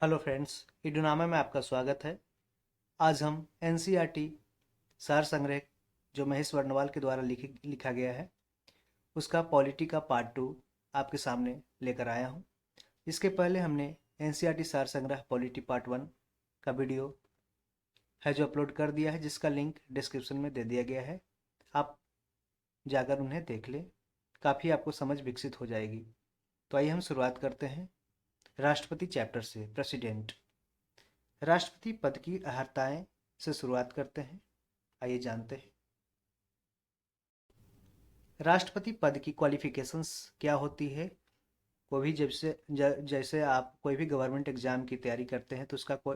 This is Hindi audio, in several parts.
हेलो फ्रेंड्स, इडुनामा में आपका स्वागत है। आज हम एनसीईआरटी सार संग्रह जो महेश वर्णवाल के द्वारा लिखा गया है उसका पॉलिटी का पार्ट 2 आपके सामने लेकर आया हूँ। इसके पहले हमने एनसीईआरटी सार संग्रह पॉलिटी पार्ट 1 का वीडियो है जो अपलोड कर दिया है, जिसका लिंक डिस्क्रिप्शन में दे दिया गया है। आप जाकर उन्हें देख लें, काफ़ी आपको समझ विकसित हो जाएगी। तो आइए हम शुरुआत करते हैं राष्ट्रपति चैप्टर से। प्रेसिडेंट, राष्ट्रपति पद की अहर्ताएं से शुरुआत करते हैं। आइए जानते हैं राष्ट्रपति पद की क्वालिफिकेशंस क्या होती है। कोई भी जैसे आप कोई भी गवर्नमेंट एग्जाम की तैयारी करते हैं तो उसका कोई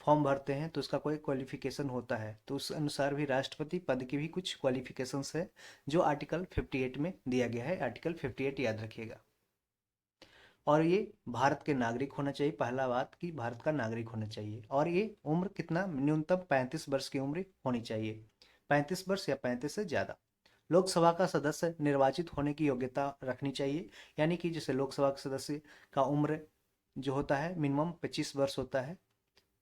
फॉर्म भरते हैं तो उसका कोई क्वालिफिकेशन होता है, तो उस अनुसार भी राष्ट्रपति पद की भी कुछ क्वालिफिकेशंस है जो आर्टिकल 58 में दिया गया है। आर्टिकल 58 याद रखिएगा। और ये भारत के नागरिक होना चाहिए। पहला बात कि भारत का नागरिक होना चाहिए। और ये उम्र कितना, न्यूनतम 35 वर्ष की उम्र होनी चाहिए। 35 वर्ष या 35 से ज़्यादा। लोकसभा का सदस्य निर्वाचित होने की योग्यता रखनी चाहिए, यानी कि जैसे लोकसभा के सदस्य का उम्र जो होता है मिनिमम 25 वर्ष होता है,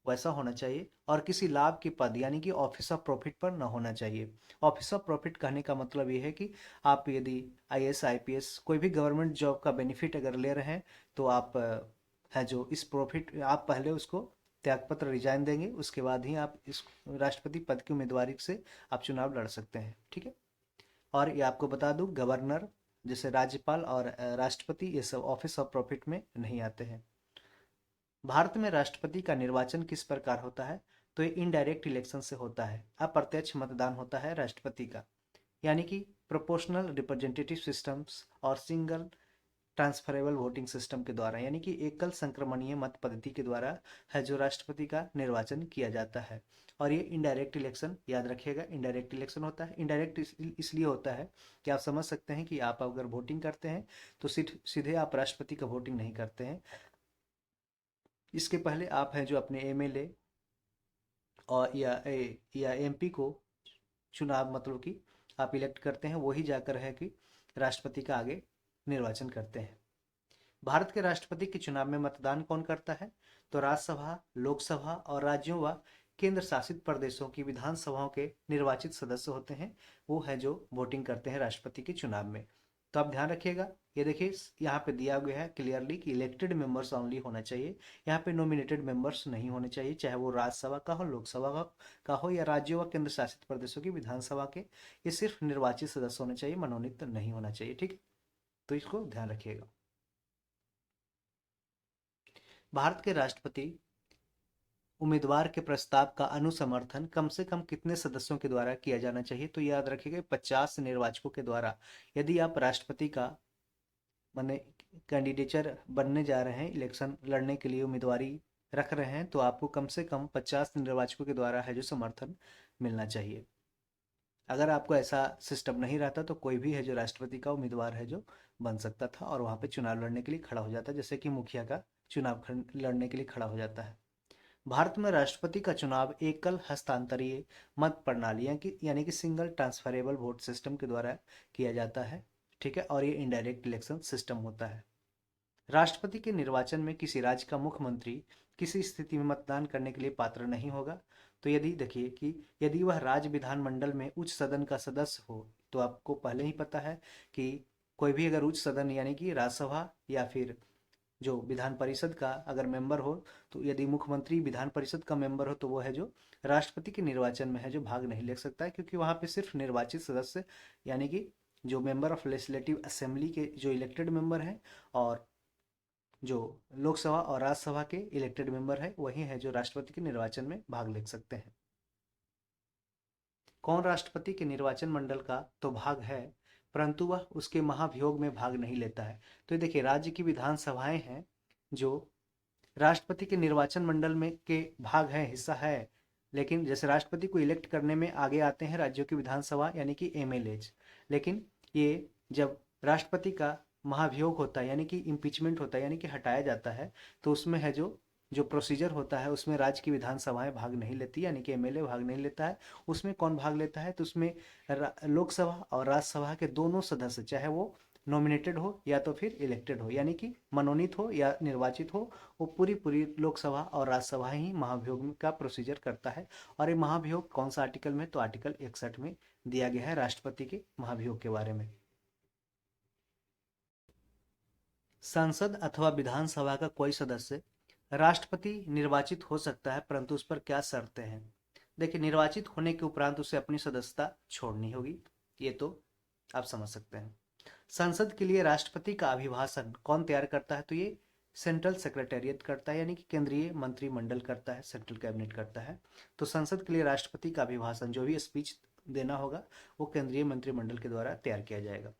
वैसा होना चाहिए। और किसी लाभ के पद यानी कि ऑफिस ऑफ प्रॉफिट पर न होना चाहिए। ऑफिस ऑफ प्रॉफिट कहने का मतलब ये है कि आप यदि आईएएस आईपीएस कोई भी गवर्नमेंट जॉब का बेनिफिट अगर ले रहे हैं तो आप है जो इस प्रॉफिट आप पहले उसको त्यागपत्र रिजाइन देंगे, उसके बाद ही आप इस राष्ट्रपति पद की उम्मीदवारी से आप चुनाव लड़ सकते हैं। ठीक है। और ये आपको बता दूं, गवर्नर जैसे राज्यपाल और राष्ट्रपति ये सब ऑफिस ऑफ प्रॉफिट में नहीं आते हैं। भारत में राष्ट्रपति का निर्वाचन किस प्रकार होता है, तो ये इनडायरेक्ट इलेक्शन से होता है। अप्रत्यक्ष मतदान होता है राष्ट्रपति का, यानी कि प्रोपोर्शनल रिप्रेजेंटेटिव सिस्टम्स और सिंगल ट्रांसफरेबल वोटिंग सिस्टम के द्वारा, यानी कि एकल संक्रमणीय मत पद्धति के द्वारा है जो राष्ट्रपति का निर्वाचन किया जाता है। और ये इनडायरेक्ट इलेक्शन याद रखिएगा, इनडायरेक्ट इलेक्शन होता है। इनडायरेक्ट इसलिए होता है कि आप समझ सकते हैं कि आप अगर वोटिंग करते हैं तो सीधे आप राष्ट्रपति का वोटिंग नहीं करते हैं। इसके पहले आप हैं जो अपने एमएलए और या एमपी को चुनाव मतलब कि आप इलेक्ट करते हैं, वही जाकर है कि राष्ट्रपति का आगे निर्वाचन करते हैं। भारत के राष्ट्रपति के चुनाव में मतदान कौन करता है, तो राज्यसभा, लोकसभा और राज्यों व केंद्र शासित प्रदेशों की विधानसभाओं के निर्वाचित सदस्य होते हैं, वो है जो वोटिंग करते हैं राष्ट्रपति के चुनाव में। तो आप ध्यान रखिएगा, ये देखिए यहाँ पे दिया गया है क्लियरली कि इलेक्टेड मेंबर्स ओनली होना चाहिए। यहाँ पे नॉमिनेटेड मेंबर्स नहीं होने चाहिए, चाहे वो राज्यसभा का हो, लोकसभा का हो या राज्यों व केंद्र शासित प्रदेशों की विधानसभा के। ये सिर्फ निर्वाचित सदस्य होने चाहिए, मनोनीत नहीं होना चाहिए। ठीक है, तो इसको ध्यान रखिएगा। भारत के राष्ट्रपति उम्मीदवार के प्रस्ताव का अनुसमर्थन कम से कम कितने सदस्यों के द्वारा किया जाना चाहिए, तो याद रखिएगा 50 निर्वाचकों के द्वारा। यदि आप राष्ट्रपति का माने कैंडिडेचर बनने जा रहे हैं, इलेक्शन लड़ने के लिए उम्मीदवारी रख रहे हैं, तो आपको कम से कम 50 निर्वाचकों के द्वारा है जो समर्थन मिलना चाहिए। अगर आपको ऐसा सिस्टम नहीं रहता तो कोई भी है जो राष्ट्रपति का उम्मीदवार है जो बन सकता था और वहां पे चुनाव लड़ने के लिए खड़ा हो जाता, जैसे कि मुखिया का चुनाव लड़ने के लिए खड़ा हो जाता है। भारत में राष्ट्रपति का चुनाव एकल हस्तांतरीय मत प्रणाली यानी कि सिंगल ट्रांसफरेबल वोट सिस्टम के द्वारा किया जाता है। ठीक है, और ये इनडायरेक्ट इलेक्शन सिस्टम होता है। राष्ट्रपति के निर्वाचन में किसी राज्य का मुख्यमंत्री किसी स्थिति में मतदान करने के लिए पात्र नहीं होगा। तो यदि देखिए कि यदि वह राज्य विधानमंडल में उच्च सदन का सदस्य हो, तो आपको पहले ही पता है कि कोई भी अगर उच्च सदन यानी कि राज्यसभा या फिर जो विधान परिषद का अगर मेंबर हो, तो यदि मुख्यमंत्री विधान परिषद का मेंबर हो तो वो है जो राष्ट्रपति के निर्वाचन में है जो भाग नहीं ले सकता है, क्योंकि वहां पे सिर्फ निर्वाचित सदस्य यानी कि जो मेंबर ऑफ लेजिस्लेटिव असेंबली के जो इलेक्टेड मेंबर हैं और जो लोकसभा और राज्यसभा के इलेक्टेड मेंबर है वही है जो राष्ट्रपति के निर्वाचन में भाग ले सकते हैं। कौन राष्ट्रपति के निर्वाचन मंडल का तो भाग है, परंतु वह उसके महाभियोग में भाग नहीं लेता है। तो ये देखिए, राज्य की विधानसभाएं हैं जो राष्ट्रपति के निर्वाचन मंडल में के भाग है, हिस्सा है। लेकिन जैसे राष्ट्रपति को इलेक्ट करने में आगे आते हैं राज्यों की विधानसभा यानी कि एमएलएज, लेकिन ये जब राष्ट्रपति का महाभियोग होता है यानी कि इम्पीचमेंट होता है यानी कि हटाया जाता है, तो उसमें है जो जो प्रोसीजर होता है उसमें राज्य की विधानसभाएं भाग नहीं लेती यानी कि एमएलए भाग नहीं लेता है। उसमें कौन भाग लेता है, तो उसमें लोकसभा और राज्यसभा के दोनों सदस्य, चाहे वो नॉमिनेटेड हो या तो फिर इलेक्टेड हो, यानी कि मनोनीत हो या निर्वाचित हो, वो पूरी पूरी लोकसभा और राज्यसभा ही महाभियोग का प्रोसीजर करता है। और ये महाभियोग कौन सा आर्टिकल में, तो आर्टिकल 61 में दिया गया है राष्ट्रपति के महाभियोग के बारे में। संसद अथवा विधानसभा का कोई सदस्य राष्ट्रपति निर्वाचित हो सकता है, परंतु उस पर क्या शर्तें हैं। देखिए, निर्वाचित होने के उपरांत उसे अपनी सदस्यता छोड़नी होगी, ये तो आप समझ सकते हैं। संसद के लिए राष्ट्रपति का अभिभाषण कौन तैयार करता है, तो ये सेंट्रल सेक्रेटेरिएट करता है, यानी कि केंद्रीय मंत्रिमंडल करता है, सेंट्रल कैबिनेट करता है। तो संसद के लिए राष्ट्रपति का अभिभाषण, जो भी स्पीच देना होगा, वो केंद्रीय मंत्रिमंडल के द्वारा तैयार किया जाएगा।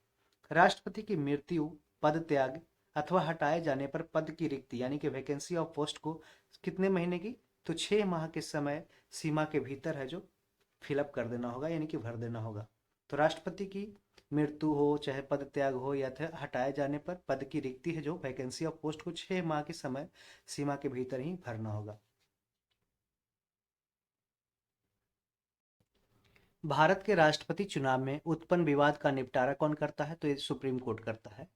राष्ट्रपति की मृत्यु, पद त्याग अथवा हटाए जाने पर पद की रिक्ति यानी कि वैकेंसी ऑफ पोस्ट को कितने महीने की, तो 6 माह के समय सीमा के भीतर है जो फिलअप कर देना होगा, यानी कि भर देना होगा। तो राष्ट्रपति की मृत्यु हो, चाहे पद त्याग हो या हटाए जाने पर पद की रिक्ति है जो वैकेंसी ऑफ पोस्ट को 6 माह के समय सीमा के भीतर ही भरना होगा। भारत के राष्ट्रपति चुनाव में उत्पन्न विवाद का निपटारा कौन करता है, तो ये सुप्रीम कोर्ट करता है।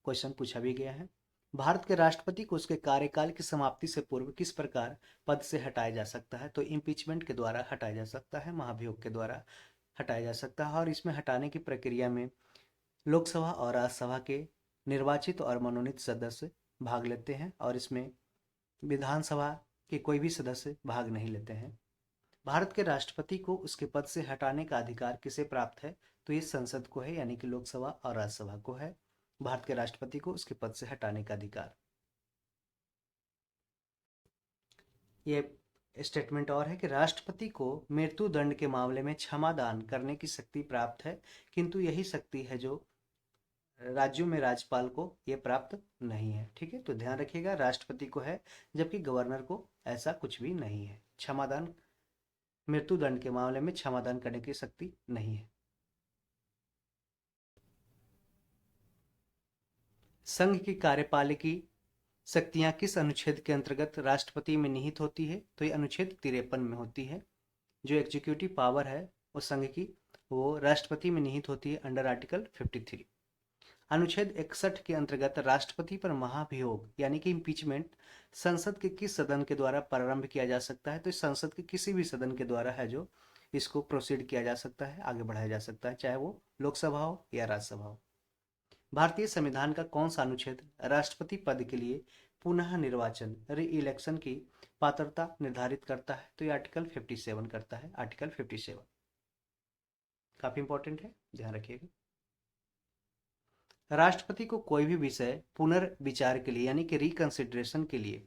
क्वेश्चन पूछा भी गया है। भारत के राष्ट्रपति को उसके कार्यकाल की समाप्ति से पूर्व किस प्रकार पद से हटाया जा सकता है, तो इम्पीचमेंट के द्वारा हटाया जा सकता है, महाभियोग के द्वारा हटाया जा सकता है। और इसमें हटाने की प्रक्रिया में लोकसभा और राज्यसभा के निर्वाचित और मनोनीत सदस्य भाग लेते हैं, और इसमें विधानसभा के कोई भी सदस्य भाग नहीं लेते हैं। भारत के राष्ट्रपति को उसके पद से हटाने का अधिकार किसे प्राप्त है, तो ये संसद को है, यानी कि लोकसभा और राज्यसभा को है भारत के राष्ट्रपति को उसके पद से हटाने का अधिकार। ये स्टेटमेंट और है कि राष्ट्रपति को मृत्यु दंड के मामले में क्षमा दान करने की शक्ति प्राप्त है, किंतु यही शक्ति है जो राज्यों में राज्यपाल को ये प्राप्त नहीं है। ठीक है, तो ध्यान रखिएगा, राष्ट्रपति को है, जबकि गवर्नर को ऐसा कुछ भी नहीं है। क्षमादान, मृत्यु दंड के मामले में क्षमादान करने की शक्ति नहीं है। संघ की कार्यपालिकी शक्तियां किस अनुच्छेद के अंतर्गत राष्ट्रपति में निहित होती है, तो ये अनुच्छेद 53 में होती है। जो एग्जीक्यूटिव पावर है वो संघ की, वो राष्ट्रपति में निहित होती है अंडर आर्टिकल 53। अनुच्छेद 61 के अंतर्गत राष्ट्रपति पर महाभियोग यानी कि इम्पीचमेंट संसद के किस सदन के द्वारा प्रारंभ किया जा सकता है, तो संसद के किसी भी सदन के द्वारा है जो इसको प्रोसीड किया जा सकता है, आगे बढ़ाया जा सकता है, चाहे वो लोकसभा हो या राज्यसभा हो। भारतीय संविधान का कौन सा अनुच्छेद राष्ट्रपति पद के लिए पुनः निर्वाचन, री इलेक्शन की पात्रता निर्धारित करता है, तो ये आर्टिकल 57 करता है, आर्टिकल 57 काफी इंपॉर्टेंट है, ध्यान रखिएगा। राष्ट्रपति को कोई भी विषय पुनर्विचार के लिए यानी कि रिकंसिडरेशन के लिए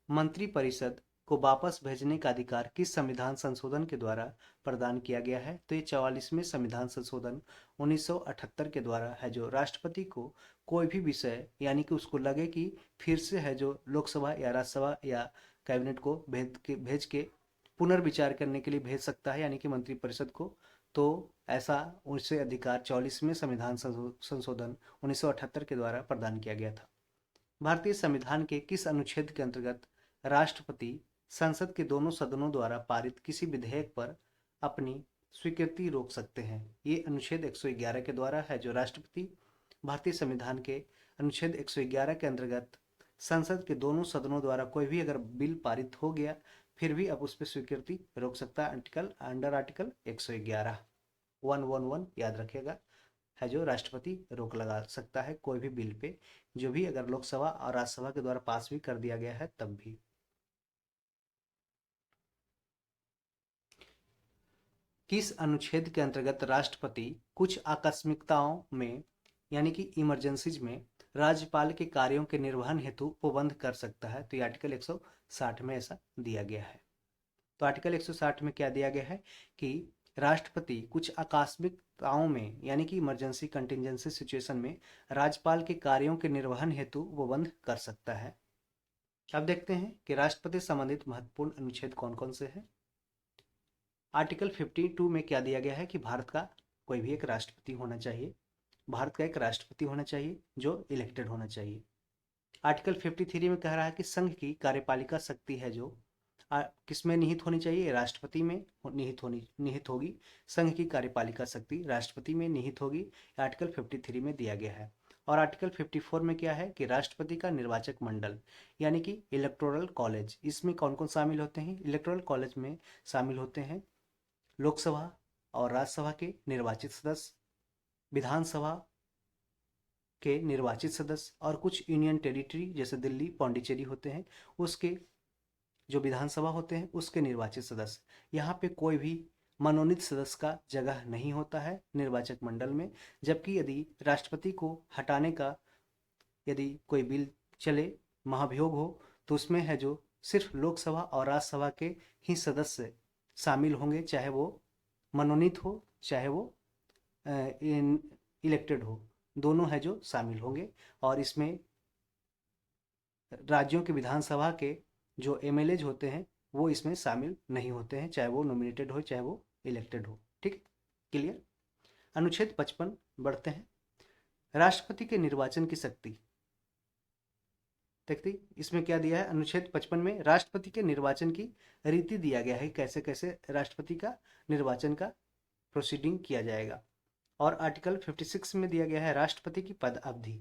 मंत्रिपरिषद को वापस भेजने का अधिकार किस संविधान संशोधन के द्वारा प्रदान किया गया है, तो ये 44वें संविधान संशोधन 1978 के द्वारा है जो राष्ट्रपति को कोई भी विषय यानी कि उसको लगे कि फिर से है जो लोकसभा या राज्यसभा या कैबिनेट को भेज के पुनर्विचार करने के लिए भेज सकता है, यानी कि मंत्रिपरिषद को। तो ऐसा उसे अधिकार 44वें संविधान संशोधन 1978 के द्वारा प्रदान किया गया था। भारतीय संविधान के किस अनुच्छेद के अंतर्गत राष्ट्रपति संसद के दोनों सदनों द्वारा पारित किसी विधेयक पर अपनी स्वीकृति रोक सकते हैं, ये अनुच्छेद 111 के द्वारा है जो राष्ट्रपति भारतीय संविधान के अनुच्छेद 111 के अंतर्गत संसद के दोनों सदनों द्वारा कोई भी अगर बिल पारित हो गया फिर भी अब उस पर स्वीकृति रोक सकता है, आर्टिकल अंडर आर्टिकल 111 111 याद रखिएगा, है जो राष्ट्रपति रोक लगा सकता है कोई भी बिल पे, जो भी अगर लोकसभा और राज्यसभा के द्वारा पास भी कर दिया गया है तब भी। किस अनुच्छेद के अंतर्गत राष्ट्रपति कुछ आकस्मिकताओं में यानी कि इमरजेंसीज में राज्यपाल के कार्यों के निर्वहन हेतु उपबंध कर सकता है, तो ये आर्टिकल 160 में ऐसा दिया गया है। तो आर्टिकल 160 में क्या दिया गया है कि राष्ट्रपति कुछ आकस्मिकताओं में यानी कि इमरजेंसी कंटिजेंसी सिचुएशन में राज्यपाल के कार्यों के निर्वहन हेतु उपबंध कर सकता है। अब देखते हैं कि राष्ट्रपति संबंधित महत्वपूर्ण अनुच्छेद कौन कौन से हैं। आर्टिकल 52 में क्या दिया गया है कि भारत का कोई भी एक राष्ट्रपति होना चाहिए, भारत का एक राष्ट्रपति होना चाहिए जो इलेक्टेड होना चाहिए। आर्टिकल 53 में कह रहा है कि संघ की कार्यपालिका शक्ति है जो किस में निहित होनी चाहिए? राष्ट्रपति में निहित होगी। संघ की कार्यपालिका शक्ति राष्ट्रपति में निहित होगी। आर्टिकल 53 में दिया गया है। और आर्टिकल 54 में क्या है कि राष्ट्रपति का निर्वाचक मंडल यानी कि इलेक्टोरल कॉलेज, इसमें कौन कौन शामिल होते हैं? इलेक्टोरल कॉलेज में शामिल होते हैं लोकसभा और राज्यसभा के निर्वाचित सदस्य, विधानसभा के निर्वाचित सदस्य, और कुछ यूनियन टेरिटरी जैसे दिल्ली, पौंडीचेरी होते हैं, उसके जो विधानसभा होते हैं उसके निर्वाचित सदस्य। यहाँ पे कोई भी मनोनीत सदस्य का जगह नहीं होता है निर्वाचक मंडल में। जबकि यदि राष्ट्रपति को हटाने का यदि कोई बिल चले, महाभियोग हो, तो उसमें है जो सिर्फ लोकसभा और राज्यसभा के ही सदस्य शामिल होंगे, चाहे वो मनोनीत हो चाहे वो इलेक्टेड हो, दोनों है जो शामिल होंगे। और इसमें राज्यों की विधानसभा के जो एमएलएज होते हैं वो इसमें शामिल नहीं होते हैं, चाहे वो नॉमिनेटेड हो चाहे वो इलेक्टेड हो। ठीक, क्लियर। अनुच्छेद 55 बढ़ते हैं। राष्ट्रपति के निर्वाचन की शक्ति देखते, इसमें क्या दिया है? अनुच्छेद 55 में राष्ट्रपति के निर्वाचन की रीति दिया गया है, कैसे कैसे राष्ट्रपति का निर्वाचन का प्रोसीडिंग किया जाएगा। और आर्टिकल 56 में दिया गया है राष्ट्रपति की पद अवधि।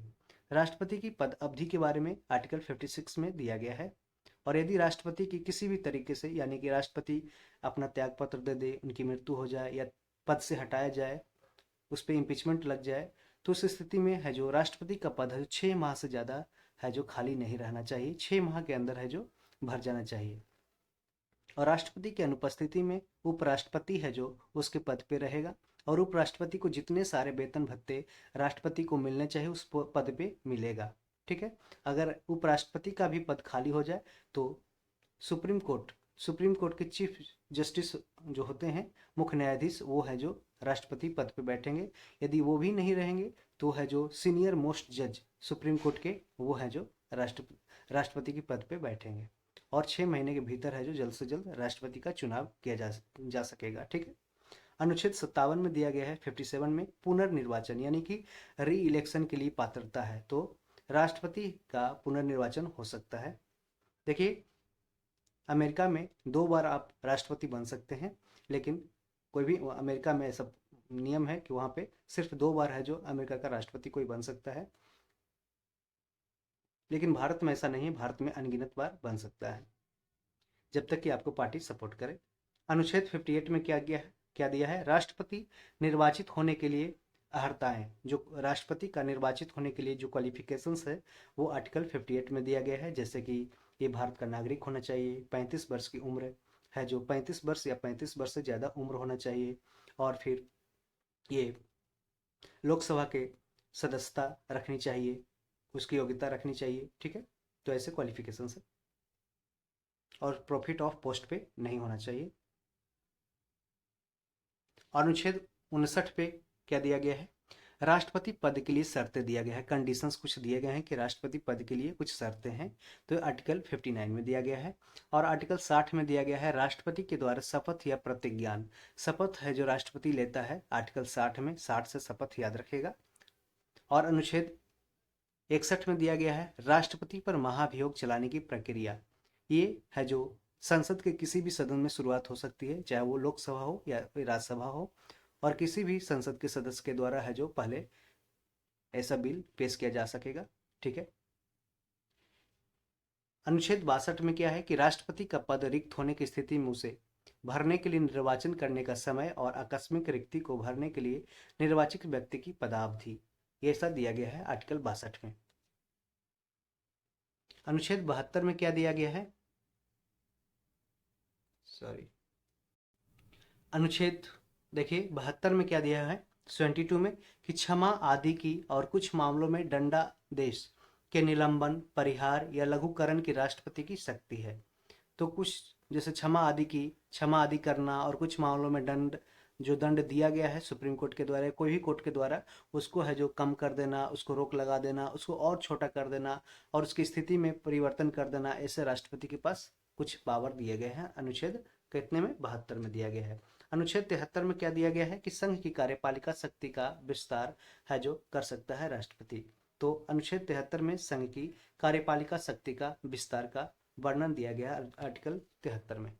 राष्ट्रपति की पद अवधि के बारे में आर्टिकल 56 में दिया गया है। और यदि राष्ट्रपति की किसी भी तरीके से यानी कि राष्ट्रपति अपना त्यागपत्र दे दे, उनकी मृत्यु हो जाए या पद से हटाया जाए, उस पर इम्पीचमेंट लग जाए, तो उस स्थिति में है जो राष्ट्रपति का पद है 6 माह से ज़्यादा है जो खाली नहीं रहना चाहिए, 6 माह के अंदर है जो भर जाना चाहिए। और राष्ट्रपति की अनुपस्थिति में उपराष्ट्रपति है जो उसके पद पे रहेगा, और उपराष्ट्रपति को जितने सारे वेतन भत्ते राष्ट्रपति को मिलने चाहिए उस पद पे मिलेगा। ठीक है। अगर उपराष्ट्रपति का भी पद खाली हो जाए तो सुप्रीम कोर्ट के चीफ जस्टिस जो होते हैं, मुख्य न्यायाधीश, वो है जो राष्ट्रपति पद पे बैठेंगे। यदि वो भी नहीं रहेंगे तो है जो सीनियर मोस्ट जज सुप्रीम कोर्ट के, वो है जो राष्ट्रपति के पद पे बैठेंगे। और 6 महीने के भीतर है जो जल्द से जल्द राष्ट्रपति का चुनाव किया जा सकेगा। ठीक है। अनुच्छेद 57 में दिया गया है 57 में पुनर्निर्वाचन यानी कि री इलेक्शन के लिए पात्रता है तो राष्ट्रपति का पुनर्निर्वाचन हो सकता है। देखिए, अमेरिका में 2 बार आप राष्ट्रपति बन सकते हैं, लेकिन कोई भी अमेरिका में ऐसा नियम है कि वहाँ पे सिर्फ 2 बार है जो अमेरिका का राष्ट्रपति कोई बन सकता है। लेकिन भारत में ऐसा नहीं है, भारत में अनगिनत बार बन सकता है जब तक कि आपको पार्टी सपोर्ट करे। अनुच्छेद 58 में क्या दिया है? राष्ट्रपति निर्वाचित होने के लिए अहर्ताएं, जो राष्ट्रपति का निर्वाचित होने के लिए जो क्वालिफिकेशंस है वो आर्टिकल 58 में दिया गया है। जैसे कि ये भारत का नागरिक होना चाहिए, 35 वर्ष की उम्र है जो 35 वर्ष या 35 वर्ष से ज़्यादा उम्र होना चाहिए, और फिर ये लोकसभा के सदस्यता रखनी चाहिए, उसकी योग्यता रखनी चाहिए। ठीक है, तो ऐसे क्वालिफिकेशंस है। और प्रॉफिट ऑफ पोस्ट पे नहीं होना चाहिए। अनुच्छेद 59 पे क्या दिया गया है? राष्ट्रपति पद के लिए शर्तें दिया गया है, कंडीशंस कुछ दिए गए हैं कि राष्ट्रपति पद के लिए कुछ शर्तें हैं, तो आर्टिकल 59 में दिया गया है। और आर्टिकल 60 में दिया गया है राष्ट्रपति के द्वारा शपथ या प्रतिज्ञान। शपथ है जो राष्ट्रपति लेता है, आर्टिकल 60 में, 60 से शपथ याद रखेगा। और अनुच्छेद 61 में दिया गया है राष्ट्रपति पर महाभियोग चलाने की प्रक्रिया। ये है जो संसद के किसी भी सदन में शुरुआत हो सकती है, चाहे वो लोकसभा हो या राज्यसभा हो, और किसी भी संसद के सदस्य के द्वारा है जो पहले ऐसा बिल पेश किया जा सकेगा। ठीक है। अनुच्छेद 62 में क्या है कि राष्ट्रपति का पद रिक्त होने की स्थिति में उसे भरने के लिए निर्वाचन करने का समय और आकस्मिक रिक्ति को भरने के लिए निर्वाचित व्यक्ति की पदावधि, ये ऐसा दिया गया है आर्टिकल 62 में। अनुच्छेद 72 में क्या दिया गया है? सॉरी, अनुच्छेद देखिए 72 में क्या दिया है 72 में कि क्षमा आदि की और कुछ मामलों में दंडादेश के निलंबन, परिहार या लघुकरण की राष्ट्रपति की शक्ति है। तो कुछ जैसे क्षमा आदि करना, और कुछ मामलों में दंड दिया गया है सुप्रीम कोर्ट के द्वारा, कोई भी कोर्ट के द्वारा, उसको है जो कम कर देना, उसको रोक लगा देना, उसको और छोटा कर देना, और उसकी स्थिति में परिवर्तन कर देना, ऐसे राष्ट्रपति के पास कुछ पावर दिए गए हैं। अनुच्छेद कितने में? 72 में दिया गया है। अनुच्छेद 73 में क्या दिया गया है कि संघ की कार्यपालिका शक्ति का विस्तार है जो कर सकता है राष्ट्रपति। तो अनुच्छेद 73 में संघ की कार्यपालिका शक्ति का विस्तार का वर्णन दिया गया है आर्टिकल 73 में।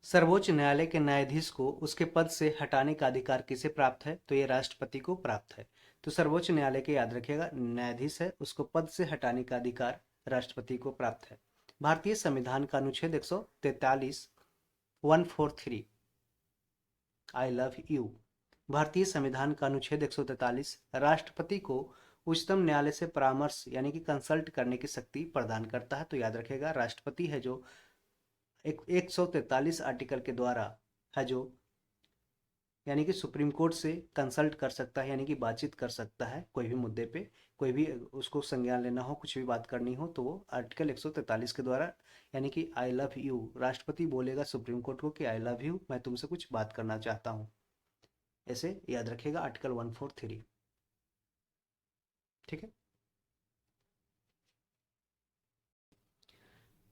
सर्वोच्च न्यायालय के न्यायाधीश को उसके पद से हटाने का अधिकार किसे प्राप्त है? तो ये राष्ट्रपति को प्राप्त है। तो सर्वोच्च न्यायालय के याद रखिएगा न्यायाधीश है, उसको पद से हटाने का अधिकार राष्ट्रपति को प्राप्त है। भारतीय संविधान का अनुच्छेद 143 143 आई लव यू। भारतीय संविधान का अनुच्छेद 143 राष्ट्रपति को उच्चतम न्यायालय से परामर्श यानी कि कंसल्ट करने की शक्ति प्रदान करता है। तो याद रखेगा राष्ट्रपति है जो 143 आर्टिकल के द्वारा है जो यानी कि सुप्रीम कोर्ट से कंसल्ट कर सकता है, यानी कि बातचीत कर सकता है कोई भी मुद्दे पे, कोई भी उसको संज्ञान लेना हो, कुछ भी बात करनी हो तो वो आर्टिकल 143 के द्वारा यानी कि आई लव यू, राष्ट्रपति बोलेगा सुप्रीम कोर्ट को कि आई लव यू, मैं तुमसे कुछ बात करना चाहता हूँ। ऐसे याद रखिएगा आर्टिकल 143। ठीक है।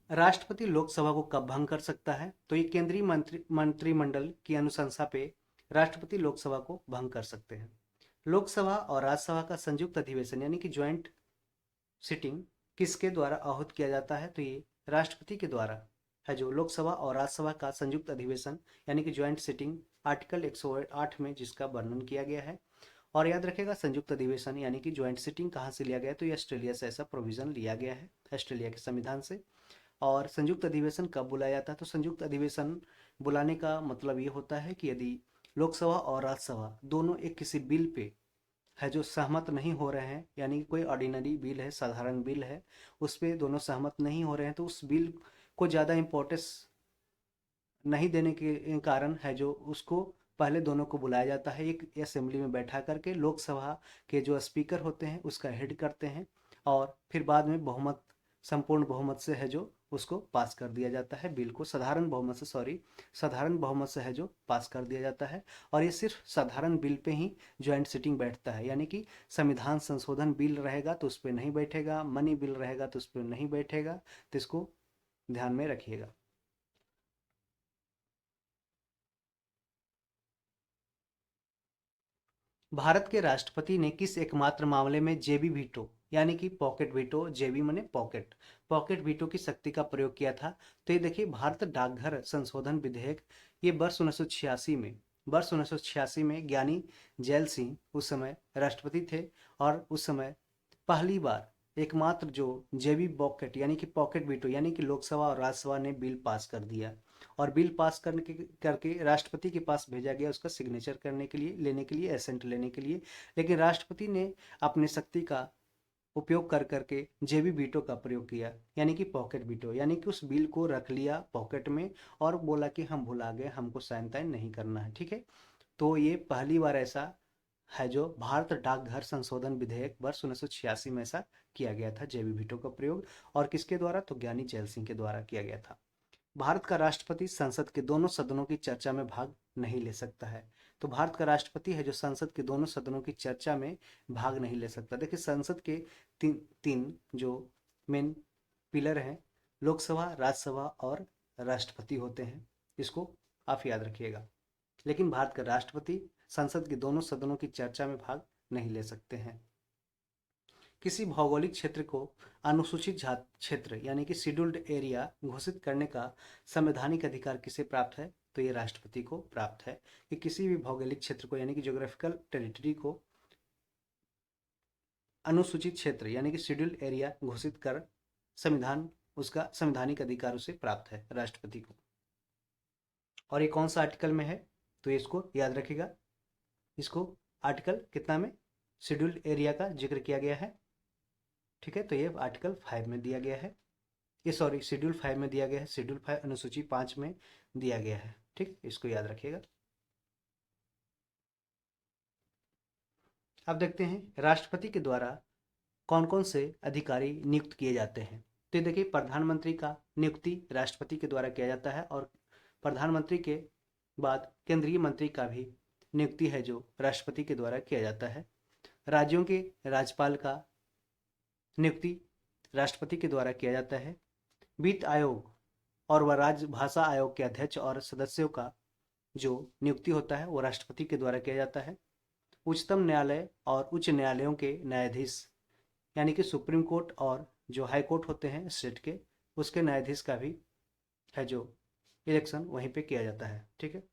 राष्ट्रपति लोकसभा को कब भंग कर सकता है? तो ये केंद्रीय मंत्रिमंडल की अनुशंसा पे राष्ट्रपति लोकसभा को भंग कर सकते हैं। लोकसभा और राज्यसभा का संयुक्त अधिवेशन यानी कि ज्वाइंट सिटिंग किसके द्वारा आहूत किया जाता है? तो ये राष्ट्रपति के द्वारा है जो लोकसभा और राज्यसभा का संयुक्त अधिवेशन यानी कि ज्वाइंट सिटिंग आर्टिकल 108 में जिसका वर्णन किया गया है। और याद रखेगा संयुक्त अधिवेशन यानी कि ज्वाइंट सिटिंग कहाँ से लिया गया है? तो ये ऑस्ट्रेलिया से ऐसा प्रोविजन लिया गया है, ऑस्ट्रेलिया के संविधान से। और संयुक्त अधिवेशन कब बुलाया जाता है? तो संयुक्त अधिवेशन बुलाने का मतलब ये होता है कि यदि लोकसभा और राज्यसभा दोनों एक किसी बिल पे है जो सहमत नहीं हो रहे हैं, यानी कि कोई ऑर्डिनरी बिल है, साधारण बिल है, उस पर दोनों सहमत नहीं हो रहे हैं, तो उस बिल को ज़्यादा इम्पोर्टेंस नहीं देने के कारण है जो उसको पहले दोनों को बुलाया जाता है एक असेंबली में बैठा करके, लोकसभा के जो स्पीकर होते हैं उसका हेड करते हैं और फिर बाद में बहुमत, संपूर्ण बहुमत से है जो उसको पास कर दिया जाता है बिल को, साधारण बहुमत से, सॉरी, साधारण बहुमत से है जो पास कर दिया जाता है। और ये सिर्फ साधारण बिल पे ही ज्वाइंट सिटिंग बैठता है, यानी कि संविधान संशोधन बिल रहेगा तो उस पर नहीं बैठेगा, मनी बिल रहेगा तो उस पर नहीं बैठेगा, तो इसको ध्यान में रखिएगा। भारत के राष्ट्रपति ने किस एकमात्र मामले में जेबी वीटो यानी कि पॉकेट वीटो, जेबी माने पॉकेट, पॉकेट वीटो की शक्ति का प्रयोग किया था? तो ये देखिए भारत डाकघर संशोधन विधेयक, ये वर्ष 1986 में, वर्ष 1986 में ज्ञानी जैल सिंह उस समय राष्ट्रपति थे और उस समय पहली बार एकमात्र जो जेबी पॉकेट यानी कि पॉकेट वीटो यानी कि लोकसभा और राज्यसभा ने बिल पास कर दिया और बिल पास करने के करके राष्ट्रपति के पास भेजा गया उसका सिग्नेचर करने के लिए, लेने के लिए, एसेंट लेने के लिए। लेकिन राष्ट्रपति ने अपनी शक्ति का उपयोग कर करके जेबी वीटो का प्रयोग किया यानी कि पॉकेट वीटो, यानी कि उस बिल को रख लिया पॉकेट में और बोला कि हम भुला गए, हमको साइन ताइन नहीं करना है। ठीक है। तो ये पहली बार ऐसा है जो भारत डाकघर संशोधन विधेयक वर्ष 1986 में ऐसा किया गया था, जेबी वीटो का प्रयोग। और किसके द्वारा? तो ज्ञानी जैल सिंह के द्वारा किया गया था। भारत का राष्ट्रपति संसद के दोनों सदनों की चर्चा में भाग नहीं ले सकता है। तो भारत का राष्ट्रपति है जो संसद के दोनों सदनों की चर्चा में भाग नहीं ले सकता। देखिए संसद के तीन तीन जो मेन पिलर हैं, लोकसभा, राज्यसभा और राष्ट्रपति होते हैं, इसको आप याद रखिएगा। लेकिन भारत के राष्ट्रपति संसद के दोनों सदनों की चर्चा में भाग नहीं ले सकते हैं। किसी भौगोलिक क्षेत्र को अनुसूचित क्षेत्र यानी कि शेड्यूल्ड एरिया घोषित करने का संवैधानिक अधिकार किसे प्राप्त है? तो ये राष्ट्रपति को प्राप्त है कि किसी भी भौगोलिक क्षेत्र को यानी कि ज्योग्राफिकल टेरिटरी को अनुसूचित क्षेत्र यानी कि शेड्यूल्ड एरिया घोषित कर संविधान, उसका संवैधानिक अधिकार उसे प्राप्त है राष्ट्रपति को। और ये कौन सा आर्टिकल में है? तो इसको याद रखिएगा, इसको आर्टिकल कितना में शेड्यूल्ड एरिया का जिक्र किया गया है? ठीक है। तो ये आर्टिकल 5 में दिया गया है, ये सॉरी शेड्यूल 5 में दिया गया है, शेड्यूल 5 अनुसूची 5 में दिया गया है। ठीक, इसको याद रखिएगा। अब देखते हैं राष्ट्रपति के द्वारा कौन कौन से अधिकारी नियुक्त किए जाते हैं। तो देखिए प्रधानमंत्री का नियुक्ति राष्ट्रपति के द्वारा किया जाता है और प्रधानमंत्री के बाद केंद्रीय मंत्री का भी नियुक्ति है जो राष्ट्रपति के द्वारा किया जाता है। राज्यों के राज्यपाल का नियुक्ति राष्ट्रपति के द्वारा किया जाता है। वित्त आयोग और वह राज्य भाषा आयोग के अध्यक्ष और सदस्यों का जो नियुक्ति होता है वो राष्ट्रपति के द्वारा किया जाता है। उच्चतम न्यायालय और उच्च न्यायालयों के न्यायाधीश यानी कि सुप्रीम कोर्ट और जो हाई कोर्ट होते हैं स्टेट के, उसके न्यायाधीश का भी है जो इलेक्शन वहीं पे किया जाता है। ठीक है।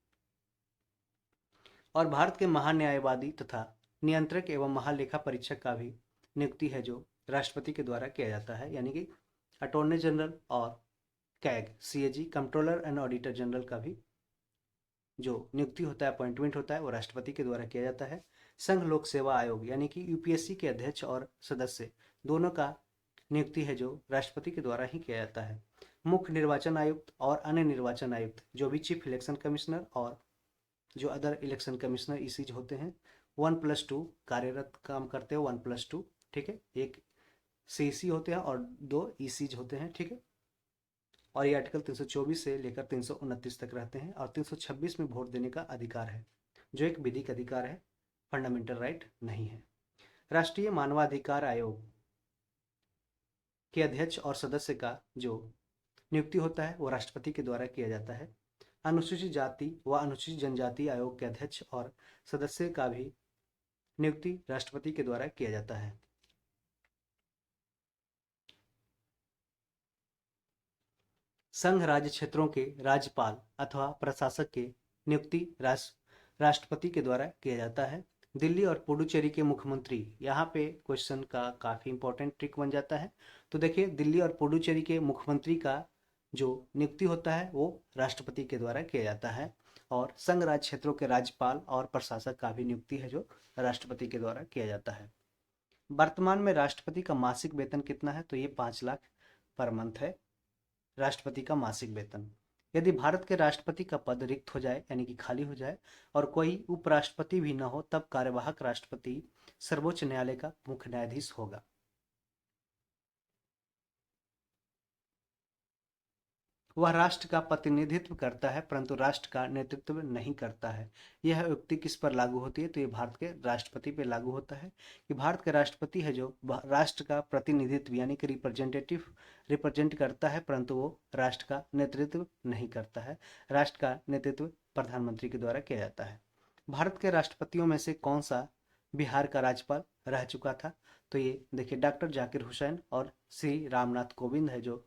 और भारत के महान्यायवादी तथा नियंत्रक एवं महालेखा परीक्षक का भी नियुक्ति है जो राष्ट्रपति के द्वारा किया जाता है, यानी कि अटॉर्नी जनरल और CAG CAG controller and auditor general का भी जो नियुक्ति होता है, अपॉइंटमेंट होता है, वो राष्ट्रपति के द्वारा किया जाता है। संघ लोक सेवा आयोग यानी कि यूपीएससी के अध्यक्ष और सदस्य दोनों का नियुक्ति है जो राष्ट्रपति के द्वारा ही किया जाता है। मुख्य निर्वाचन आयुक्त और अन्य निर्वाचन आयुक्त जो भी चीफ इलेक्शन कमिश्नर और जो अदर इलेक्शन कमिश्नर ईसीज होते हैं 1+2 कार्यरत काम करते हैं 1+2। ठीक है। एक सीसी होते हैं और 2 ईसीज होते हैं। ठीक है। और ये आर्टिकल 324 से लेकर 329 तक रहते हैं और 326 में वोट देने का अधिकार है जो एक विधिक अधिकार है, फंडामेंटल राइट नहीं है। राष्ट्रीय मानवाधिकार आयोग के अध्यक्ष और सदस्य का जो नियुक्ति होता है वो राष्ट्रपति के द्वारा किया जाता है। अनुसूचित जाति व अनुसूचित जनजाति आयोग के अध्यक्ष और सदस्य का भी नियुक्ति राष्ट्रपति के द्वारा किया जाता है। संघ राज्य क्षेत्रों के राज्यपाल अथवा प्रशासक के नियुक्ति राष्ट्रपति के द्वारा किया जाता है। दिल्ली और पुडुचेरी के मुख्यमंत्री, यहाँ पे क्वेश्चन का काफी इंपॉर्टेंट ट्रिक बन जाता है। तो देखिए, दिल्ली और पुडुचेरी के मुख्यमंत्री का जो नियुक्ति होता है वो राष्ट्रपति के द्वारा किया जाता है और संघ राज्य क्षेत्रों के राज्यपाल और प्रशासक का भी नियुक्ति है जो राष्ट्रपति के द्वारा किया जाता है। वर्तमान में राष्ट्रपति का मासिक वेतन कितना है? तो ये 5 लाख पर मंथ है राष्ट्रपति का मासिक वेतन। यदि भारत के राष्ट्रपति का पद रिक्त हो जाए यानी कि खाली हो जाए और कोई उपराष्ट्रपति भी न हो तब कार्यवाहक राष्ट्रपति सर्वोच्च न्यायालय का मुख्य न्यायाधीश होगा। वह राष्ट्र का प्रतिनिधित्व करता है परंतु राष्ट्र का नेतृत्व नहीं करता है। यह युक्ति किस पर लागू होती है? तो ये भारत के राष्ट्रपति पर लागू होता है कि भारत के राष्ट्रपति है जो राष्ट्र का प्रतिनिधित्व यानी कि रिप्रेजेंट करता है परंतु वो राष्ट्र का नेतृत्व नहीं करता है। राष्ट्र का नेतृत्व प्रधानमंत्री के द्वारा किया जाता है। भारत के राष्ट्रपतियों में से कौन सा बिहार का राज्यपाल रह चुका था? तो ये देखिए, डॉक्टर जाकिर हुसैन और श्री रामनाथ कोविंद है जो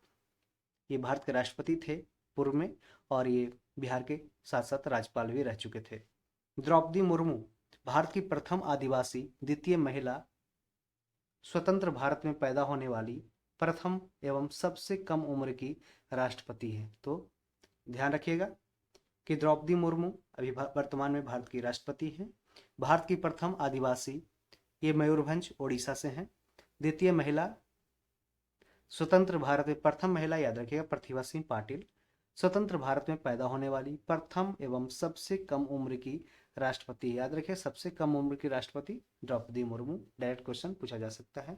ये भारत के राष्ट्रपति थे पूर्व में और ये बिहार के साथ साथ राज्यपाल भी रह चुके थे। द्रौपदी मुर्मू भारत की प्रथम आदिवासी द्वितीय महिला स्वतंत्र भारत में पैदा होने वाली प्रथम एवं सबसे कम उम्र की राष्ट्रपति है। तो ध्यान रखिएगा कि द्रौपदी मुर्मू अभी वर्तमान में भारत की राष्ट्रपति हैं। भारत की प्रथम आदिवासी ये मयूरभंज ओडिशा से हैं। द्वितीय महिला स्वतंत्र भारत में प्रथम महिला, याद रखिएगा, प्रतिभा सिंह पाटिल। स्वतंत्र भारत में पैदा होने वाली प्रथम एवं सबसे कम उम्र की राष्ट्रपति, याद रखिए, सबसे कम उम्र की राष्ट्रपति द्रौपदी मुर्मू। डायरेक्ट क्वेश्चन पूछा जा सकता है।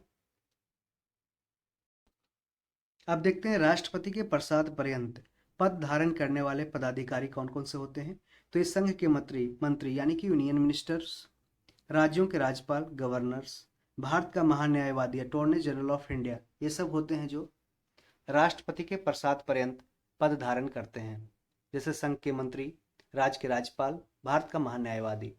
अब देखते हैं राष्ट्रपति के पश्चात पर्यंत पद धारण करने वाले पदाधिकारी कौन कौन से होते हैं। तो इस संघ के मंत्री यानी कि यूनियन मिनिस्टर्स, राज्यों के राज्यपाल गवर्नर्स, भारत का महान्यायवादी अटॉर्नी जनरल ऑफ इंडिया, ये सब होते हैं जो राष्ट्रपति के पश्चात पर्यंत पद धारण करते हैं। जैसे संघ के मंत्री, राज्य के राज्यपाल, भारत का महान्यायवादी।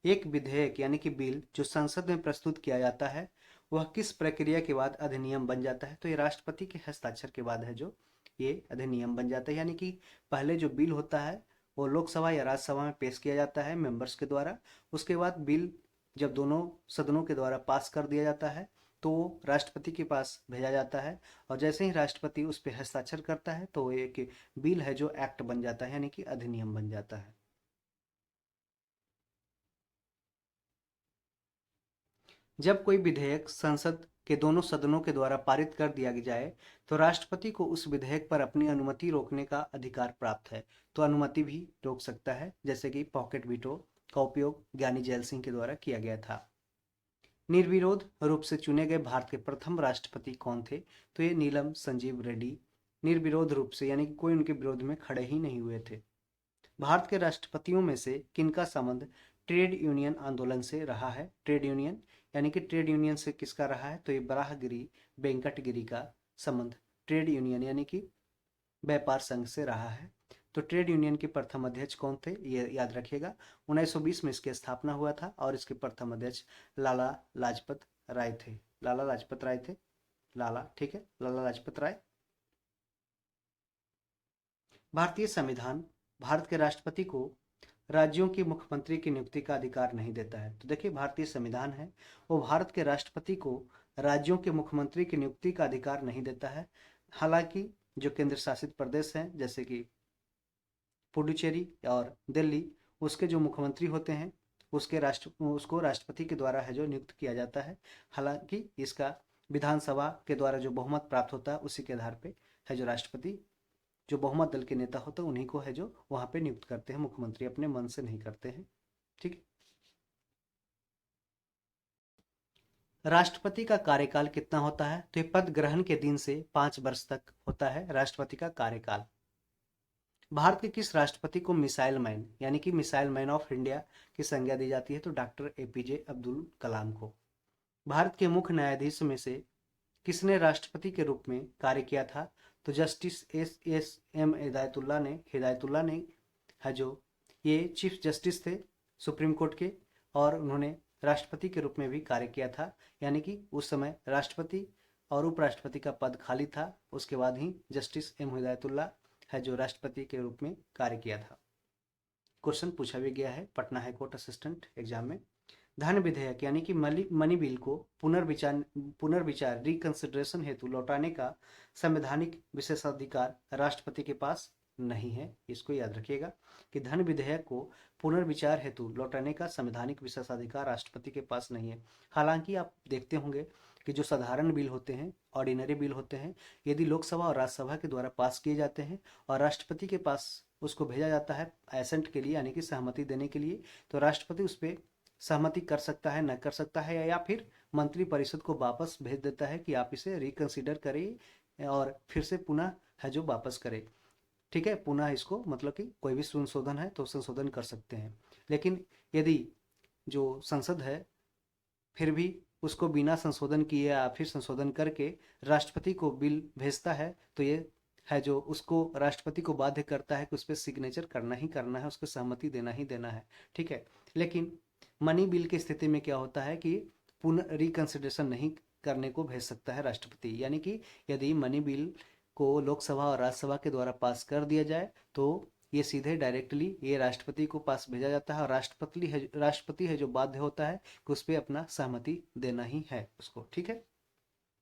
एक विधेयक यानी कि बिल जो संसद में प्रस्तुत किया जाता है वह किस प्रक्रिया के बाद अधिनियम बन जाता है? तो ये राष्ट्रपति के हस्ताक्षर के बाद है जो ये अधिनियम बन जाता है। यानी कि पहले जो बिल होता है वो लोकसभा या राज्यसभा में पेश किया जाता है मेंबर्स के द्वारा। उसके बाद बिल जब दोनों सदनों के द्वारा पास कर दिया जाता है तो वो राष्ट्रपति के पास भेजा जाता है और जैसे ही राष्ट्रपति उस पर हस्ताक्षर करता है तो वो एक बिल है जो एक्ट बन जाता है यानी कि अधिनियम बन जाता है। जब कोई विधेयक संसद के दोनों सदनों के द्वारा पारित कर दिया जाए तो राष्ट्रपति को उस विधेयक पर अपनी अनुमति रोकने का अधिकार प्राप्त है। तो अनुमति भी रोक सकता है, जैसे कि पॉकेट वीटो का उपयोग ज्ञानी जैल सिंह के द्वारा किया गया था। निर्विरोध रूप से चुने गए भारत के प्रथम राष्ट्रपति कौन थे? तो ये नीलम संजीव रेड्डी निर्विरोध रूप से, यानी कि कोई उनके विरोध में खड़े ही नहीं हुए थे। भारत के राष्ट्रपतियों में से किनका संबंध ट्रेड यूनियन आंदोलन से रहा है? ट्रेड यूनियन यानी कि ट्रेड यूनियन से किसका रहा है? तो ये बराहगिरी वेंकटगिरी का संबंध ट्रेड यूनियन यानी कि व्यापार संघ से रहा है। तो ट्रेड यूनियन के प्रथम अध्यक्ष कौन थे? ये याद रखिएगा, 1920 में इसकी स्थापना हुआ था और इसके प्रथम अध्यक्ष लाला लाजपत राय थे, लाला लाजपत राय थे, लाला, ठीक है, लाला लाजपत राय। भारतीय संविधान भारत के राष्ट्रपति को राज्यों के मुख्यमंत्री की नियुक्ति का अधिकार नहीं देता है। तो देखिए भारतीय संविधान है वो भारत के राष्ट्रपति को राज्यों के मुख्यमंत्री की नियुक्ति का अधिकार नहीं देता है। हालांकि जो केंद्र शासित प्रदेश हैं जैसे कि पुडुचेरी और दिल्ली, उसके जो मुख्यमंत्री होते हैं उसको राष्ट्रपति के द्वारा है जो नियुक्त किया जाता है। हालांकि इसका विधानसभा के द्वारा जो बहुमत प्राप्त होता है उसी के आधार पे है जो राष्ट्रपति, जो बहुमत दल के नेता होते हैं उन्हीं को है जो वहां पे नियुक्त करते हैं, मुख्यमंत्री अपने मन से नहीं करते हैं। ठीक है। राष्ट्रपति का कार्यकाल कितना होता है? तो ये पद ग्रहण के दिन से 5 वर्ष तक होता है राष्ट्रपति का कार्यकाल। भारत के किस राष्ट्रपति को मिसाइल मैन यानी कि मिसाइल मैन ऑफ इंडिया की संज्ञा दी जाती है? तो डॉक्टर एपीजे अब्दुल कलाम को। भारत के मुख्य न्यायाधीश में से किसने राष्ट्रपति के रूप में कार्य किया था? तो जस्टिस एस एम हिदायतुल्ला ने है जो ये चीफ जस्टिस थे सुप्रीम कोर्ट के, और उन्होंने राष्ट्रपति के रूप में भी कार्य किया था। यानी कि उस समय राष्ट्रपति और उपराष्ट्रपति का पद खाली था, उसके बाद ही जस्टिस एम हिदायतुल्ला है जो राष्ट्रपति के रूप में कार्य किया था। क्वेश्चन पूछा भी गया है पटना हाईकोर्ट असिस्टेंट एग्जाम में। धन विधेयक यानी कि मनी बिल को पुनर्विचार रिकंसिडरेशन हेतु लौटाने का संवैधानिक विशेषाधिकार राष्ट्रपति के पास नहीं है। इसको याद रखिएगा कि धन विधेयक को पुनर्विचार हेतु लौटाने का संवैधानिक विशेषाधिकार राष्ट्रपति के पास नहीं है। हालांकि आप देखते होंगे कि जो साधारण बिल होते हैं, ऑर्डिनरी बिल होते हैं, यदि लोकसभा और राज्यसभा के द्वारा पास किए जाते हैं और राष्ट्रपति के पास उसको भेजा जाता है एसेंट के लिए यानी कि सहमति देने के लिए, तो राष्ट्रपति उस पर सहमति कर सकता है, न कर सकता है, या फिर मंत्रिपरिषद को वापस भेज देता है कि आप इसे रिकंसिडर करें और फिर से पुनः है जो वापस करें। ठीक है, पुनः इसको मतलब कि कोई भी संशोधन है तो संशोधन कर सकते हैं। लेकिन यदि जो संसद है फिर भी उसको बिना संशोधन किए या फिर संशोधन करके राष्ट्रपति को बिल भेजता है, तो ये है जो उसको राष्ट्रपति को बाध्य करता है कि उस पर सिग्नेचर करना ही करना है, उसको सहमति देना ही देना है। ठीक है। लेकिन मनी बिल की स्थिति में क्या होता है कि पुनः रिकंसिडरेशन नहीं करने को भेज सकता है राष्ट्रपति। यानी कि यदि मनी बिल को लोकसभा और राज्यसभा के द्वारा पास कर दिया जाए तो ये सीधे डायरेक्टली ये राष्ट्रपति को पास भेजा जाता है और राष्ट्रपति है जो बाध्य होता है कि उस पर अपना सहमति देना ही है उसको। ठीक है,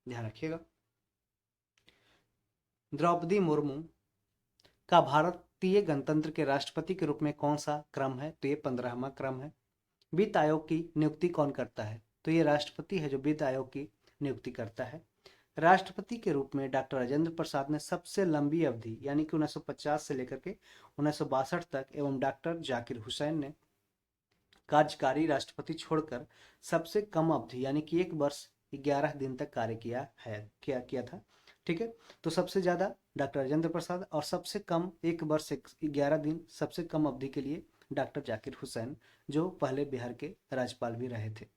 ध्यान रखिएगा। द्रौपदी मुर्मू का भारतीय गणतंत्र के राष्ट्रपति के रूप में कौन सा क्रम है? तो ये 15वां क्रम है। वित्त आयोग की नियुक्ति कौन करता है? तो ये राष्ट्रपति है जो वित्त आयोग की नियुक्ति करता है। राष्ट्रपति के रूप में डॉक्टर राजेंद्र प्रसाद ने सबसे लंबी अवधि यानी कि 1950 से लेकर के 1962 तक, एवं डॉक्टर जाकिर हुसैन ने कार्यकारी राष्ट्रपति छोड़कर सबसे कम अवधि यानी कि 1 वर्ष 11 दिन तक कार्य किया था। ठीक है, तो सबसे ज्यादा डॉक्टर राजेंद्र प्रसाद और सबसे कम 1 वर्ष 11 दिन सबसे कम अवधि के लिए डॉक्टर जाकिर हुसैन, जो पहले बिहार के राज्यपाल भी रहे थे।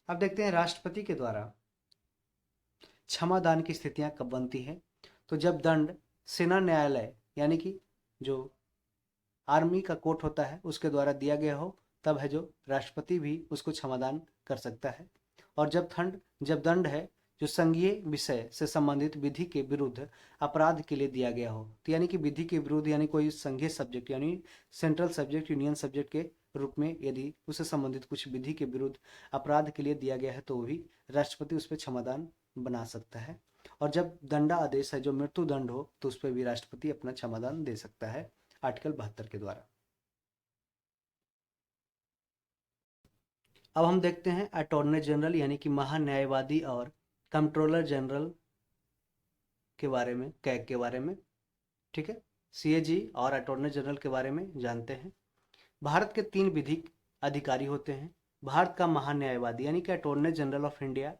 अब देखते हैं राष्ट्रपति के द्वारा क्षमादान की स्थितियां कब बनती हैं। तो जब दंड सेना न्यायालय यानी कि जो आर्मी का कोर्ट होता है उसके द्वारा दिया गया हो, तब है जो राष्ट्रपति भी उसको क्षमादान कर सकता है। और जब दंड है जो संघीय विषय से संबंधित विधि के विरुद्ध अपराध के लिए दिया गया हो, तो यानी कि विधि के विरुद्ध यानी कोई संघीय सब्जेक्ट यानी सेंट्रल सब्जेक्ट यूनियन सब्जेक्ट के रूप में यदि उससे संबंधित कुछ विधि के विरुद्ध अपराध के लिए दिया गया है तो भी राष्ट्रपति उस पर क्षमादान बना सकता है। और जब दंडा आदेश है जो मृत्यु दंड हो तो उस पर भी राष्ट्रपति अपना क्षमादान दे सकता है आर्टिकल 72 के द्वारा। अब हम देखते हैं अटॉर्नी जनरल यानी कि महान्यायवादी और कंट्रोलर जनरल के बारे में, कैग के बारे में। ठीक है, सीएजी और अटॉर्नी जनरल के बारे में जानते हैं। भारत के 3 विधिक अधिकारी होते हैं। भारत का महान्यायवादी यानी कि attorney general of India,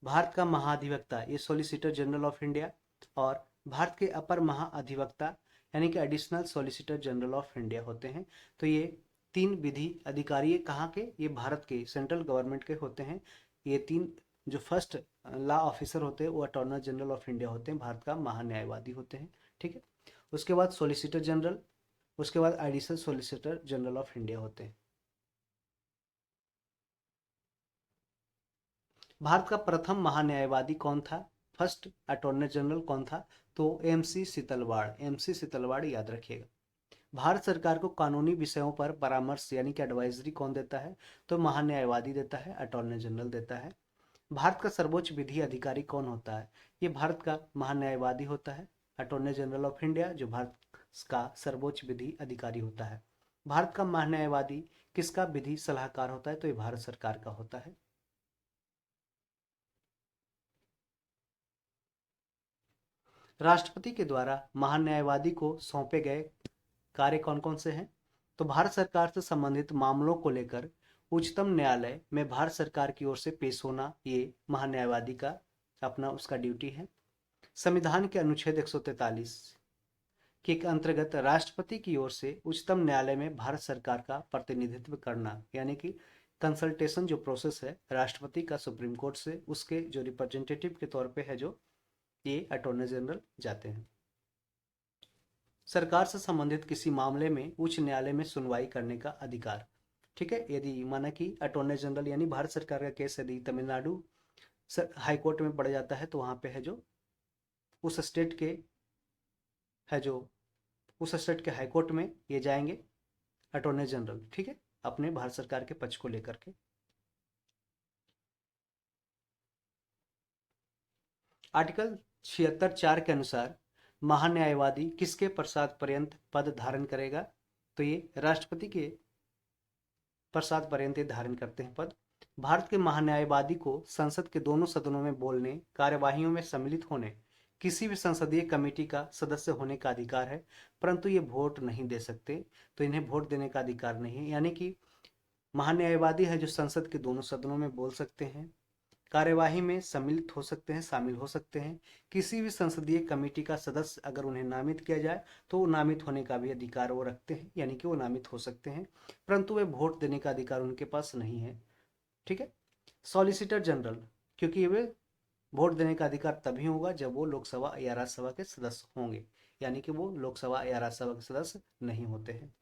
Bharat का महाधिवक्ता ये सॉलिसिटर जनरल ऑफ इंडिया, और भारत के अपर महाअधिवक्ता यानी कि additional solicitor general of India होते हैं। तो ये 3 विधि अधिकारी कहाँ के? ये भारत के सेंट्रल गवर्नमेंट के होते हैं। ये 3 जो फर्स्ट लॉ ऑफिसर होते हैं वो अटॉर्नी जनरल ऑफ इंडिया होते हैं, भारत का महान्यायवादी होते हैं। ठीक है, उसके बाद सॉलिसिटर जनरल, उसके बाद additional solicitor general of India होते हैं। भारत का प्रथम महान्यायवादी कौन था? फर्स्ट अटॉर्नी जनरल कौन था? तो एमसी सीतलवाड़। एमसी सीतलवाड़ याद रखिएगा। भारत सरकार को कानूनी विषयों पर परामर्श यानी कि एडवाइजरी कौन देता है? तो महान्यायवादी देता है, अटॉर्नी जनरल देता है। भारत का सर्वोच्च विधि अधिकारी कौन होता है? ये भारत का महान्यायवादी होता है, अटॉर्नी जनरल ऑफ इंडिया, जो भारत का सर्वोच्च विधि अधिकारी होता है। भारत का महान्यायवादी किसका विधि सलाहकार होता है? तो ये भारत सरकार का होता है। राष्ट्रपति के द्वारा महान्यायवादी को सौंपे गए कार्य कौन कौन से हैं? तो भारत सरकार से संबंधित मामलों को लेकर उच्चतम न्यायालय में भारत सरकार की ओर से पेश होना, ये महान्यायवादी का अपना उसका ड्यूटी है। संविधान के अनुच्छेद 143 के अंतर्गत राष्ट्रपति की ओर से उच्चतम न्यायालय में भारत सरकार का प्रतिनिधित्व करना, यानी कि कंसल्टेशन जो प्रोसेस है राष्ट्रपति का सुप्रीम कोर्ट से, उसके जो रिप्रेजेंटेटिव के तौर पे है जो ये अटॉर्नी जनरल जाते हैं। सरकार से संबंधित किसी मामले में उच्च न्यायालय में सुनवाई करने का अधिकार। ठीक है, यदि माना कि अटॉर्नी जनरल यानी भारत सरकार का केस यदि तमिलनाडु हाई कोर्ट में पड़ जाता है, तो वहां पे है जो उस स्टेट के है जो उस स्टेट के हाई कोर्ट में ये जाएंगे अटॉर्नी जनरल, ठीक है, अपने भारत सरकार के पक्ष को लेकर के। आर्टिकल 76(4) के अनुसार महान्यायवादी किसके पश्चात पर्यंत पद धारण करेगा? तो ये राष्ट्रपति के पश्चात पर्यंत धारण करते हैं पद। भारत के महान्यायवादी को संसद के दोनों सदनों में बोलने, कार्यवाहियों में सम्मिलित होने, किसी भी संसदीय कमेटी का सदस्य होने का अधिकार है, परंतु ये वोट नहीं दे सकते। तो इन्हें वोट देने का अधिकार नहीं है, यानी कि महान्यायवादी है जो संसद के दोनों सदनों में बोल सकते हैं, कार्यवाही में सम्मिलित हो सकते हैं, शामिल हो सकते हैं। किसी भी संसदीय कमेटी का सदस्य अगर उन्हें नामित किया जाए तो वो नामित होने का भी अधिकार वो रखते हैं, यानी कि वो नामित हो सकते हैं, परंतु वे वोट देने का अधिकार उनके पास नहीं है। ठीक है। सॉलिसिटर जनरल, क्योंकि वे वोट देने का अधिकार तभी होगा जब वो लोकसभा या राज्यसभा के सदस्य होंगे, यानी कि वो लोकसभा या राज्यसभा के सदस्य नहीं होते हैं।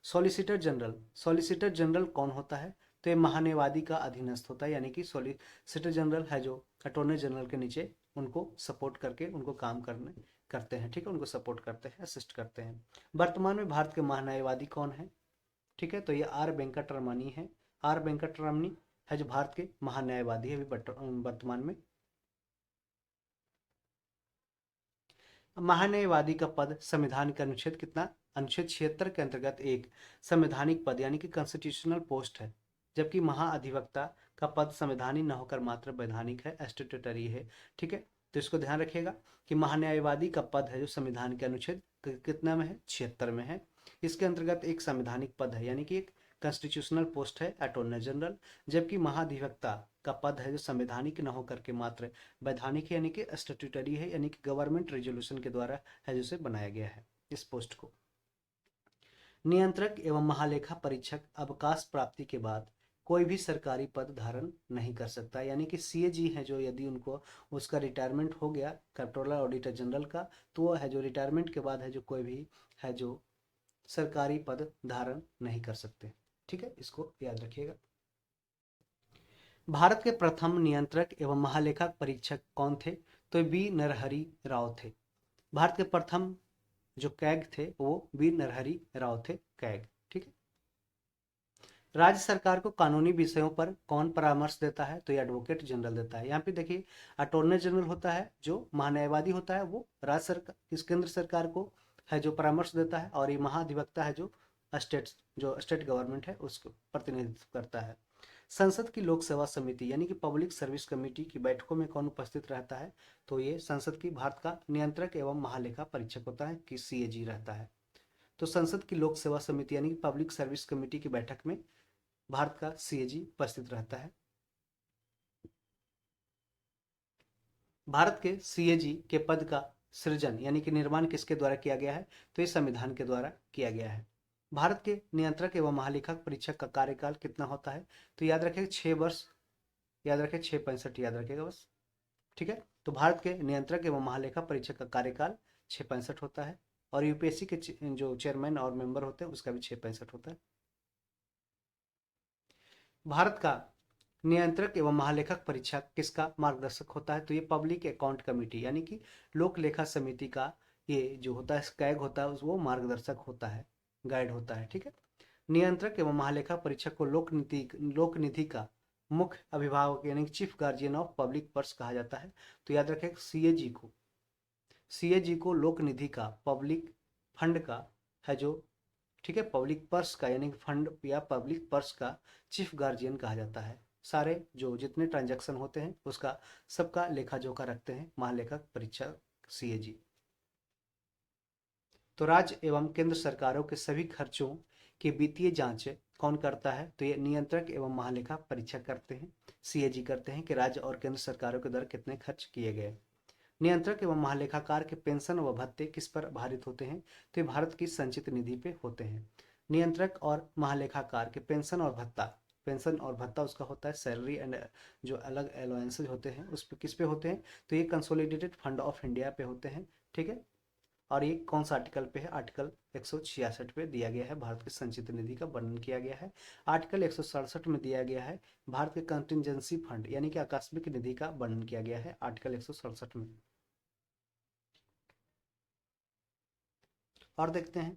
सॉलिसिटर जनरल, सॉलिसिटर जनरल कौन होता है? तो ये महान्यायवादी का अधीनस्थ होता है, यानी कि सॉलिसिटर जनरल है जो अटॉर्नी जनरल के नीचे उनको सपोर्ट करके उनको काम करते हैं, ठीक है, उनको सपोर्ट करते हैं, असिस्ट करते हैं। वर्तमान में भारत के महान्यायवादी कौन है? ठीक है, तो ये आर वेंकटरमणी है। आर वेंकटरमणी है जो भारत के महान्यायवादी है वर्तमान में। महान्यायवादी का पद संविधान के अनुच्छेद कितना? अनुच्छेद 76 के अंतर्गत एक संवैधानिक पद यानी कि कॉन्स्टिट्यूशनल पोस्ट है, जबकि महाअधिवक्ता का पद संवैधानिक न होकर मात्र वैधानिक है, स्टैट्यूटरी है। ठीक है, तो इसको ध्यान रखिएगा कि महान्यायवादी का पद है जो संविधान के अनुच्छेद कितना में है? 76 में है। इसके अंतर्गत एक संवैधानिक पद है, यानी कि एक कॉन्स्टिट्यूशनल पोस्ट है अटॉर्नी जनरल, जबकि महाधिवक्ता का पद है जो संवैधानिक न होकर के मात्र वैधानिक है, यानी कि स्टैट्यूटरी है, यानी कि गवर्नमेंट रेजोल्यूशन के द्वारा है जिसे बनाया गया है इस पोस्ट को। नियंत्रक एवं महालेखा परीक्षक अवकाश प्राप्ति के बाद कोई भी सरकारी पद धारण नहीं कर सकता, यानी कि सीएजी है जो यदि उनको उसका रिटायरमेंट हो गया कंट्रोलर ऑडिटर जनरल का, तो वो है जो रिटायरमेंट के बाद है जो कोई भी है जो सरकारी पद धारण नहीं कर सकते। ठीक है, इसको याद रखिएगा। भारत के प्रथम नियंत्रक एवं महालेखा परीक्षक कौन थे? तो बी नरहरि राव थे। भारत के प्रथम जो कैग थे वो बी नरहरि राव थे, कैग। ठीक है। राज्य सरकार को कानूनी विषयों पर कौन परामर्श देता है? तो ये एडवोकेट जनरल देता है। यहाँ पे देखिए अटॉर्नी जनरल होता है जो महान्यायवादी होता है, वो राज्य सरकार इस केंद्र सरकार को है जो परामर्श देता है, और ये महाधिवक्ता है जो स्टेट गवर्नमेंट है उसको प्रतिनिधित्व करता है। संसद की लोक सेवा समिति यानी कि पब्लिक सर्विस कमेटी की बैठकों में कौन उपस्थित रहता है? तो ये संसद की भारत का नियंत्रक एवं महालेखा परीक्षक होता है कि सीएजी रहता है। तो संसद की लोक सेवा समिति यानी कि पब्लिक सर्विस कमेटी की बैठक में भारत का सीएजी उपस्थित रहता है। भारत के सीएजी के पद का सृजन यानी कि निर्माण किसके द्वारा किया गया है? तो ये संविधान के द्वारा किया गया है। भारत के नियंत्रक एवं महालेखा परीक्षक का कार्यकाल कितना होता है? तो याद रखें 6 वर्ष, याद रखें 665 याद रखेगा बस। ठीक है, तो भारत के नियंत्रक एवं महालेखा परीक्षक का कार्यकाल 665 होता है, और यूपीएससी के जो चेयरमैन और मेंबर होते हैं उसका भी 665 होता है। भारत का नियंत्रक एवं महालेखक परीक्षक किसका मार्गदर्शक होता है? तो ये पब्लिक अकाउंट कमेटी यानी कि लोक लेखा समिति का ये जो होता है स्कैग होता है वो मार्गदर्शक होता है, गाइड होता है। ठीक है। नियंत्रक एवं महालेखा परीक्षक को लोक निधि का मुख्य अभिभावक यानी chief guardian of public purse कहा जाता है। तो याद रखें सीएजी को लोक निधि का पब्लिक फंड का है जो, ठीक है, पब्लिक पर्स का यानी फंड या पब्लिक पर्स का चीफ गार्जियन कहा जाता है। सारे जो जितने ट्रांजैक्शन होते हैं उसका सबका लेखा जोखा रखते हैं महालेखक परीक्षक सीएजी। तो राज्य एवं केंद्र सरकारों के सभी खर्चों की वित्तीय जांच कौन करता है? तो ये नियंत्रक एवं महालेखा परीक्षक करते हैं, सीएजी करते हैं कि राज्य और केंद्र सरकारों के द्वारा कितने खर्च किए गए। नियंत्रक एवं महालेखाकार के पेंशन व भत्ते किस पर आधारित होते हैं? तो ये भारत की संचित निधि पे होते हैं। नियंत्रक और महालेखाकार के पेंशन और भत्ता उसका होता है सैलरी एंड जो अलग अलाउंसेज होते हैं उस पर किस पे होते हैं? तो ये कंसोलिडेटेड फंड ऑफ इंडिया पे होते हैं। ठीक है। और ये कौन सा आर्टिकल पे है? आर्टिकल 166 पे दिया गया है, भारत की संचित निधि का वर्णन किया गया है। आर्टिकल 167 में दिया गया है भारत के कंटिजेंसी फंड यानी कि आकस्मिक निधि का वर्णन किया गया है आर्टिकल 167 में। और देखते हैं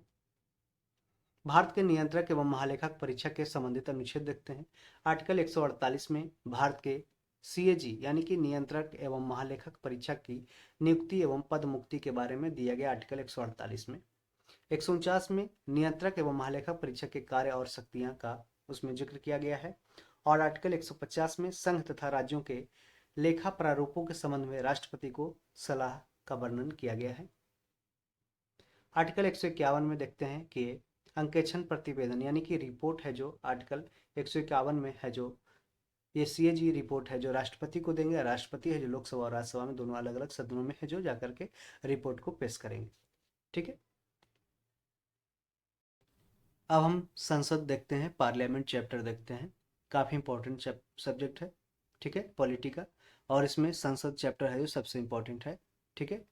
भारत के नियंत्रक एवं महालेखक परीक्षक के संबंधित अनुच्छेद देखते हैं। आर्टिकल 148 में भारत के सीएजी यानी कि नियंत्रक एवं महालेखक परीक्षक की नियुक्ति एवं पद मुक्ति के बारे में दिया गया आर्टिकल 148 में। 149 में नियंत्रक एवं महालेखक परीक्षक के कार्य और शक्तियां का उसमें जिक्र किया गया है। और आर्टिकल 150 में संघ तथा राज्यों के लेखा प्रारूपों के संबंध में राष्ट्रपति को सलाह का वर्णन किया गया है। आर्टिकल 151 में देखते हैं कि अंकेक्षण प्रतिवेदन यानी कि रिपोर्ट है जो आर्टिकल 151 में है जो ये सीएजी रिपोर्ट है जो राष्ट्रपति को देंगे। राष्ट्रपति है जो लोकसभा और राज्यसभा में दोनों अलग अलग सदनों में है जो जाकर के रिपोर्ट को पेश करेंगे। ठीक है। अब हम संसद देखते हैं, पार्लियामेंट चैप्टर देखते हैं। काफ़ी इंपॉर्टेंट सब्जेक्ट है, ठीक है, पॉलिटी का। और इसमें संसद चैप्टर है जो सबसे इंपॉर्टेंट है। ठीक है।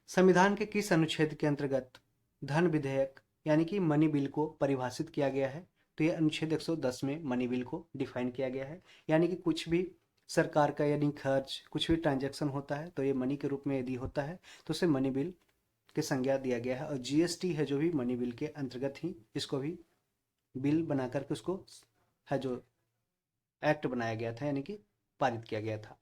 संविधान के किस अनुच्छेद के अंतर्गत धन विधेयक यानी कि मनी बिल को परिभाषित किया गया है? तो ये अनुच्छेद 110 में मनी बिल को डिफाइन किया गया है। यानी कि कुछ भी सरकार का यानी खर्च कुछ भी ट्रांजैक्शन होता है तो ये मनी के रूप में यदि होता है तो उसे मनी बिल की संज्ञा दिया गया है। और जीएसटी है जो भी मनी बिल के अंतर्गत ही इसको भी बिल बना करके उसको है जो एक्ट बनाया गया था यानी कि पारित किया गया था।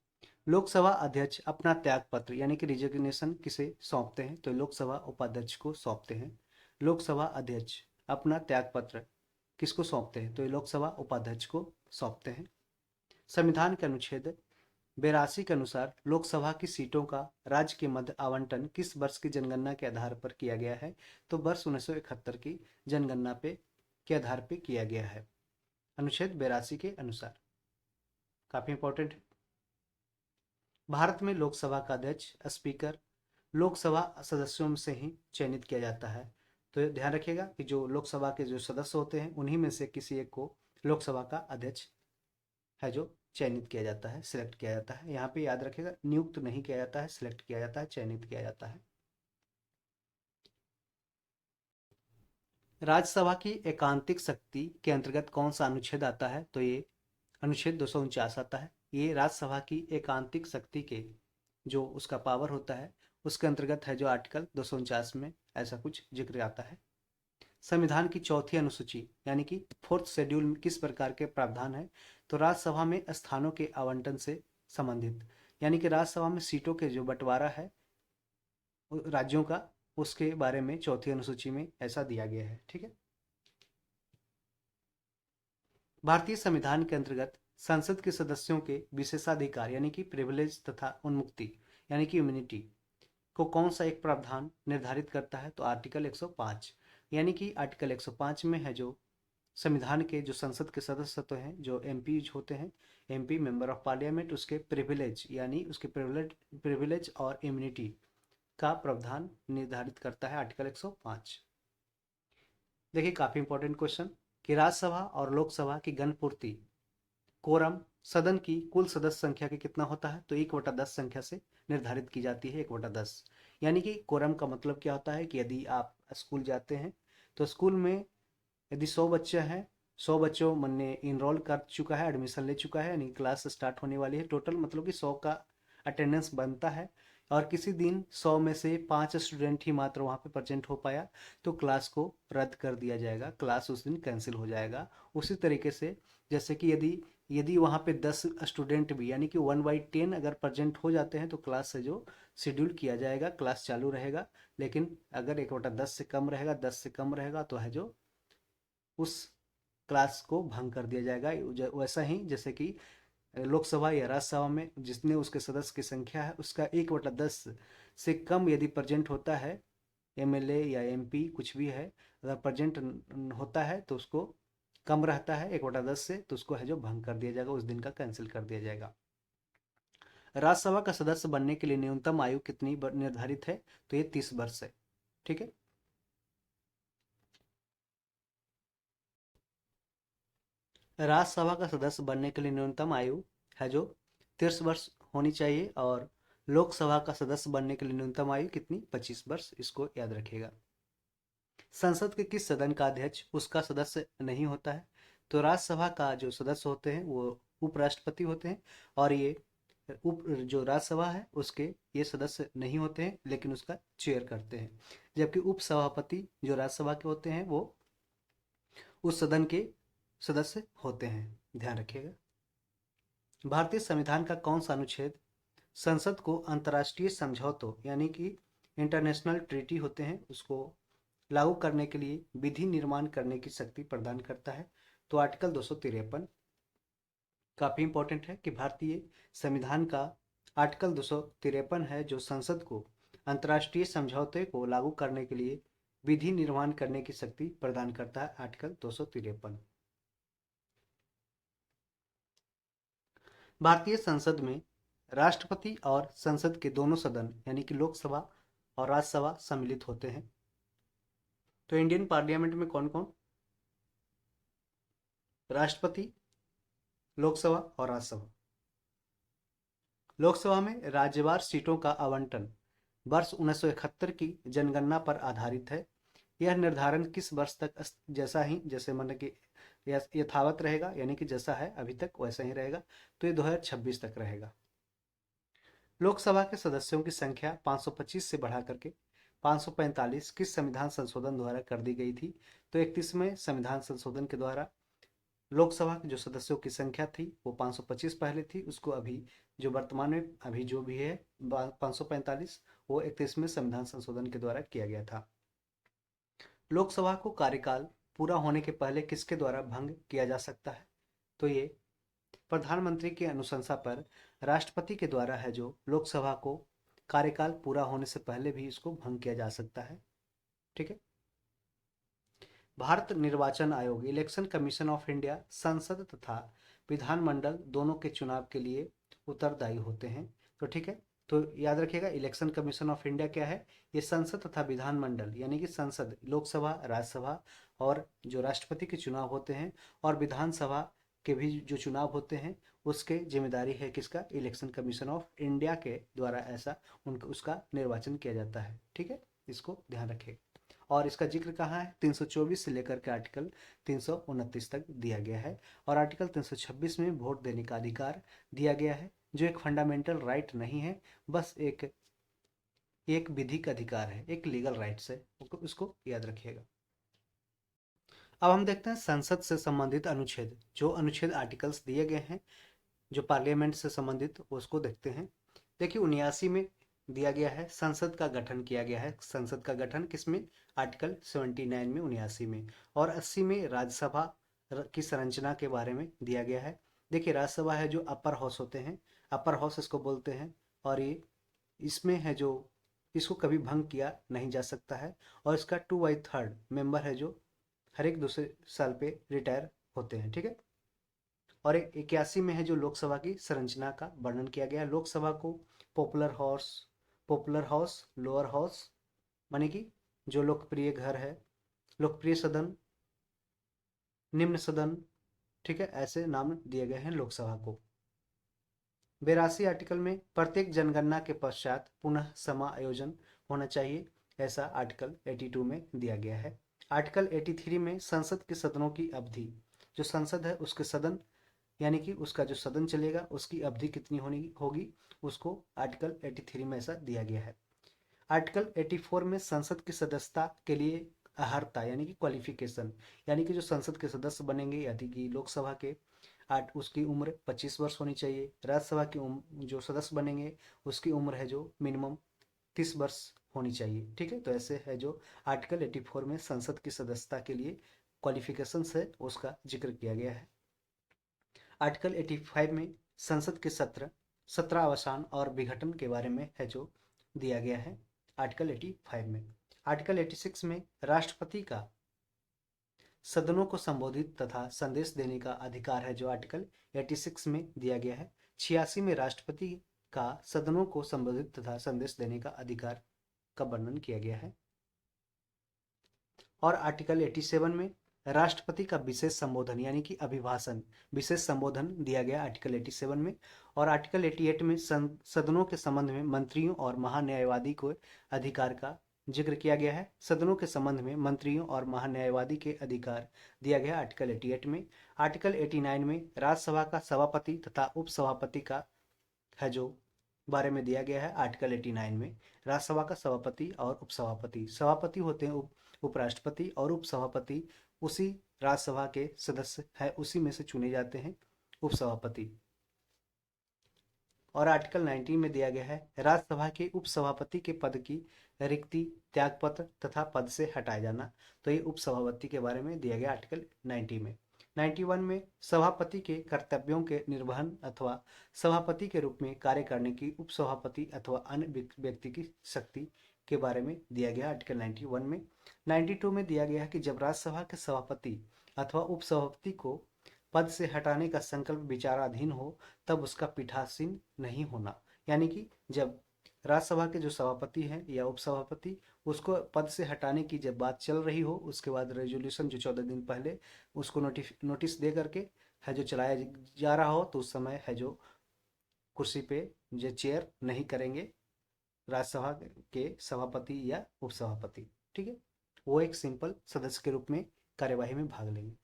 लोकसभा अध्यक्ष अपना त्याग पत्र यानी कि रिजिग्नेशन किसे सौंपते हैं? तो लोकसभा उपाध्यक्ष को सौंपते हैं। लोकसभा अध्यक्ष अपना त्याग पत्र किसको सौंपते हैं? तो ये लोकसभा उपाध्यक्ष को सौंपते हैं। संविधान के अनुच्छेद 82 के अनुसार लोकसभा की सीटों का राज्य के मध्य आवंटन किस वर्ष की जनगणना के आधार पर किया गया है? तो वर्ष 1971 की जनगणना के आधार पर किया गया है अनुच्छेद 82 के अनुसार। काफी इंपॉर्टेंट है। भारत में लोकसभा का अध्यक्ष स्पीकर लोकसभा सदस्यों से ही चयनित किया जाता है। तो ध्यान रखिएगा कि जो लोकसभा के जो सदस्य होते हैं उन्हीं में से किसी एक को लोकसभा का अध्यक्ष है जो चयनित किया जाता है, सिलेक्ट किया जाता है। यहाँ पे याद रखिएगा नियुक्त नहीं किया जाता है, सिलेक्ट किया जाता है, चयनित किया जाता है। राज्यसभा की एकांतिक शक्ति के अंतर्गत कौन सा अनुच्छेद आता है? तो ये अनुच्छेद 249 आता है। ये राज्यसभा की एकांतिक शक्ति के जो उसका पावर होता है उसके अंतर्गत है जो आर्टिकल 249 में ऐसा कुछ जिक्र आता है। संविधान की चौथी अनुसूची यानी कि फोर्थ शेड्यूल में किस प्रकार के प्रावधान है? तो राज्यसभा में स्थानों के आवंटन से संबंधित यानी कि राज्यसभा में सीटों के जो बंटवारा है राज्यों का उसके बारे में चौथी अनुसूची में ऐसा दिया गया है। ठीक है। भारतीय संविधान के अंतर्गत संसद के सदस्यों के विशेषाधिकार यानी कि प्रिविलेज तथा उन्मुक्ति यानी कि इम्यूनिटी को कौन सा एक प्रावधान निर्धारित करता है? तो आर्टिकल 105 यानी कि आर्टिकल 105 में है जो संविधान के जो संसद के सदस्य तो हैं जो एमपी होते हैं, एमपी मेंबर ऑफ पार्लियामेंट, उसके प्रिविलेज यानी उसके प्रिविलेज और इम्यूनिटी का प्रावधान निर्धारित करता है आर्टिकल 105। देखिए काफी इंपॉर्टेंट क्वेश्चन कि राज्यसभा और लोकसभा की गणपूर्ति कोरम सदन की कुल सदस्य संख्या के कितना होता है? तो 1/10 संख्या से निर्धारित की जाती है। 1/10 यानी कि कोरम का मतलब क्या होता है कि यदि आप स्कूल जाते हैं तो स्कूल में यदि 100 बच्चे हैं, 100 बच्चों मन ने इनरोल कर चुका है, एडमिशन ले चुका है, यानी क्लास स्टार्ट होने वाली है। टोटल मतलब कि 100 का अटेंडेंस बनता है, और किसी दिन 100 में से 5 स्टूडेंट ही मात्र वहाँ पे प्रेजेंट हो पाया, तो क्लास को रद्द कर दिया जाएगा, क्लास उस दिन कैंसिल हो जाएगा। उसी तरीके से जैसे कि यदि यदि वहाँ पे 10 स्टूडेंट भी यानी कि 1/10 अगर प्रेजेंट हो जाते हैं, तो क्लास से जो शेड्यूल किया जाएगा, क्लास चालू रहेगा। लेकिन अगर 1/10 से कम रहेगा, 10 से कम रहेगा, तो है जो उस क्लास को भंग कर दिया जाएगा। वैसा ही जैसे कि लोकसभा या राज्यसभा में जितने उसके सदस्य की संख्या है, उसका 1/10 से कम यदि प्रेजेंट होता है, एमएलए या एमपी कुछ भी है, अगर प्रेजेंट होता है तो उसको कम रहता है 1/10 से, तो उसको है जो भंग कर दिया जाएगा, उस दिन का कैंसिल कर दिया जाएगा। राज्यसभा का सदस्य बनने के लिए न्यूनतम आयु कितनी निर्धारित है? तो ये 30 वर्ष है। ठीक है। राज्यसभा का सदस्य बनने के लिए न्यूनतम आयु है जो 30 वर्ष होनी चाहिए, और लोकसभा का सदस्य बनने के लिए न्यूनतम आयु कितनी? 25 वर्ष। इसको याद रखिएगा। संसद के किस सदन का अध्यक्ष उसका सदस्य नहीं होता है? तो राज्यसभा का जो सदस्य होते हैं वो उपराष्ट्रपति होते हैं, और ये उप जो राज्यसभा है उसके ये सदस्य नहीं होते हैं, लेकिन उसका चेयर करते हैं। जबकि उपसभापति जो राज्यसभा के होते हैं वो उस सदन के सदस्य होते हैं। ध्यान रखिएगा। भारतीय संविधान का कौन सा अनुच्छेद संसद को अंतर्राष्ट्रीय समझौतों यानी कि इंटरनेशनल ट्रीटी होते हैं उसको लागू करने के लिए विधि निर्माण करने की शक्ति प्रदान करता है? तो आर्टिकल 253 काफी इंपॉर्टेंट है कि भारतीय संविधान का आर्टिकल 253 है जो संसद को अंतर्राष्ट्रीय समझौते को लागू करने के लिए विधि निर्माण करने की शक्ति प्रदान करता है। आर्टिकल 253। भारतीय संसद में राष्ट्रपति और संसद के दोनों सदन यानी कि लोकसभा और राज्यसभा सम्मिलित होते हैं। तो इंडियन पार्लियामेंट में कौन कौन? राष्ट्रपति, लोकसभा और राज्यसभा। लोकसभा में राज्यवार सीटों का आवंटन वर्ष 1971 की जनगणना पर आधारित है। यह निर्धारण किस वर्ष तक जैसा ही जैसे मतलब कि यथावत रहेगा, यानी कि जैसा है अभी तक वैसा ही रहेगा, तो ये 2026 तक रहेगा। लोकसभा के सदस्यों की संख्या 525 से बढ़ा करके 545 किस संविधान संशोधन द्वारा कर दी गई थी? तो 31वें संविधान संशोधन के द्वारा लोकसभा के जो सदस्यों की संख्या थी वो 525 पहले थी, उसको अभी जो वर्तमान में अभी जो भी है 545, वो 31वें संविधान संशोधन के द्वारा किया गया था। लोकसभा को कार्यकाल पूरा होने के पहले किसके द्वारा भंग किया जा सकता है? तो ये प्रधानमंत्री की अनुशंसा पर राष्ट्रपति के द्वारा है जो लोकसभा को कार्यकाल पूरा होने से पहले भी इसको भंग किया जा सकता है। ठीक है। भारत निर्वाचन आयोग इलेक्शन कमीशन ऑफ इंडिया संसद तथा विधानमंडल दोनों के चुनाव के लिए उत्तरदायी होते हैं। तो ठीक है, तो याद रखिएगा इलेक्शन कमीशन ऑफ इंडिया क्या है? ये संसद तथा विधानमंडल यानी कि संसद, लोकसभा, राज्यसभा और जो राष्ट्रपति के चुनाव होते हैं, और विधानसभा के भी जो चुनाव होते हैं, उसके जिम्मेदारी है किसका? इलेक्शन कमीशन ऑफ इंडिया के द्वारा ऐसा उनका उसका निर्वाचन किया जाता है। ठीक है, इसको ध्यान रखिएगा। और इसका जिक्र कहाँ है? 324 से लेकर के आर्टिकल 329 तक दिया गया है, और आर्टिकल 326 में वोट देने का अधिकार दिया गया है, जो एक फंडामेंटल राइट नहीं है, बस एक एक विधिक अधिकार है, एक लीगल राइट्स है, उसको याद रखिएगा। अब हम देखते हैं संसद से संबंधित अनुच्छेद, जो अनुच्छेद आर्टिकल्स दिए गए हैं जो पार्लियामेंट से संबंधित, उसको देखते हैं। देखिए 79 में दिया गया है संसद का गठन किया गया है। संसद का गठन किसमें? आर्टिकल 79 में, 79 में। और 80 में राज्यसभा की संरचना के बारे में दिया गया है। देखिए राज्यसभा है जो अपर हाउस होते हैं, अपर हाउस इसको बोलते हैं, और ये इसमें है जो इसको कभी भंग किया नहीं जा सकता है, और इसका 2/3 मेंबर है जो हर एक दूसरे साल पे रिटायर होते हैं। ठीक है। और 81 में है जो लोकसभा की संरचना का वर्णन किया गया है। लोकसभा को पॉपुलर हाउस, लोअर हाउस माने कि जो लोकप्रिय घर है, लोकप्रिय सदन, निम्न सदन, ठीक है, ऐसे नाम दिए गए हैं लोकसभा को। 82 आर्टिकल में प्रत्येक जनगणना के पश्चात पुनः समायोजन होना चाहिए, ऐसा आर्टिकल 82 में दिया गया है। आर्टिकल 83 में संसद के सदनों की अवधि जो संसद है उसके सदन यानी कि उसका जो सदन चलेगा उसकी अवधि कितनी होनी होगी, उसको आर्टिकल 83 में ऐसा दिया गया है। आर्टिकल 84 में संसद की सदस्यता के लिए अहर्ता यानी कि क्वालिफिकेशन, यानी कि जो संसद के सदस्य बनेंगे यानी कि लोकसभा के आठ उसकी उम्र 25 वर्ष होनी चाहिए। राज्यसभा की उम्र जो सदस्य बनेंगे उसकी उम्र है जो मिनिमम 30 वर्ष होनी चाहिए। ठीक है, तो ऐसे है जो आर्टिकल 84 में संसद की सदस्यता के लिए क्वालिफिकेशंस है उसका जिक्र किया गया है। आर्टिकल 85 में संसद के सत्र अवसान और विघटन के बारे में है जो दिया गया है आर्टिकल 85 में। आर्टिकल 86 में राष्ट्रपति का सदनों को संबोधित तथा संदेश देने का अधिकार है जो आर्टिकल 86 में दिया गया है। 86 में राष्ट्रपति का सदनों को संबोधित तथा संदेश देने का अधिकार का वर्णन किया गया है। और आर्टिकल 87 में राष्ट्रपति का विशेष संबोधन यानी कि अभिभाषण विशेष संबोधन दिया गया आर्टिकल 87 में। और आर्टिकल 88 में सदनों के संबंध में मंत्रियों और महान्यायवादी को अधिकार का जिक्र किया गया है। सदनों के संबंध में मंत्रियों और महान्यायवादी के अधिकार दिया गया आर्टिकल 88 में। आर्टिकल 89 में राज्यसभा का सभापति तथा उपसभापति का है जो बारे में दिया गया है आर्टिकल 89 में। राज्यसभा का सभापति और उपसभापति, सभापति होते हैं उपराष्ट्रपति और उपसभापति उसी राज्यसभा के सदस्य है, उसी में से चुने जाते हैं उपसभापति। और आर्टिकल 19 में दिया गया है राज्यसभा के उपसभापति के पद की रिक्ति त्यागपत्र तथा पद से हटाया जाना, तो ये उपसभापति के बारे में दिया गया आर्टिकल 90 में। 91 में सभापति के कर्तव्यों के निर्वहन अथवा सभापति के रूप में कार्य करने की उपसभापति अथवा अन्य व्यक्ति की शक्ति के बारे में दिया गया आर्टिकल 91 में। 92 में दिया गया है कि जब राज्यसभा के सभापति अथवा उपसभापति को पद से हटाने का संकल्प विचाराधीन हो तब उसका पीठासीन नहीं होना, यानी कि जब राज्यसभा के जो सभापति हैं या उपसभापति उसको पद से हटाने की जब बात चल रही हो उसके बाद रेजोल्यूशन जो 14 दिन पहले उसको नोटिस दे करके है जो चलाया जा रहा हो तो उस समय है जो कुर्सी पे जो चेयर नहीं करेंगे राज्यसभा के सभापति या उपसभापति। ठीक है, वो एक सिंपल सदस्य के रूप में कार्यवाही में भाग लेंगे।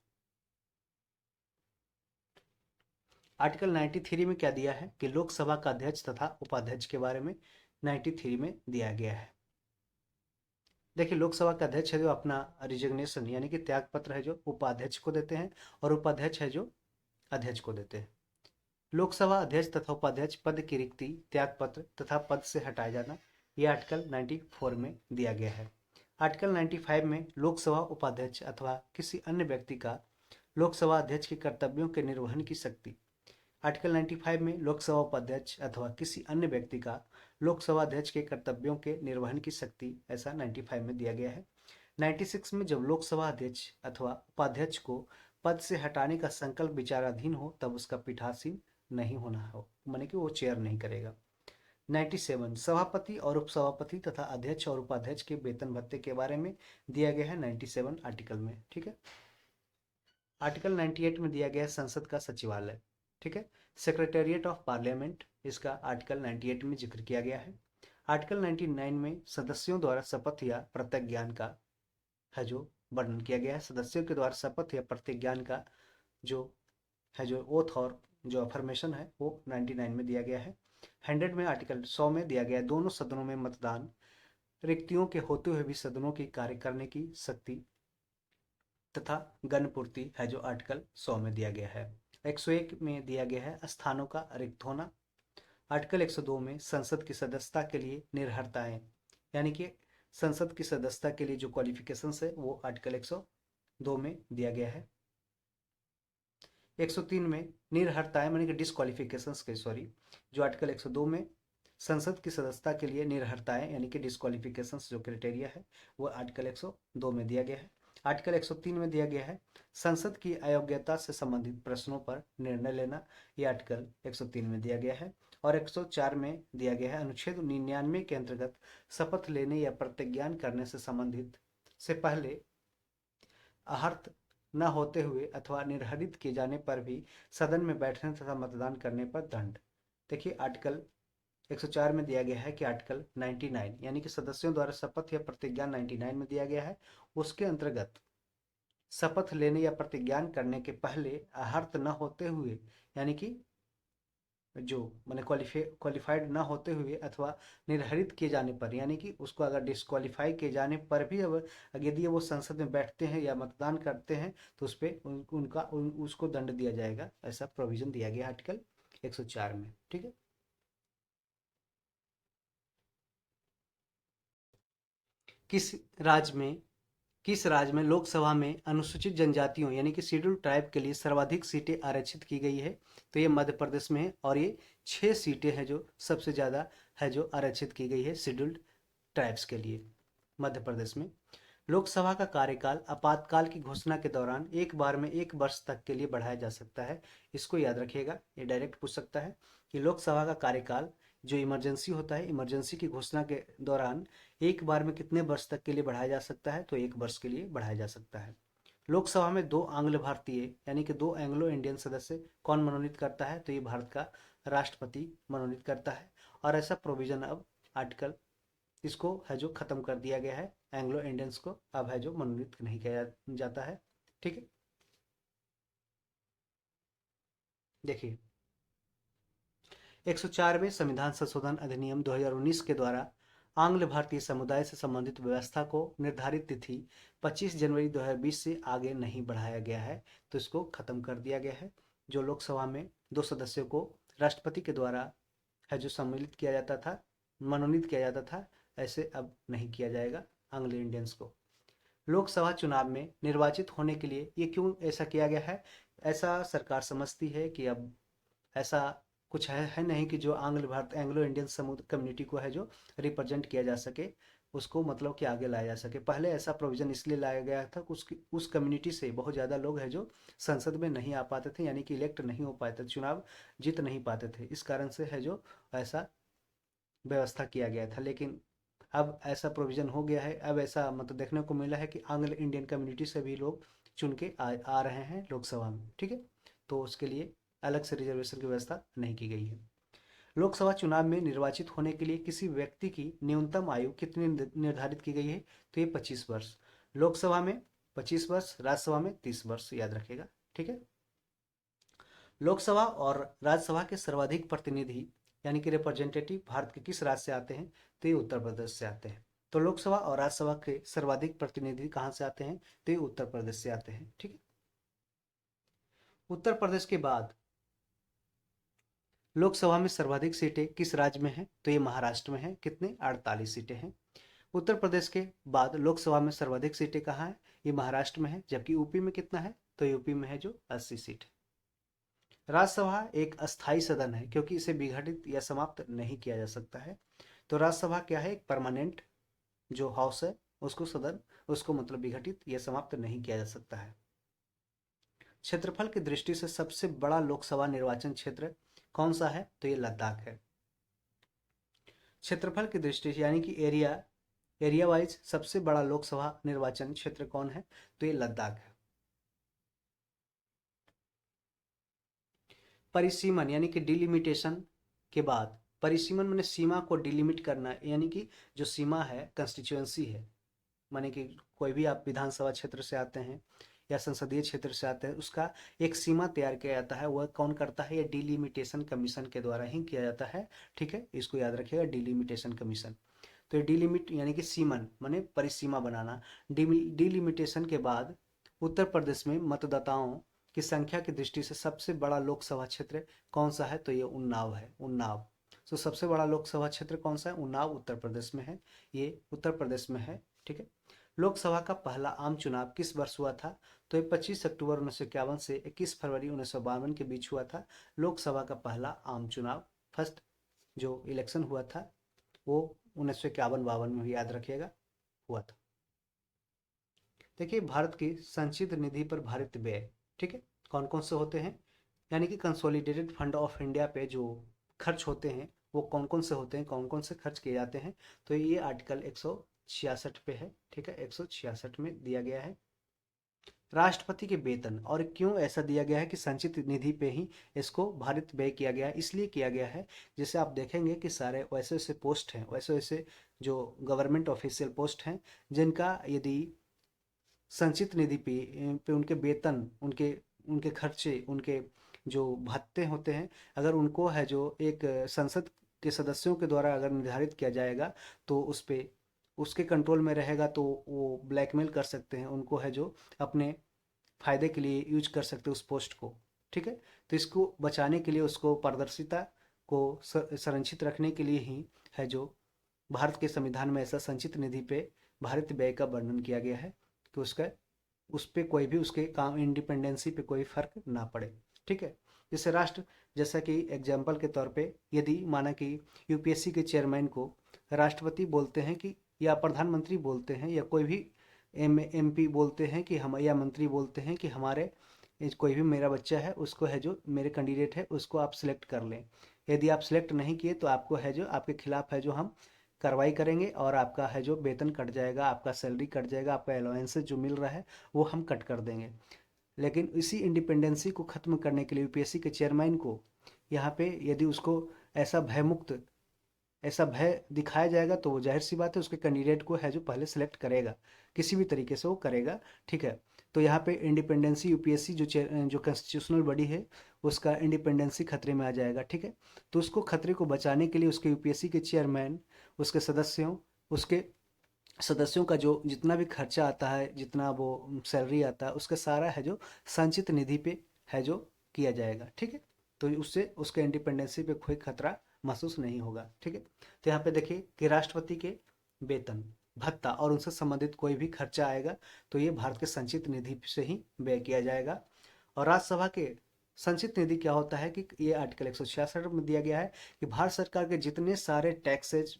आर्टिकल 93 में क्या दिया है कि लोकसभा का अध्यक्ष तथा उपाध्यक्ष के बारे में 93 में दिया गया है। देखिए, लोकसभा का अध्यक्ष है जो अपना रिजिग्नेशन यानी कि त्याग पत्र है जो उपाध्यक्ष को देते हैं और उपाध्यक्ष है जो अध्यक्ष को देते हैं। लोकसभा अध्यक्ष तथा उपाध्यक्ष पद की रिक्ति त्यागपत्र तथा पद से हटाया जाना ये आर्टिकल 94 में दिया गया है। आर्टिकल 95 में लोकसभा उपाध्यक्ष अथवा किसी अन्य व्यक्ति का लोकसभा अध्यक्ष के कर्तव्यों के निर्वहन की शक्ति। आर्टिकल 95 में लोकसभा उपाध्यक्ष अथवा किसी अन्य व्यक्ति का लोकसभा अध्यक्ष के कर्तव्यों के निर्वहन की शक्ति, ऐसा 95 में दिया गया है। 96 में जब लोकसभा अध्यक्ष अथवा उपाध्यक्ष को पद से हटाने का संकल्प विचाराधीन हो तब उसका पीठासीन नहीं होना हो, माने कि वो चेयर नहीं करेगा। 97 सभापति और उपसभापति तथा अध्यक्ष और उपाध्यक्ष के वेतन भत्ते के बारे में दिया गया है 97 आर्टिकल में। ठीक है, आर्टिकल 98 में दिया गया है संसद का सचिवालय। ठीक है, सेक्रेटेरिएट ऑफ पार्लियामेंट, इसका आर्टिकल 98 में जिक्र किया गया है। आर्टिकल 99 में सदस्यों द्वारा शपथ या प्रतिज्ञान का है जो वर्णन किया गया है। सदस्यों के द्वारा शपथ या प्रतिज्ञान का जो है जो ओथ और जो अफर्मेशन है वो 99 में दिया गया है। 100 में आर्टिकल 100 में दिया गया है दोनों सदनों में मतदान, रिक्तियों के होते हुए भी सदनों की कार्य करने की शक्ति तथा गणपूर्ति है जो आर्टिकल 100 में दिया गया है। 101 में दिया गया है स्थानों का रिक्त होना। आर्टिकल 102 में संसद की सदस्यता के लिए निर्भरताएं, यानी कि संसद की सदस्यता के लिए जो क्वालिफिकेशंस है वो आर्टिकल 102 में दिया गया है। 103 में निर्हरताएं माने कि डिस्क्वालिफिकेशंस के जो आर्टिकल 102 में संसद की सदस्यता के लिए निर्हरताएं यानी कि डिस्क्वालिफिकेशंस जो क्राइटेरिया है वो आर्टिकल 102 में दिया गया है। आर्टिकल 103 में दिया गया है संसद की अयोग्यता से संबंधित प्रश्नों पर निर्णय लेना, ये आर्टिकल 103 में दिया गया है। और 104 में दिया गया है अनुच्छेद 99 के अंतर्गत शपथ लेने या प्रतिज्ञान करने से संबंधित से पहले आहर्त न होते हुए अथवा निर्हरित किए जाने पर भी सदन में बैठने तथा मतदान करने पर दंड। देखिए, आर्टिकल 104 में दिया गया है कि आर्टिकल 99 यानी कि सदस्यों द्वारा शपथ या प्रतिज्ञा 99 में दिया गया है, उसके अंतर्गत शपथ लेने या प्रतिज्ञान करने के पहले अहर्त न होते हुए, यानी कि जो मैंने क्वालिफाइड ना होते हुए अथवा निर्हरित किए जाने पर, यानी कि उसको अगर डिस्क्वालीफाई किए जाने पर भी अब यदि वो संसद में बैठते हैं या मतदान करते हैं तो उस पर उसको दंड दिया जाएगा। ऐसा प्रोविजन दिया गया आर्टिकल 104 में। ठीक है। किस राज्य में किस राज्य में लोकसभा में अनुसूचित जनजातियों यानी कि शेड्यूल ट्राइब के लिए सर्वाधिक सीटें आरक्षित की गई है? तो ये मध्य प्रदेश में है और ये 6 सीटें हैं जो सबसे ज़्यादा है जो आरक्षित की गई है शेड्यूल्ड ट्राइब्स के लिए मध्य प्रदेश में। लोकसभा का कार्यकाल आपातकाल की घोषणा के दौरान एक बार में 1 वर्ष तक के लिए बढ़ाया जा सकता है। इसको याद रखिएगा, ये डायरेक्ट पूछ सकता है कि लोकसभा का कार्यकाल जो इमरजेंसी होता है, इमरजेंसी की घोषणा के दौरान एक बार में कितने वर्ष तक के लिए बढ़ाया जा सकता है? तो 1 वर्ष के लिए बढ़ाया जा सकता है। लोकसभा में 2 आंग्ल भारतीय यानी कि 2 एंग्लो इंडियन सदस्य कौन मनोनीत करता है? तो ये भारत का राष्ट्रपति मनोनीत करता है। और ऐसा प्रोविजन अब आर्टिकल इसको है जो खत्म कर दिया गया है। एंग्लो इंडियंस को अब है जो मनोनीत नहीं किया जाता है। ठीक है। देखिए, 104वें संविधान संशोधन अधिनियम 2019 के द्वारा आंग्ल भारतीय समुदाय से संबंधित व्यवस्था को निर्धारित तिथि 25 जनवरी 2020 से आगे नहीं बढ़ाया गया है, तो इसको खत्म कर दिया गया है। जो लोकसभा में 2 सदस्यों को राष्ट्रपति के द्वारा है जो सम्मिलित किया जाता था, मनोनीत किया जाता था, ऐसे अब नहीं किया जाएगा आंग्ल इंडियंस को। लोकसभा चुनाव में निर्वाचित होने के लिए ये क्यों ऐसा किया गया है? ऐसा सरकार समझती है कि अब ऐसा कुछ है नहीं कि जो एंग्लो इंडियन समुदाय कम्युनिटी को है जो रिप्रेजेंट किया जा सके, उसको मतलब कि आगे लाया जा सके। पहले ऐसा प्रोविजन इसलिए लाया गया था कि उस कम्युनिटी से बहुत ज़्यादा लोग हैं जो संसद में नहीं आ पाते थे, यानी कि इलेक्ट नहीं हो पाते, चुनाव जीत नहीं पाते थे। इस कारण से है जो ऐसा व्यवस्था किया गया था। लेकिन अब ऐसा प्रोविजन हो गया है, अब ऐसा मतलब देखने को मिला है कि एंग्लो इंडियन कम्युनिटी से भी लोग चुन के आ रहे हैं लोकसभा में। ठीक है। तो उसके लिए अलग से रिजर्वेशन की व्यवस्था नहीं की गई है। लोकसभा चुनाव में निर्वाचित होने के लिए किसी व्यक्ति की न्यूनतम आयु कितनी निर्धारित की गई है? तो ये 25 वर्ष। लोकसभा में 25 वर्ष, राज्यसभा में 30 वर्ष, याद रखेगा। ठीक है। लोकसभा और राज्यसभा के सर्वाधिक प्रतिनिधि यानी कि रिप्रेजेंटेटिव भारत के किस राज्य से आते हैं? तो ये उत्तर प्रदेश से आते हैं। तो लोकसभा और राज्यसभा के सर्वाधिक प्रतिनिधि कहाँ से आते हैं? तो ये उत्तर प्रदेश से आते हैं। ठीक है। उत्तर प्रदेश के बाद लोकसभा में सर्वाधिक सीटें किस राज्य में हैं? तो ये महाराष्ट्र में है। कितने? 48 सीटें हैं। उत्तर प्रदेश के बाद लोकसभा में सर्वाधिक सीटें कहाँ हैं? ये महाराष्ट्र में है। जबकि यूपी में कितना है? तो यूपी में है जो 80 सीट है। राज्यसभा एक अस्थायी सदन है क्योंकि इसे विघटित या समाप्त नहीं किया जा सकता है। तो राज्यसभा क्या है? एक परमानेंट जो हाउस है, उसको सदन, उसको मतलब विघटित या समाप्त नहीं किया जा सकता है। क्षेत्रफल की दृष्टि से सबसे बड़ा लोकसभा निर्वाचन क्षेत्र कौन सा है? तो ये लद्दाख है। क्षेत्रफल की दृष्टि से यानी कि एरिया वाइज सबसे बड़ा लोकसभा निर्वाचन क्षेत्र कौन है? तो ये लद्दाख है। परिसीमन यानी कि डिलिमिटेशन के बाद, परिसीमन माने सीमा को डिलिमिट करना, यानी कि जो सीमा है कंस्टिट्यूएंसी है, माने कि कोई भी आप विधानसभा क्षेत्र से आते हैं या संसदीय क्षेत्र से आते हैं, उसका एक सीमा तैयार किया जाता है। वह कौन करता है? ये डिलिमिटेशन कमीशन के द्वारा ही किया जाता है। ठीक है, इसको याद रखिएगा, डिलिमिटेशन कमीशन। तो ये डिलिमिट यानी कि सीमन माने परिसीमा बनाना। डिलिमिटेशन के बाद उत्तर प्रदेश में मतदाताओं की संख्या की दृष्टि से सबसे बड़ा लोकसभा क्षेत्र कौन सा है? तो ये उन्नाव है। उन्नाव। तो सबसे बड़ा लोकसभा क्षेत्र कौन सा है? उन्नाव उत्तर प्रदेश में है। ये उत्तर प्रदेश में है। ठीक है। लोकसभा का पहला आम चुनाव किस वर्ष हुआ था? तो ये 25 अक्टूबर 1951 से 21 फरवरी 1952 के बीच हुआ था। लोकसभा का पहला आम चुनाव, फर्स्ट जो इलेक्शन हुआ था वो 1951-52 में भी, याद रखिएगा, हुआ था। देखिए, भारत की संचित निधि पर भारित व्यय, ठीक है, कौन कौन से होते हैं? यानी कि कंसोलिडेटेड फंड ऑफ इंडिया पे जो खर्च होते हैं वो कौन कौन से होते हैं, कौन कौन से खर्च किए जाते हैं? तो ये आर्टिकल 166 पे है। ठीक है, 166 में दिया गया है। राष्ट्रपति के वेतन, और क्यों ऐसा दिया गया है कि संचित निधि पे ही इसको भारित व्यय किया गया है? इसलिए किया गया है, जैसे आप देखेंगे कि सारे वैसे वैसे पोस्ट हैं, वैसे वैसे जो गवर्नमेंट ऑफिशियल पोस्ट हैं, जिनका यदि संचित निधि पे उनके वेतन, उनके उनके खर्चे, उनके जो भत्ते होते हैं, अगर उनको है जो एक संसद के सदस्यों के द्वारा अगर निर्धारित किया जाएगा तो उस पे उसके कंट्रोल में रहेगा, तो वो ब्लैकमेल कर सकते हैं उनको है जो अपने फायदे के लिए यूज कर सकते हैं उस पोस्ट को। ठीक है, तो इसको बचाने के लिए, उसको पारदर्शिता को संरक्षित रखने के लिए ही है जो भारत के संविधान में ऐसा संचित निधि पे भारत व्यय का वर्णन किया गया है कि उसका उस पे कोई भी उसके काम इंडिपेंडेंसी पे कोई फर्क ना पड़े। ठीक है, जैसे राष्ट्र, जैसा कि एग्जाम्पल के तौर पे यदि माना कि यूपीएससी के चेयरमैन को राष्ट्रपति बोलते हैं कि, या प्रधानमंत्री बोलते हैं, या कोई भी एमपी बोलते हैं कि हम, या मंत्री बोलते हैं कि हमारे कोई भी मेरा बच्चा है उसको है जो मेरे कैंडिडेट है उसको आप सिलेक्ट कर लें। यदि आप सिलेक्ट नहीं किए तो आपको है जो आपके खिलाफ है जो हम कार्रवाई करेंगे और आपका है जो वेतन कट जाएगा, आपका सैलरी कट जाएगा, आपका अलाउंसेस जो मिल रहा है वो हम कट कर देंगे। लेकिन इसी इंडिपेंडेंसी को खत्म करने के लिए यूपीएससी के चेयरमैन को यहाँ पे यदि उसको ऐसा भयमुक्त, ऐसा भय दिखाया जाएगा तो वो जाहिर सी बात है उसके कैंडिडेट को है जो पहले सेलेक्ट करेगा, किसी भी तरीके से वो करेगा। ठीक है, तो यहाँ पे इंडिपेंडेंसी यूपीएससी जो कॉन्स्टिट्यूशनल बॉडी है उसका इंडिपेंडेंसी खतरे में आ जाएगा। ठीक है, तो उसको खतरे को बचाने के लिए उसके यूपीएससी के चेयरमैन, उसके सदस्यों, उसके सदस्यों का जो जितना भी खर्चा आता है, जितना वो सैलरी आता है, उसका सारा है जो संचित निधि पे है जो किया जाएगा। ठीक है, तो उससे उसके इंडिपेंडेंसी पे कोई खतरा महसूस नहीं होगा। ठीक है, तो यहाँ पे देखिए कि राष्ट्रपति के वेतन, भत्ता और उनसे संबंधित कोई भी खर्चा आएगा तो ये भारत के संचित निधि से ही व्यय किया जाएगा। और राज्यसभा के संचित निधि क्या होता है कि ये आर्टिकल 166 में दिया गया है कि भारत सरकार के जितने सारे टैक्सेस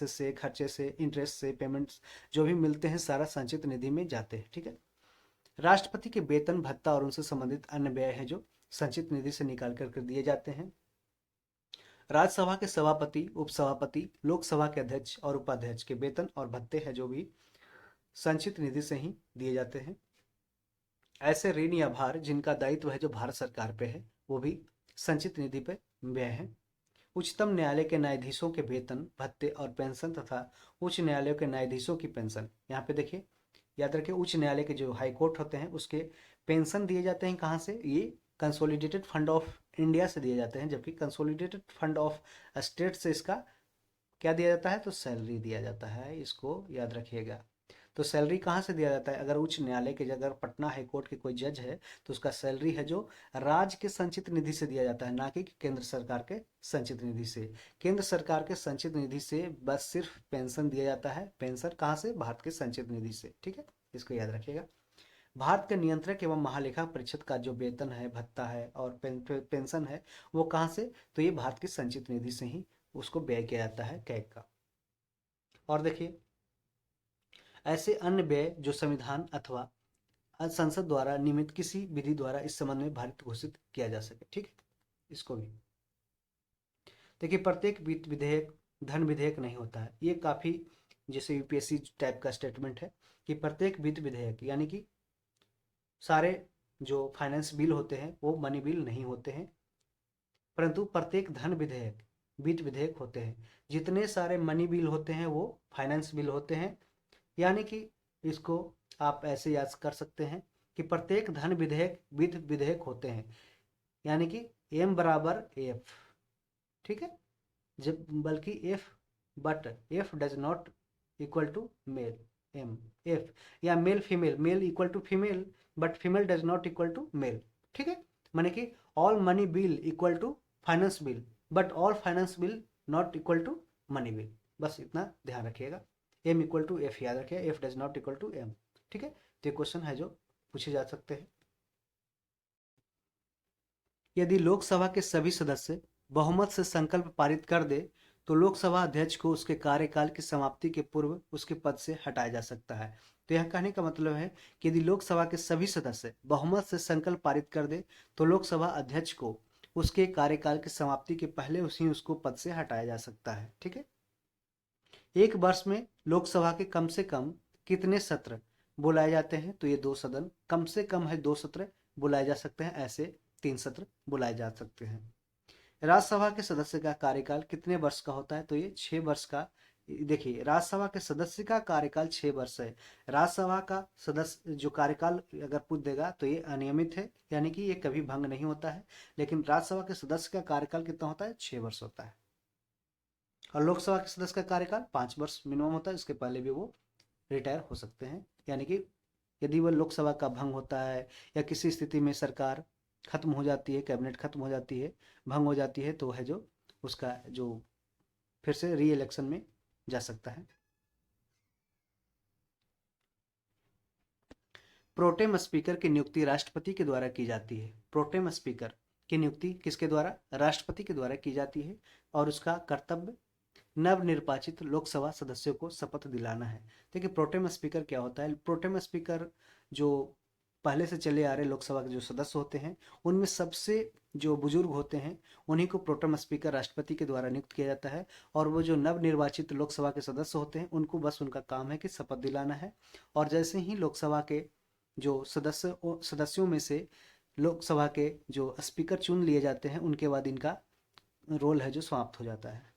से, खर्चे से, इंटरेस्ट से, पेमेंट्स जो भी मिलते हैं सारा संचित निधि में जाते हैं। ठीक है, राष्ट्रपति के वेतन, भत्ता और उनसे संबंधित अन्य व्यय हैं जो संचित निधि से निकाल कर दिए जाते हैं। राज्यसभा के सभापति, उपसभापति, लोकसभा के अध्यक्ष और उपाध्यक्ष के वेतन और भत्ते हैं जो भी संचित निधि से ही दिए जाते हैं। ऐसे ऋण या भार जिनका दायित्व है जो भारत सरकार पे है वो भी संचित निधि पे व्यय है। उच्चतम न्यायालय के न्यायाधीशों के वेतन, भत्ते और पेंशन तथा उच्च न्यायालयों के न्यायाधीशों की पेंशन, यहाँ पे देखिए याद रखिए उच्च न्यायालय के जो हाई कोर्ट होते हैं उसके पेंशन दिए जाते हैं कहाँ से, ये कंसोलिडेटेड फंड ऑफ इंडिया से दिए जाते हैं, जबकि कंसोलिडेटेड फंड ऑफ स्टेट से इसका क्या दिया जाता है, तो सैलरी दिया जाता है, इसको याद रखिएगा। तो सैलरी कहाँ से दिया जाता है, अगर उच्च न्यायालय के, अगर पटना हाई कोर्ट के कोई जज है तो उसका सैलरी है जो राज्य के संचित निधि से दिया जाता है, ना कि केंद्र सरकार के संचित निधि से। केंद्र सरकार के संचित निधि से बस सिर्फ पेंशन दिया जाता है, पेंशन कहाँ से, भारत के संचित निधि से। ठीक है, इसको याद रखिएगा। भारत के नियंत्रक एवं महालेखा परीक्षक का जो वेतन है, भत्ता है और पेंशन है वो कहाँ से, तो ये भारत की संचित निधि से ही उसको व्यय किया जाता है, कैग का। और देखिए ऐसे अन्य व्यय जो संविधान अथवा संसद द्वारा नियमित किसी विधि द्वारा इस संबंध में भारत घोषित किया जा सके। ठीक है, इसको भी देखिए। प्रत्येक वित्त विधेयक धन विधेयक नहीं होता है, ये काफी जैसे यूपीएससी टाइप का स्टेटमेंट है कि प्रत्येक वित्त विधेयक यानी कि सारे जो फाइनेंस बिल होते हैं वो मनी बिल नहीं होते हैं, परंतु प्रत्येक धन विधेयक वित्त विधेयक होते हैं। जितने सारे मनी बिल होते हैं वो फाइनेंस बिल होते हैं। यानी कि इसको आप ऐसे याद कर सकते हैं कि प्रत्येक धन विधेयक वित्त विधेयक होते हैं, यानी कि एम बराबर एफ। ठीक है, जब बल्कि F, but F does not equal to male, M F, या male female, male equal to female but female does not equal to male. ठीक है, माने कि all money bill equal to finance bill but all finance bill not equal to money bill, बस इतना ध्यान रखिएगा। एम इक्वल टू एफ याद रखिए, F does not equal to M. ठीक है, तो ये क्वेश्चन है जो पूछे जा सकते हैं। यदि लोकसभा के सभी सदस्य बहुमत से संकल्प पारित कर दे तो लोकसभा अध्यक्ष को उसके कार्यकाल की समाप्ति के पूर्व उसके पद से हटाया जा सकता है। तो यह कहने का मतलब है कि यदि लोकसभा के सभी सदस्य बहुमत से संकल्प पारित कर दे तो लोकसभा अध्यक्ष को उसके कार्यकाल की समाप्ति के पहले उसी उसको पद से हटाया जा सकता है। ठीक है, एक वर्ष में लोकसभा के कम से कम कितने सत्र बुलाए जाते हैं, तो ये 2 सदन, कम से कम है 2 सत्र बुलाए जा सकते हैं, ऐसे 3 सत्र बुलाए जा सकते हैं। राज्यसभा के सदस्य का कार्यकाल कितने वर्ष का होता है, तो ये 6 वर्ष का देखिए, राज्यसभा के सदस्य का कार्यकाल 6 वर्ष है। राज्यसभा का सदस्य जो कार्यकाल अगर पूछ देगा तो ये अनियमित है, यानी कि ये कभी भंग नहीं होता है। लेकिन राज्यसभा के सदस्य का कार्यकाल कितना होता है? 6 वर्ष होता है। और लोकसभा के सदस्य का कार्यकाल 5 वर्ष मिनिमम होता है, इसके पहले भी वो रिटायर हो सकते हैं। यानी कि यदि वह लोकसभा का भंग होता है या किसी स्थिति में सरकार खत्म हो जाती है, कैबिनेट खत्म हो जाती है, भंग हो जाती है, तो है जो उसका जो फिर से री इलेक्शन में जा सकता है। प्रोटेम स्पीकर की नियुक्ति राष्ट्रपति के द्वारा की जाती है। प्रोटेम स्पीकर की नियुक्ति किसके द्वारा? राष्ट्रपति के द्वारा की जाती है। और उसका कर्तव्य नवनिर्वाचित लोकसभा सदस्यों को शपथ दिलाना है। देखिए, प्रोटेम स्पीकर क्या होता है? प्रोटेम स्पीकर जो पहले से चले आ रहे लोकसभा के जो सदस्य होते हैं, उनमें सबसे जो बुजुर्ग होते हैं, उन्हीं को प्रोटेम स्पीकर राष्ट्रपति के द्वारा नियुक्त किया जाता है। और वो जो नवनिर्वाचित लोकसभा के सदस्य होते हैं, उनको बस उनका काम है कि शपथ दिलाना है। और जैसे ही लोकसभा के जो सदस्यों में से लोकसभा के जो स्पीकर चुन लिए जाते हैं, उनके बाद इनका रोल है जो समाप्त हो जाता है।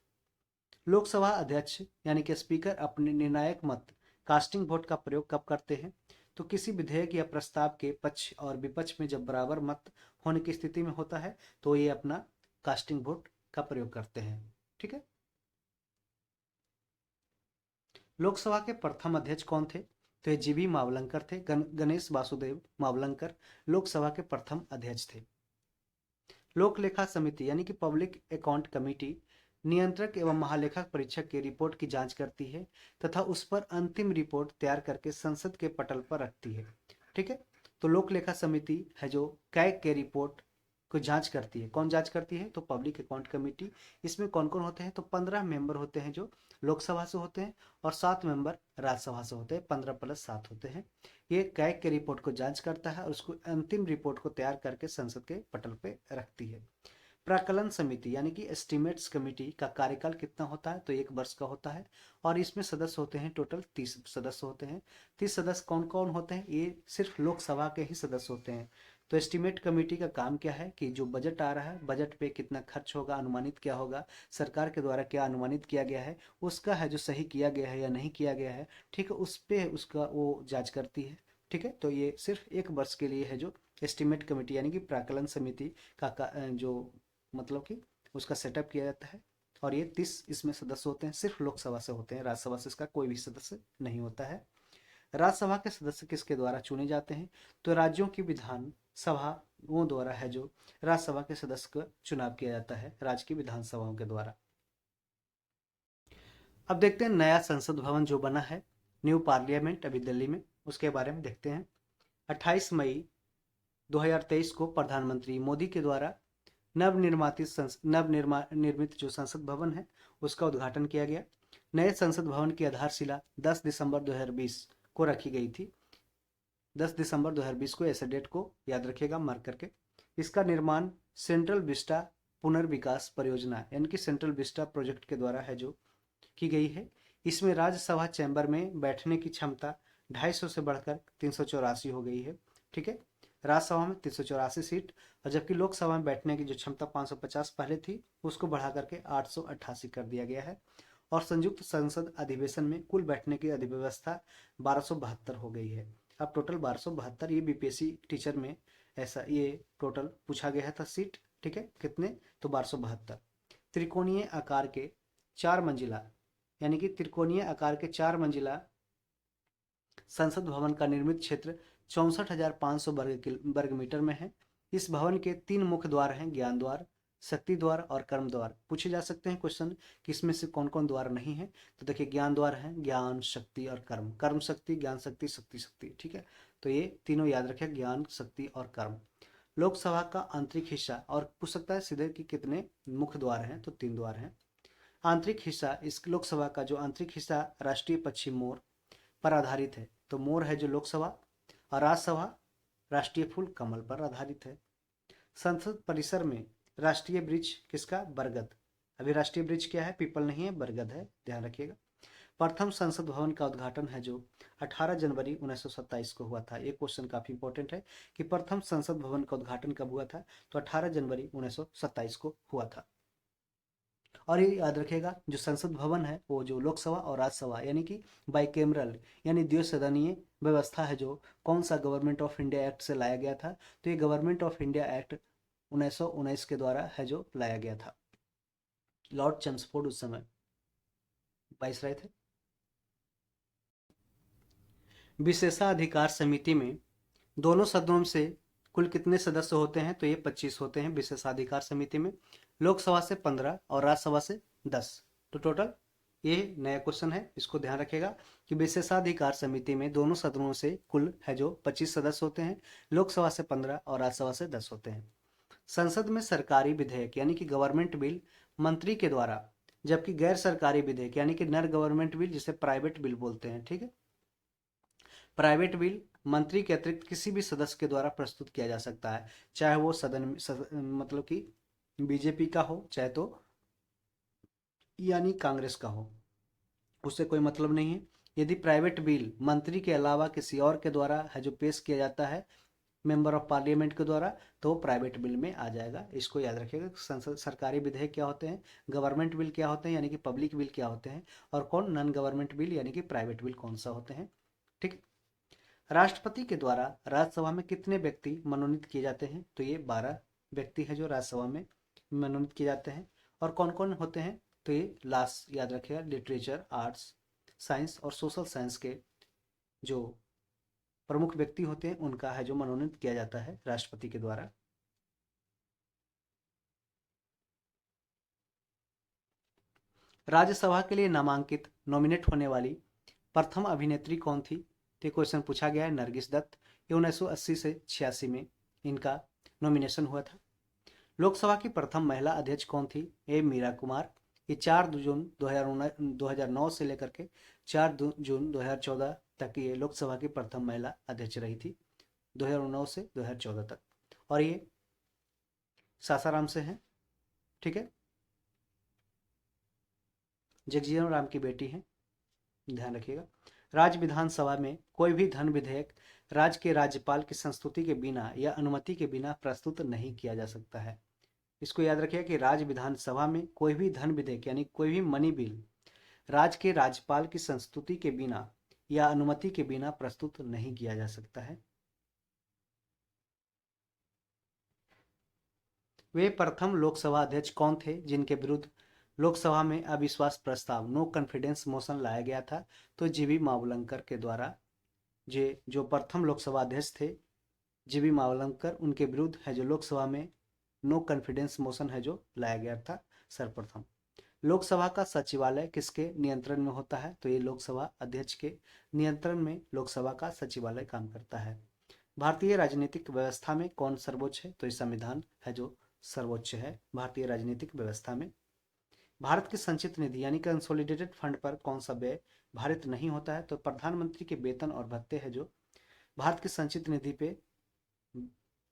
लोकसभा अध्यक्ष यानी कि स्पीकर अपने निर्णायक मत कास्टिंग वोट का प्रयोग कब करते हैं? तो किसी विधेयक या प्रस्ताव के पक्ष और विपक्ष में जब बराबर मत होने की स्थिति में होता है, तो ये अपना कास्टिंग वोट का प्रयोग करते हैं। ठीक है। लोकसभा के प्रथम अध्यक्ष कौन थे? तो ये जीवी मावलंकर थे। गणेश वासुदेव मावलंकर लोकसभा के प्रथम अध्यक्ष थे। लोक लेखा समिति यानी कि पब्लिक अकाउंट कमेटी नियंत्रक एवं महालेखक परीक्षक की रिपोर्ट की जांच करती है तथा उस पर अंतिम रिपोर्ट तैयार करके संसद के पटल पर रखती है। ठीक है। तो लोक लेखा समिति है जो कैग के रिपोर्ट को जांच करती है। कौन जांच करती है? तो पब्लिक अकाउंट कमेटी। इसमें कौन कौन होते हैं? तो 15 मेंबर होते हैं जो लोकसभा से होते हैं और 7 मेंबर राज्यसभा से होते हैं। 15+7 होते हैं। ये कैग के रिपोर्ट को जांच करता है और उसको अंतिम रिपोर्ट को तैयार करके संसद के पटल पे रखती है। प्राक्कलन समिति यानी कि एस्टिमेट्स कमेटी का कार्यकाल कितना होता है? तो 1 वर्ष का होता है। और इसमें सदस्य होते हैं, टोटल 30 सदस्य होते हैं। 30 सदस्य कौन कौन होते हैं? ये सिर्फ लोकसभा के ही सदस्य होते हैं। तो एस्टिमेट कमेटी का काम क्या है कि जो बजट आ रहा है, बजट पे कितना खर्च होगा, अनुमानित क्या होगा, सरकार के द्वारा क्या अनुमानित किया गया है, उसका है जो सही किया गया है या नहीं किया गया है, ठीक है, उस पे उसका वो जांच करती है। ठीक है। तो ये सिर्फ 1 वर्ष के लिए है जो एस्टिमेट कमेटी यानी कि प्राक्कलन समिति जो मतलब कि उसका सेटअप किया जाता है। और ये 30 इसमें सदस्य होते हैं, सिर्फ लोकसभा से होते हैं, राज्यसभा से इसका कोई भी सदस्य नहीं होता है। राज्यसभा के सदस्य किसके द्वारा चुने जाते हैं? तो राज्यों की विधान सभाओं द्वारा है जो राज्यसभा के सदस्य का चुनाव किया जाता है, राज्य की विधानसभाओं के द्वारा। अब देखते हैं नया संसद भवन जो बना है, न्यू पार्लियामेंट, अभी दिल्ली में, उसके बारे में देखते हैं। 28 मई 2023 को प्रधानमंत्री मोदी के द्वारा नवनिर्मित जो संसद भवन है उसका उद्घाटन किया गया। नए संसद भवन की आधारशिला 10 दिसंबर 2020 को रखी गई थी। 10 दिसंबर 2020 को, ऐसे डेट को याद रखिएगा मार्क करके। इसका निर्माण सेंट्रल विस्टा पुनर्विकास परियोजना यानी कि सेंट्रल विस्टा प्रोजेक्ट के द्वारा है जो की गई है। इसमें राज्यसभा चैम्बर में बैठने की क्षमता 250 से बढ़कर 384 हो गई है। ठीक है। राज्यसभा में 384 सीट, और जबकि लोकसभा में बैठने की जो क्षमता 550 पहले थी, उसको बढ़ा करके 888 कर दिया गया है। और संयुक्त संसद अधिवेशन में कुल बैठने की अधिव्यवस्था 1272 हो गई है। अब टोटल 1272, ये बीपीएससी टीचर में ऐसा ये टोटल पूछा गया था सीट। ठीक है, कितने? तो 1272। त्रिकोणीय आकार के 4 मंजिला यानी कि त्रिकोणीय आकार के 4 मंजिला संसद भवन का निर्मित क्षेत्र 64,500 वर्ग मीटर में है। इस भवन के 3 मुख्य द्वार हैं, ज्ञान द्वार, शक्ति द्वार और कर्म द्वार। पूछे जा सकते हैं क्वेश्चन कि इसमें से कौन कौन द्वार नहीं है। तो देखिए, ज्ञान द्वार है, ज्ञान, शक्ति और कर्म, कर्म शक्ति, ज्ञान शक्ति, शक्ति शक्ति। ठीक है। तो ये तीनों याद रखें, ज्ञान, शक्ति और कर्म। लोकसभा का आंतरिक हिस्सा, और पूछ सकता है सीधे कि कितने मुख्य द्वार हैं, तो 3 द्वार हैं। आंतरिक हिस्सा, इस लोकसभा का जो आंतरिक हिस्सा राष्ट्रीय पक्षी मोर पर आधारित है। तो मोर है जो लोकसभा, और राज्यसभा राष्ट्रीय फूल कमल पर आधारित है। संसद परिसर में राष्ट्रीय वृक्ष किसका? बरगद। अभी राष्ट्रीय वृक्ष क्या है? पीपल नहीं है, बरगद है, ध्यान रखिएगा। प्रथम संसद भवन का उद्घाटन है जो 18 जनवरी 1927 को हुआ था। ये क्वेश्चन काफी इंपॉर्टेंट है कि प्रथम संसद भवन का उद्घाटन कब हुआ था? तो 18 जनवरी 1927 को हुआ था। और ये याद रखिएगा, जो संसद भवन है वो जो लोकसभा और राज्यसभा यानी कि बाइकेमरल यानी द्विसदनीय व्यवस्था है, जो कौन सा गवर्नमेंट ऑफ इंडिया एक्ट से लाया गया था, तो ये गवर्नमेंट ऑफ इंडिया एक्ट 1919 के द्वारा है जो लाया गया था। लॉर्ड चेम्सफोर्ड उस समय वाइसराय थे। विशेषाधिकार समिति में दोनों सदनों से कुल कितने सदस्य होते हैं, तो ये 25 होते हैं विशेषाधिकार समिति में। लोकसभा से 15 और राज्यसभा से 10, तो टोटल, ये नया क्वेश्चन है, इसको ध्यान रखेगा कि विशेषाधिकार समिति में दोनों सदनों से कुल है जो 25 सदस्य होते हैं, लोकसभा से 15 और राज्यसभा से 10 होते हैं। संसद में सरकारी विधेयक यानी कि गवर्नमेंट बिल मंत्री के द्वारा, जबकि गैर सरकारी विधेयक यानी कि नॉन गवर्नमेंट बिल जिसे प्राइवेट बिल बोलते हैं, ठीक है, प्राइवेट बिल मंत्री के अतिरिक्त किसी भी सदस्य के द्वारा प्रस्तुत किया जा सकता है, चाहे वो मतलब कि बीजेपी का हो, चाहे तो यानी कांग्रेस का हो, उससे कोई मतलब नहीं है। यदि प्राइवेट बिल मंत्री के अलावा किसी और के द्वारा है जो पेश किया जाता है, मेंबर ऑफ पार्लियामेंट के द्वारा, तो प्राइवेट बिल में आ जाएगा। इसको याद रखिएगा। संसद सरकारी विधेयक क्या होते हैं, गवर्नमेंट बिल क्या होते हैं यानी कि पब्लिक बिल क्या होते हैं, और कौन नॉन गवर्नमेंट बिल यानी कि प्राइवेट बिल कौन सा होते हैं, ठीक। राष्ट्रपति के द्वारा राज्यसभा में कितने व्यक्ति मनोनीत किए जाते हैं, तो ये 12 व्यक्ति है जो राज्यसभा में मनोनीत किए जाते हैं। और कौन कौन होते हैं, तो ये लास्ट याद रखिएगा, लिटरेचर, आर्ट्स, साइंस और सोशल साइंस के जो प्रमुख व्यक्ति होते हैं उनका है जो मनोनीत किया जाता है राष्ट्रपति के द्वारा। राज्यसभा के लिए नामांकित नॉमिनेट होने वाली प्रथम अभिनेत्री कौन थी, तो क्वेश्चन पूछा गया है, नरगिस दत्त। ये 1980 से 86 में इनका नॉमिनेशन हुआ था। लोकसभा की प्रथम महिला अध्यक्ष कौन थी, ए मीरा कुमार। ये 4 जून 2009 से लेकर के 4 जून 2014 तक ये लोकसभा की प्रथम महिला अध्यक्ष रही थी, 2009 से 2014 तक। और ये सासाराम से हैं, ठीक है, जगजीवन राम की बेटी हैं, ध्यान रखिएगा। राज्य विधानसभा में कोई भी धन विधेयक राज्य के राज्यपाल की संस्तुति के बिना या अनुमति के बिना प्रस्तुत नहीं किया जा सकता है। इसको याद रखिएगा कि राज्य विधानसभा में कोई भी धन विधेयक यानी कोई भी मनी बिल राज्य के राज्यपाल की संस्तुति के बिना या अनुमति के बिना प्रस्तुत नहीं किया जा सकता है। वे प्रथम लोकसभा अध्यक्ष कौन थे जिनके विरुद्ध लोकसभा में अविश्वास प्रस्ताव नो कॉन्फिडेंस मोशन लाया गया था, तो जीवी मावलंकर के द्वारा। जो प्रथम लोकसभा अध्यक्ष थे जीवी मावलंकर, उनके विरुद्ध है जो लोकसभा में नो कॉन्फिडेंस मोशन है जो लाया गया था सर्वप्रथम। लोकसभा का सचिवालय किसके नियंत्रण में होता है, तो ये लोकसभा अध्यक्ष के नियंत्रण में लोकसभा का सचिवालय काम करता है। भारतीय राजनीतिक व्यवस्था में कौन सर्वोच्च है, तो ये संविधान है जो सर्वोच्च है भारतीय राजनीतिक व्यवस्था में। भारत की संचित निधि यानी कंसोलिडेटेड फंड पर कौन सा व्यय भारित नहीं होता है, तो प्रधानमंत्री के वेतन और भत्ते है जो भारत की संचित निधि पे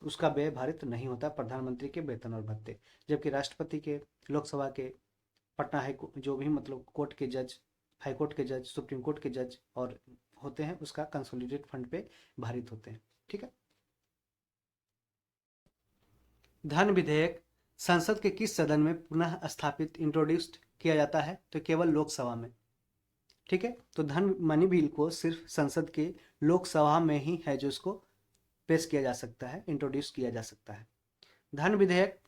उसका व्यय भारित नहीं होता, प्रधानमंत्री के वेतन और भत्ते। जबकि राष्ट्रपति के, लोकसभा के, पटना हाई जो भी मतलब कोर्ट के जज, हाई कोर्ट के जज, सुप्रीम कोर्ट के जज और होते हैं, उसका कंसोलिडेटेड फंड पे भारित होते हैं, ठीक है। धन विधेयक संसद के किस सदन में पुनः स्थापित इंट्रोड्यूस्ड किया जाता है, तो केवल लोकसभा में, ठीक है। तो धन मनी बिल को सिर्फ संसद के लोकसभा में ही है जो इसको पेश किया जा सकता है, इंट्रोड्यूस किया जा सकता है। धन विधेयक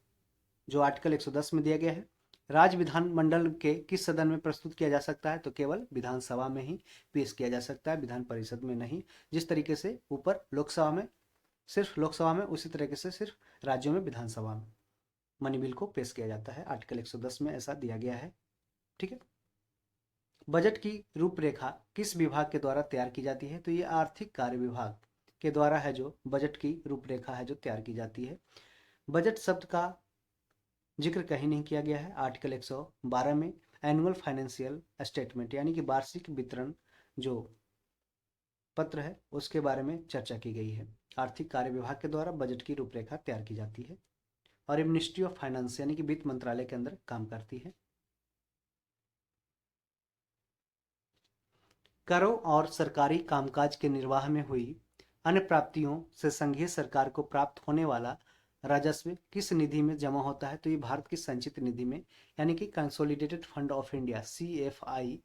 जो आर्टिकल 110 में दिया गया है, राज्य विधानमंडल के किस सदन में प्रस्तुत किया जा सकता है, तो केवल विधानसभा में ही पेश किया जा सकता है, विधान परिषद में नहीं। जिस तरीके से ऊपर लोकसभा में, सिर्फ लोकसभा में, उसी तरीके से सिर्फ राज्यों में विधानसभा में मनी बिल को पेश किया जाता है। आर्टिकल 110 में ऐसा दिया गया है, ठीक है। बजट की रूपरेखा किस विभाग के द्वारा तैयार की जाती है, तो ये आर्थिक कार्य विभाग के द्वारा है जो बजट की रूपरेखा है जो तैयार की जाती है। बजट शब्द का जिक्र कहीं नहीं किया गया है। आर्टिकल 112 में एनुअल फाइनेंशियल स्टेटमेंट यानी कि वार्षिक वितरण जो पत्र है उसके बारे में चर्चा की गई है। आर्थिक कार्य विभाग के द्वारा बजट की रूपरेखा तैयार की जाती है और ये मिनिस्ट्री ऑफ फाइनेंस यानी कि वित्त मंत्रालय के अंदर काम करती है। करों और सरकारी कामकाज के निर्वाह में हुई अन्य प्राप्तियों से संघीय सरकार को प्राप्त होने वाला राजस्व किस निधि में जमा होता है? तो ये भारत की संचित निधि में, यानी कि consolidated fund of India, CFI,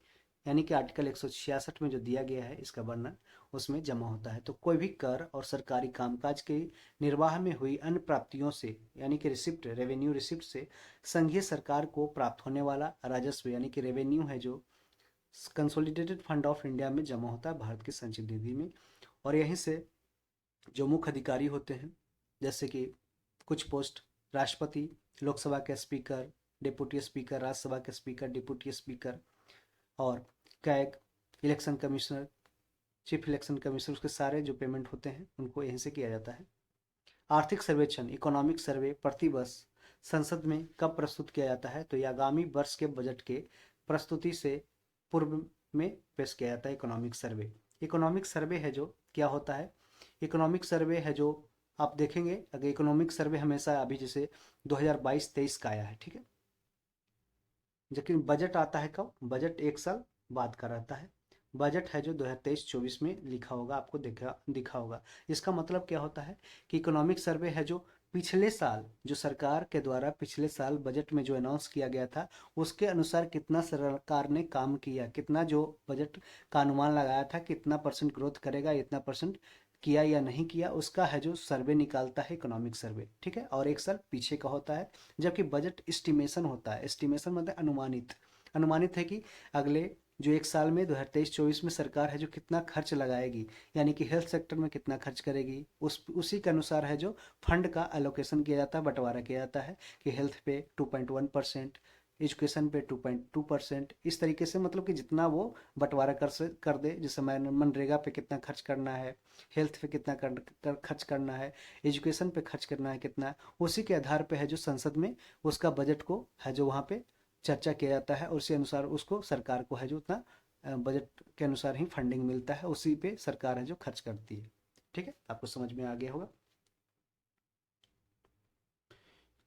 यानी कि आर्टिकल 166 में जो दिया गया है इसका वर्णन, उसमें जमा होता है। तो कोई भी कर और सरकारी कामकाज के निर्वाह में हुई अन्य प्राप्तियों से, यानी कि रिसिप्ट, रेवेन्यू रिसिप्ट से संघीय सरकार को प्राप्त होने वाला राजस्व, यानी कि रेवेन्यू है, जो कंसोलिडेटेड फंड ऑफ इंडिया में जमा होता है भारत की संचित निधि में। और यहीं से जो मुख्य अधिकारी होते हैं, जैसे कि कुछ पोस्ट, राष्ट्रपति, लोकसभा के स्पीकर, डिप्टी स्पीकर, राज्यसभा के स्पीकर, डिप्टी स्पीकर, और CAG, election commissioner, chief election commissioner, उसके सारे जो पेमेंट होते हैं उनको यहीं से किया जाता है। आर्थिक सर्वेक्षण, इकोनॉमिक सर्वे, प्रतिवर्ष संसद में कब प्रस्तुत किया जाता है? तो ये आगामी वर्ष के बजट के प्रस्तुति से पूर्व में पेश किया जाता है इकोनॉमिक सर्वे। इकोनॉमिक सर्वे है जो क्या होता है? इकोनॉमिक सर्वे है जो आप देखेंगे, अगर इकोनॉमिक सर्वे हमेशा अभी जैसे 2022-23 का आया है, ठीक है, लेकिन बजट आता है कब? बजट एक साल बाद का रहता है। बजट है जो 2023-24 में लिखा होगा, आपको दिखा होगा। इसका मतलब क्या होता है कि इकोनॉमिक सर्वे है जो पिछले साल, जो सरकार के द्वारा पिछले साल बजट में जो अनाउंस किया गया था, उसके अनुसार कितना सरकार ने काम किया, कितना जो बजट का अनुमान लगाया था, कितना परसेंट ग्रोथ करेगा, इतना परसेंट किया या नहीं किया, उसका है जो सर्वे निकालता है इकोनॉमिक सर्वे, ठीक है। और एक साल पीछे का होता है। जबकि बजट एस्टिमेशन होता है। एस्टिमेशन मतलब अनुमानित, अनुमानित है कि अगले जो एक साल में 2023-24 में सरकार है जो कितना खर्च लगाएगी, यानी कि हेल्थ सेक्टर में कितना खर्च करेगी, उसी के अनुसार है जो फंड का एलोकेशन किया जाता है, बंटवारा किया जाता है कि हेल्थ पे 2.1%, एजुकेशन पे 2.2%, इस तरीके से, मतलब कि जितना वो बंटवारा कर दे, जैसे मनरेगा पे कितना खर्च करना है, हेल्थ पे कितना खर्च करना है, एजुकेशन पे खर्च करना है कितना, उसी के आधार पे है जो संसद में उसका बजट को है जो वहाँ पे चर्चा किया जाता है, और उसी अनुसार उसको सरकार को है जो उतना बजट के अनुसार ही फंडिंग मिलता है, उसी पे सरकार है जो खर्च करती है। ठीक है, आपको समझ में आ गया होगा।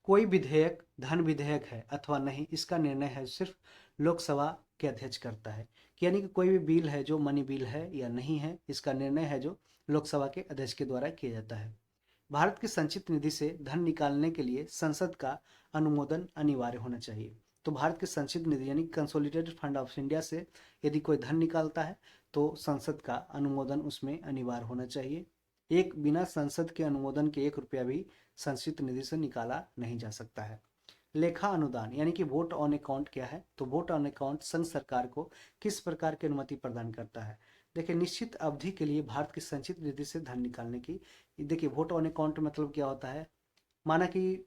कोई विधेयक धन विधेयक है अथवा नहीं, इसका निर्णय है सिर्फ लोकसभा के अध्यक्ष करता है। यानी कि कोई भी बिल है जो मनी बिल है या नहीं है, इसका निर्णय है जो लोकसभा के अध्यक्ष के द्वारा किया जाता है। भारत की संचित निधि से धन निकालने के लिए संसद का अनुमोदन अनिवार्य होना चाहिए। तो भारत की संचित निधि यानी कंसोलिडेटेड फंड ऑफ इंडिया से यदि कोई धन निकालता है तो संसद का अनुमोदन उसमें अनिवार्य होना चाहिए। एक बिना संसद के अनुमोदन के 1 रुपया भी संचित निधि से निकाला नहीं जा सकता है। लेखा अनुदान यानी कि वोट ऑन अकाउंट क्या है? तो वोट ऑन अकाउंट संघ सरकार को किस प्रकार की अनुमति प्रदान करता है? देखिए, निश्चित अवधि के लिए भारत की संचित निधि से धन निकालने की, देखिए वोट ऑन अकाउंट मतलब क्या होता है, माना कि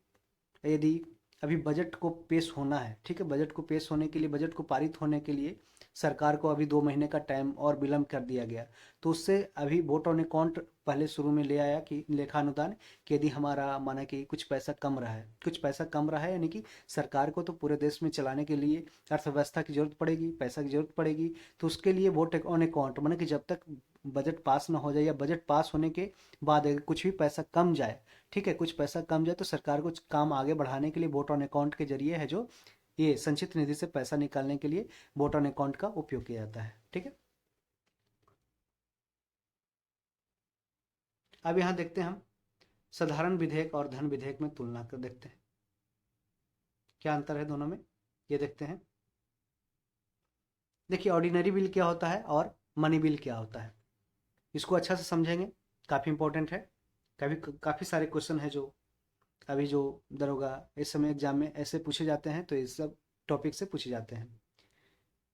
यदि अभी बजट को पेश होना है, ठीक है, बजट को पेश होने के लिए, बजट को पारित होने के लिए सरकार को अभी 2 महीने का टाइम और विलंब कर दिया गया, तो उससे अभी वोट ऑन अकाउंट पहले शुरू में ले आया कि लेखा अनुदान, कि यदि हमारा माना कि कुछ पैसा कम रहा है, कुछ पैसा कम रहा है, यानी कि सरकार को तो पूरे देश में चलाने के लिए अर्थव्यवस्था की जरूरत पड़ेगी, पैसा की जरूरत पड़ेगी, तो उसके लिए वोट ऑन अकाउंट माना कि जब तक बजट पास ना हो जाए या बजट पास होने के बाद अगर कुछ भी पैसा कम जाए, ठीक है, कुछ पैसा कम जाए, तो सरकार को काम आगे बढ़ाने के लिए वोट ऑन अकाउंट के जरिए है जो ये संचित निधि से पैसा निकालने के लिए वोट ऑन अकाउंट का उपयोग किया जाता है। ठीक है, अब यहाँ देखते हैं हम साधारण विधेयक और धन विधेयक में तुलना कर देखते हैं क्या अंतर है दोनों में, ये देखते हैं। देखिए, ऑर्डिनरी बिल क्या होता है और मनी बिल क्या होता है, इसको अच्छा से समझेंगे, काफ़ी इंपॉर्टेंट है। काफ़ी सारे क्वेश्चन है जो अभी जो दरोगा इस समय एग्जाम में ऐसे पूछे जाते हैं, तो ये सब टॉपिक से पूछे जाते हैं।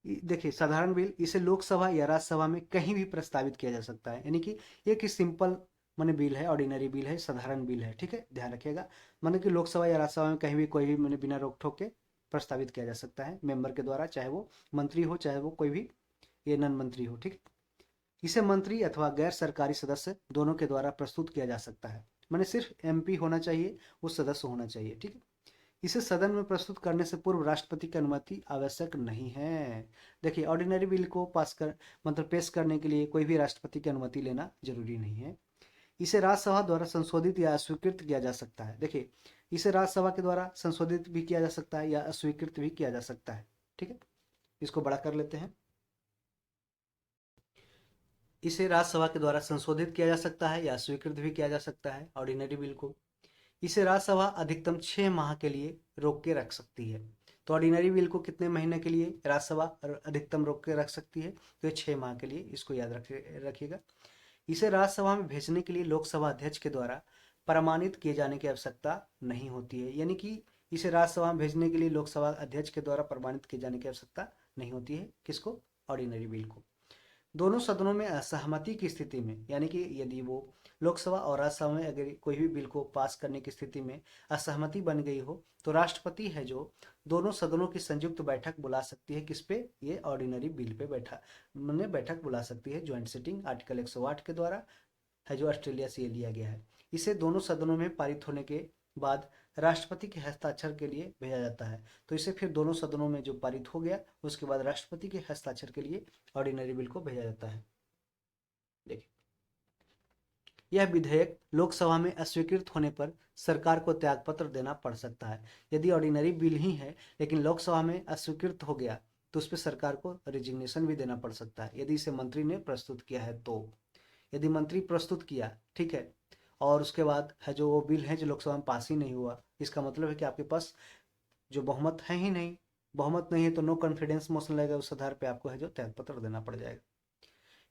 देखिए, साधारण बिल इसे लोकसभा या राज्यसभा में कहीं भी प्रस्तावित किया जा सकता है, यानी कि एक सिंपल माने बिल है, ऑर्डिनरी बिल है, साधारण बिल है, ठीक है, ध्यान रखिएगा। माने कि लोकसभा या राज्यसभा में कहीं भी कोई भी मैंने बिना रोक टोक के प्रस्तावित किया जा सकता है मेंबर के द्वारा, चाहे वो मंत्री हो, चाहे वो कोई भी ये नन मंत्री हो, ठीक है। इसे मंत्री अथवा गैर सरकारी सदस्य दोनों के द्वारा प्रस्तुत किया जा सकता है, माने सिर्फ MP होना चाहिए, वो सदस्य होना चाहिए, ठीक है। इसे सदन में प्रस्तुत करने से पूर्व राष्ट्रपति की अनुमति आवश्यक नहीं है। देखिए, ऑर्डिनरी बिल को पास कर मतलब पेश करने के लिए कोई भी राष्ट्रपति की अनुमति लेना जरूरी नहीं है। इसे राज्यसभा द्वारा संशोधित या अस्वीकृत किया जा सकता है। देखिए, इसे राज्यसभा के द्वारा संशोधित भी किया जा सकता है या अस्वीकृत भी किया जा सकता है, ठीक है। इसको बड़ा कर लेते हैं। इसे राज्यसभा के द्वारा संशोधित किया जा सकता है या स्वीकृत भी किया जा सकता है ऑर्डिनरी बिल को। इसे राज्यसभा अधिकतम 6 माह के लिए रोक के रख सकती है। तो ऑर्डिनरी बिल को कितने महीने के लिए राज्यसभा अधिकतम रोक के रख सकती है? तो ये 6 माह के लिए, इसको याद रखिएगा। इसे राज्यसभा में भेजने के लिए लोकसभा अध्यक्ष के द्वारा प्रमाणित किए जाने की आवश्यकता नहीं होती है। यानी कि इसे राज्यसभा में भेजने के लिए लोकसभा अध्यक्ष के द्वारा प्रमाणित किए जाने की आवश्यकता नहीं होती है। किसको? ऑर्डिनरी बिल को। दोनों सदनों में असहमति की स्थिति में, यानी कि यदि वो लोकसभा और राज्यसभा में अगर कोई भी बिल को पास करने की स्थिति में असहमति बन गई हो, तो राष्ट्रपति है जो दोनों सदनों की संयुक्त बैठक बुला सकती है। किस पे? ये ऑर्डिनरी बिल पे बैठक बुला सकती है। ज्वाइंट सिटिंग आर्टिकल 108 के द्वारा है जो ऑस्ट्रेलिया से ये लिया गया है। इसे दोनों सदनों में पारित होने के बाद राष्ट्रपति के हस्ताक्षर के लिए भेजा जाता है। तो इसे फिर दोनों सदनों में जो पारित हो गया, उसके बाद राष्ट्रपति के हस्ताक्षर के लिए ऑर्डिनरी बिल को भेजा जाता है। देखिए, यह विधेयक लोकसभा में अस्वीकृत होने पर सरकार को त्यागपत्र देना पड़ सकता है। यदि ऑर्डिनरी बिल ही है लेकिन लोकसभा में अस्वीकृत हो गया, तो उस पर सरकार को रिजिग्नेशन भी देना पड़ सकता है, यदि इसे मंत्री ने प्रस्तुत किया है तो। यदि मंत्री प्रस्तुत किया, ठीक है, और उसके बाद है जो वो बिल है जो लोकसभा में पास ही नहीं हुआ, इसका मतलब है कि आपके पास जो बहुमत है ही नहीं। बहुमत नहीं है तो नो कॉन्फिडेंस मोशन लगेगा, उस आधार पे आपको है जो त्यागपत्र देना पड़ जाएगा।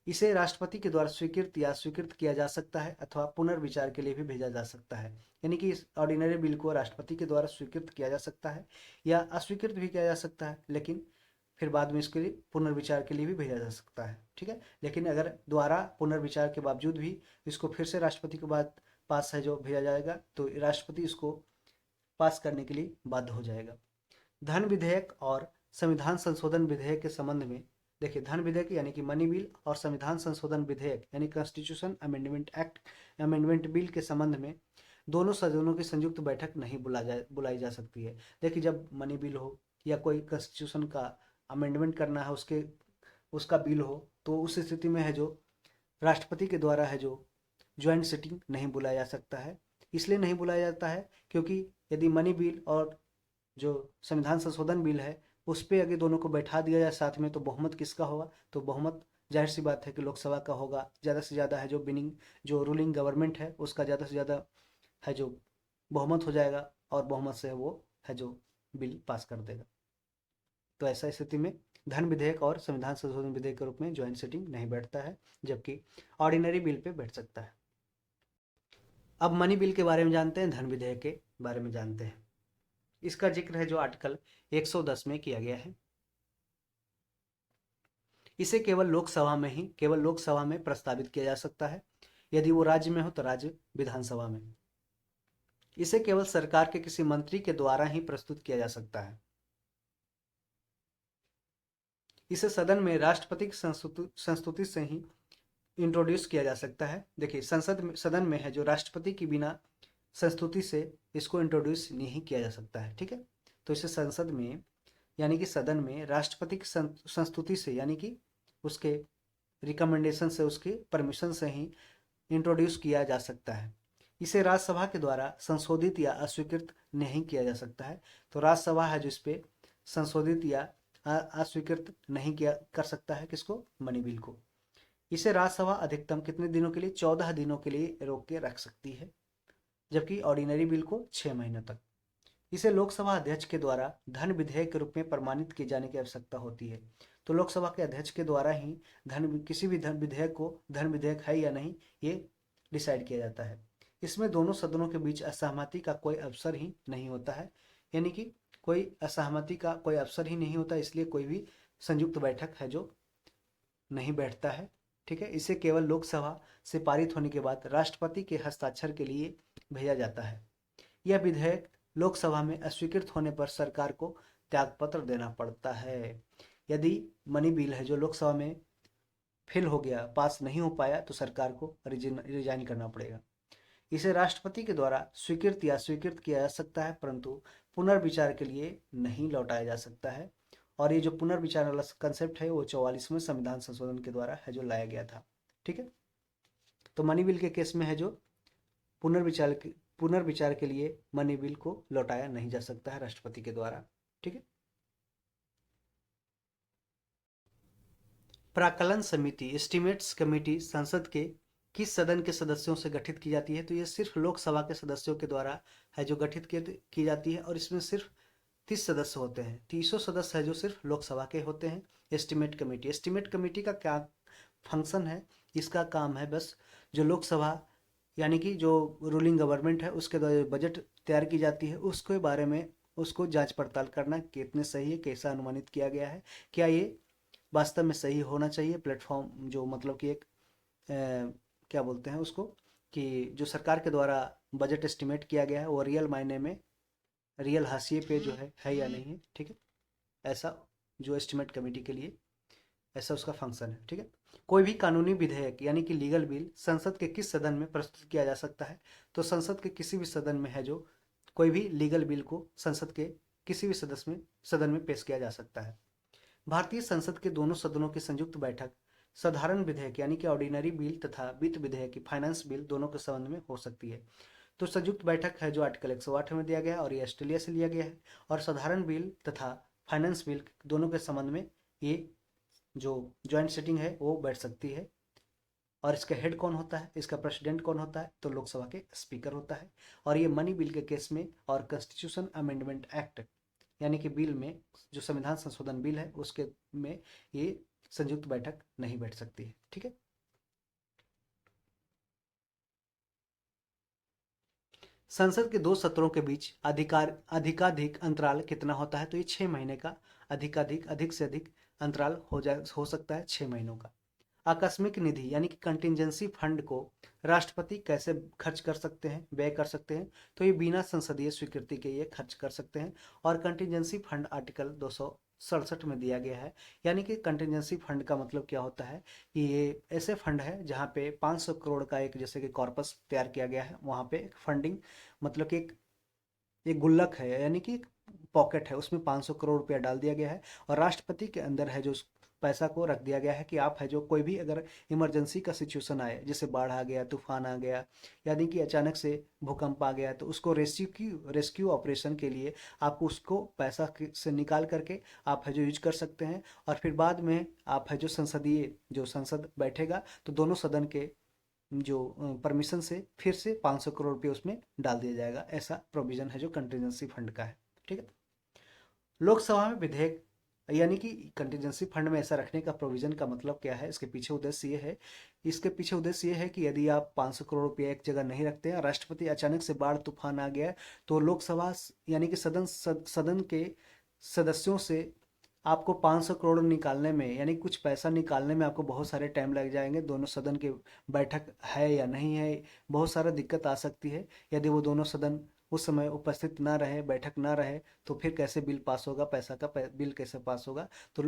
इसे राष्ट्रपति के द्वारा स्वीकृत या अस्वीकृत किया जा सकता है अथवा पुनर्विचार के लिए भी भेजा जा सकता है। यानी कि इस ऑर्डिनरी बिल को राष्ट्रपति के द्वारा स्वीकृत किया जा सकता है या अस्वीकृत भी किया जा सकता है, लेकिन फिर बाद में इसके लिए पुनर्विचार के लिए भी भेजा जा सकता है। ठीक है, लेकिन अगर द्वारा पुनर्विचार के बावजूद भी इसको फिर से राष्ट्रपति के बाद पास है जो भेजा जाएगा, तो राष्ट्रपति इसको पास करने के लिए बाध्य हो जाएगा। धन विधेयक और संविधान संशोधन विधेयक के संबंध में देखिए, धन विधेयक यानी कि मनी बिल और संविधान संशोधन विधेयक यानी constitution amendment act amendment bill के संबंध में दोनों सदनों की संयुक्त बैठक नहीं बुलाई जा सकती है। देखिए, जब मनी बिल हो या कोई कॉन्स्टिट्यूशन का अमेंडमेंट करना है, उसका बिल हो, तो उस स्थिति में है जो राष्ट्रपति के द्वारा है जो ज्वाइंट सिटिंग नहीं बुलाया जा सकता है। इसलिए नहीं बुलाया जाता है क्योंकि यदि मनी बिल और जो संविधान संशोधन बिल है उस पर अगर दोनों को बैठा दिया जाए साथ में, तो बहुमत किसका होगा? तो बहुमत जाहिर सी बात है कि लोकसभा का होगा। ज़्यादा से ज़्यादा है जो रूलिंग गवर्नमेंट है उसका ज़्यादा से ज़्यादा है जो बहुमत हो जाएगा, और बहुमत से वो है जो बिल पास कर देगा। तो ऐसा स्थिति में धन विधेयक और संविधान संशोधन विधेयक के रूप में ज्वाइंट सिटिंग नहीं बैठता है, जबकि ऑर्डिनरी बिल पे बैठ सकता है। अब मनी बिल के बारे में जानते हैं, धन विधेयक के बारे में जानते हैं। इसका जिक्र है जो आर्टिकल 110 में किया गया है। इसे केवल लोकसभा में प्रस्तावित किया जा सकता है। यदि वो राज्य में हो तो राज्य विधानसभा में। इसे केवल सरकार के किसी मंत्री के द्वारा ही प्रस्तुत किया जा सकता है। इसे सदन में राष्ट्रपति की संस्तुति से ही इंट्रोड्यूस किया जा सकता है। देखिए, सदन में है जो राष्ट्रपति की बिना संस्तुति से इसको इंट्रोड्यूस नहीं किया जा सकता है। ठीक है, तो इसे संसद में यानी कि सदन में राष्ट्रपति की संस्तुति से यानी कि उसके रिकमेंडेशन से, उसके परमिशन से ही इंट्रोड्यूस किया जा सकता है। इसे राज्यसभा के द्वारा संशोधित या अस्वीकृत नहीं किया जा सकता है। तो राज्यसभा है जो इस पे संशोधित या अस्वीकृत नहीं किया कर सकता है किसको? मनी बिल को। इसे राज्यसभा अधिकतम कितने दिनों के लिए? 14 दिनों के लिए रोक के रख सकती है, जबकि ऑर्डिनरी बिल को 6 महीने तक। इसे लोकसभा अध्यक्ष के द्वारा धन विधेयक के रूप में प्रमाणित किए जाने की आवश्यकता होती है। तो लोकसभा के अध्यक्ष के द्वारा ही किसी भी धन विधेयक को धन विधेयक है या नहीं ये डिसाइड किया जाता है। इसमें दोनों सदनों के बीच असहमति का कोई अवसर ही नहीं होता है, यानी कि कोई असहमति का कोई अवसर ही नहीं होता, इसलिए कोई भी संयुक्त बैठक है जो नहीं बैठता है। ठीक है, इसे केवल लोकसभा से पारित होने के बाद राष्ट्रपति के हस्ताक्षर के लिए भेजा जाता है। यह विधेयक लोकसभा में अस्वीकृत होने पर सरकार को त्यागपत्र देना पड़ता है। यदि मनी बिल है जो लोकसभा में फेल हो गया, पास नहीं हो पाया, तो सरकार को रिजाइन करना पड़ेगा। इसे राष्ट्रपति के द्वारा स्वीकृत या स्वीकृत किया जा सकता है, परंतु पुनर्विचार के लिए नहीं लौटाया जा सकता है। और ये जो पुनर्विचार वाला कंसेप्ट है वो 44वें संविधान संशोधन के द्वारा है जो लाया गया था। ठीक है, तो मनी बिल के केस में है जो पुनर्विचार के लिए मनी बिल को लौटाया नहीं जा सकता है राष्ट्रपति के द्वारा। ठीक है, प्राक्कलन समिति एस्टिमेट्स कमेटी संसद के किस सदन के सदस्यों से गठित की जाती है, तो ये सिर्फ लोकसभा के सदस्यों के द्वारा है जो गठित की जाती है, और इसमें सिर्फ 30 सदस्य होते हैं। 30 सदस्य है जो सिर्फ लोकसभा के होते हैं। एस्टिमेट कमेटी का क्या फंक्शन है? इसका काम है बस जो लोकसभा यानी कि जो रूलिंग गवर्नमेंट है उसके द्वारा बजट तैयार की जाती है उसके बारे में उसको जांच पड़ताल करना, कितने सही है, कैसा अनुमानित किया गया है, क्या ये वास्तव में सही होना चाहिए। प्लेटफॉर्म जो मतलब कि एक क्या बोलते हैं उसको, कि जो सरकार के द्वारा बजट एस्टिमेट किया गया है वो रियल मायने में, रियल हाशिए पे जो है या नहीं है। ठीक है, ऐसा जो एस्टिमेट कमेटी के लिए ऐसा उसका फंक्शन है। ठीक है, कोई भी कानूनी विधेयक यानी कि लीगल बिल संसद के किस सदन में प्रस्तुत किया जा सकता है? तो संसद के किसी भी सदन में है जो कोई भी लीगल बिल को संसद के किसी भी सदन में पेश किया जा सकता है। भारतीय संसद के दोनों सदनों की संयुक्त बैठक साधारण विधेयक यानी कि ऑर्डिनरी बिल तथा वित्त विधेयक की फाइनेंस बिल दोनों के संबंध में हो सकती है। तो संयुक्त बैठक है जो आर्टिकल 108 में दिया गया है और ये ऑस्ट्रेलिया से लिया गया है, और साधारण बिल तथा फाइनेंस बिल दोनों के संबंध में ये जो ज्वाइंट सेटिंग है वो बैठ सकती है। और इसका हेड कौन होता है, इसका प्रेसिडेंट कौन होता है? तो लोकसभा के स्पीकर होता है। और ये मनी बिल के केस में और कॉन्स्टिट्यूशन अमेंडमेंट एक्ट यानी कि बिल में जो संविधान संशोधन बिल है उसके में ये संयुक्त बैठक नहीं बैठ सकती है। ठीक है, संसद के दो सत्रों के बीच अधिकाधिक अंतराल कितना होता है? तो ये 6 महीने का अधिक से अधिक अंतराल हो सकता है 6 महीनों का। आकस्मिक निधि यानी कि कंटिजेंसी फंड को राष्ट्रपति कैसे खर्च कर सकते हैं, व्यय कर सकते हैं? तो ये बिना संसदीय स्वीकृति के ये खर्च कर सकते हैं। और कंटिजेंसी फंड आर्टिकल 267 में दिया गया है। यानी कि कंटिजेंसी फंड का मतलब क्या होता है कि ये ऐसे फंड है जहाँ पे 500 करोड़ का एक जैसे कि कॉर्पस तैयार किया गया है, वहाँ पे फंडिंग मतलब कि एक गुल्लक है यानी कि एक पॉकेट है, उसमें 500 करोड़ रुपया डाल दिया गया है। और राष्ट्रपति के अंदर है जो उस पैसा को रख दिया गया है कि आप है जो कोई भी अगर इमरजेंसी का सिचुएशन आए, जैसे बाढ़ आ गया, तूफान आ गया, यानी कि अचानक से भूकंप आ गया, तो उसको रेस्क्यू ऑपरेशन के लिए आपको उसको पैसा से निकाल करके आप है जो यूज कर सकते हैं। और फिर बाद में आप है जो जो संसद बैठेगा तो दोनों सदन के जो परमिशन से फिर से 500 करोड़ रुपये उसमें डाल दिया जाएगा। ऐसा प्रोविजन है जो कंटिजेंसी फंड का है। ठीक है, लोकसभा में विधेयक यानी कि कंटिजेंसी फंड में ऐसा रखने का प्रोविजन का मतलब क्या है, इसके पीछे उद्देश्य ये है, इसके पीछे उद्देश्य ये है कि यदि आप 500 करोड़ रुपये एक जगह नहीं रखते हैं, राष्ट्रपति अचानक से बाढ़ तूफान आ गया, तो लोकसभा यानी कि सदन के सदस्यों से आपको 500 करोड़ निकालने में यानी कुछ पैसा निकालने में आपको बहुत सारे टाइम लग जाएंगे। दोनों सदन की बैठक है या नहीं है, बहुत सारा दिक्कत आ सकती है। यदि वो दोनों सदन उस समय उपस्थित ना रहे, बैठक ना रहे, तो फिर कैसे बिल पास होगा, बिल कैसे पास होगा? तो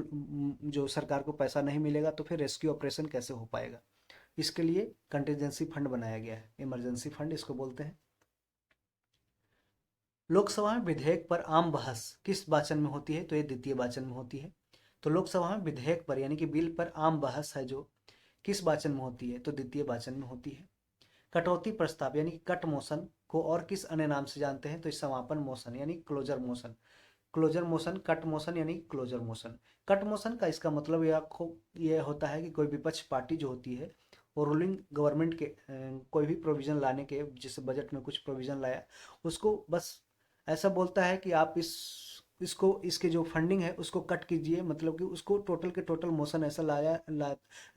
जो सरकार को पैसा नहीं मिलेगा तो फिर रेस्क्यू ऑपरेशन कैसे हो पाएगा? इसके लिए कंटिजेंसी फंड बनाया गया है, इमरजेंसी फंड इसको बोलते हैं। लोकसभा में विधेयक पर आम बहस किस वाचन में होती है? तो ये द्वितीय वाचन में होती है। तो लोकसभा में विधेयक पर यानी कि बिल पर आम बहस है जो किस वाचन में होती है? तो द्वितीय वाचन में होती है। कटौती प्रस्ताव यानी कि कट मोशन को और किस अन्य नाम से जानते हैं? तो इस समापन मोशन यानी closure motion. Closure motion, cut motion यानी क्लोजर मोशन। कट मोशन का इसका मतलब ये होता है कि कोई विपक्ष पार्टी जो होती है वो रूलिंग गवर्नमेंट के कोई भी प्रोविजन लाने के, जैसे बजट में कुछ प्रोविजन लाया, उसको बस ऐसा बोलता है कि आप इसको इसके जो फंडिंग है उसको कट कीजिए, मतलब कि उसको टोटल के टोटल मोशन ऐसा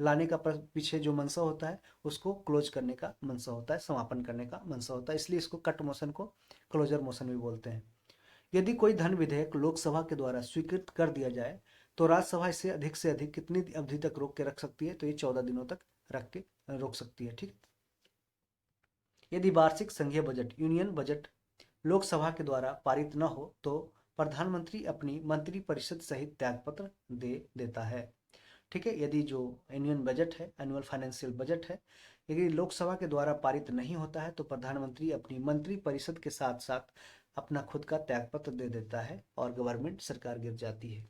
लाने का पीछे जो मंशा होता है उसको क्लोज करने का मंशा होता है, समापन करने का मंशा होता है, इसलिए इसको कट मोशन को क्लोजर मोशन भी बोलते हैं। यदि कोई धन विधेयक लोकसभा के द्वारा स्वीकृत कर दिया जाए तो राज्यसभा इसे अधिक से अधिक कितनी अवधि तक रोक के रख सकती है? तो ये 14 दिनों तक रख के रोक सकती है। ठीक, यदि वार्षिक संघीय बजट यूनियन बजट लोकसभा के द्वारा पारित न हो तो प्रधानमंत्री अपनी मंत्री परिषद सहित त्यागपत्र दे देता है। ठीक है, यदि जो यूनियन बजट है, एनुअल फाइनेंशियल बजट है, यदि लोकसभा के द्वारा पारित नहीं होता है तो प्रधानमंत्री अपनी मंत्री परिषद के साथ साथ अपना खुद का त्यागपत्र दे देता है और गवर्नमेंट सरकार गिर जाती है।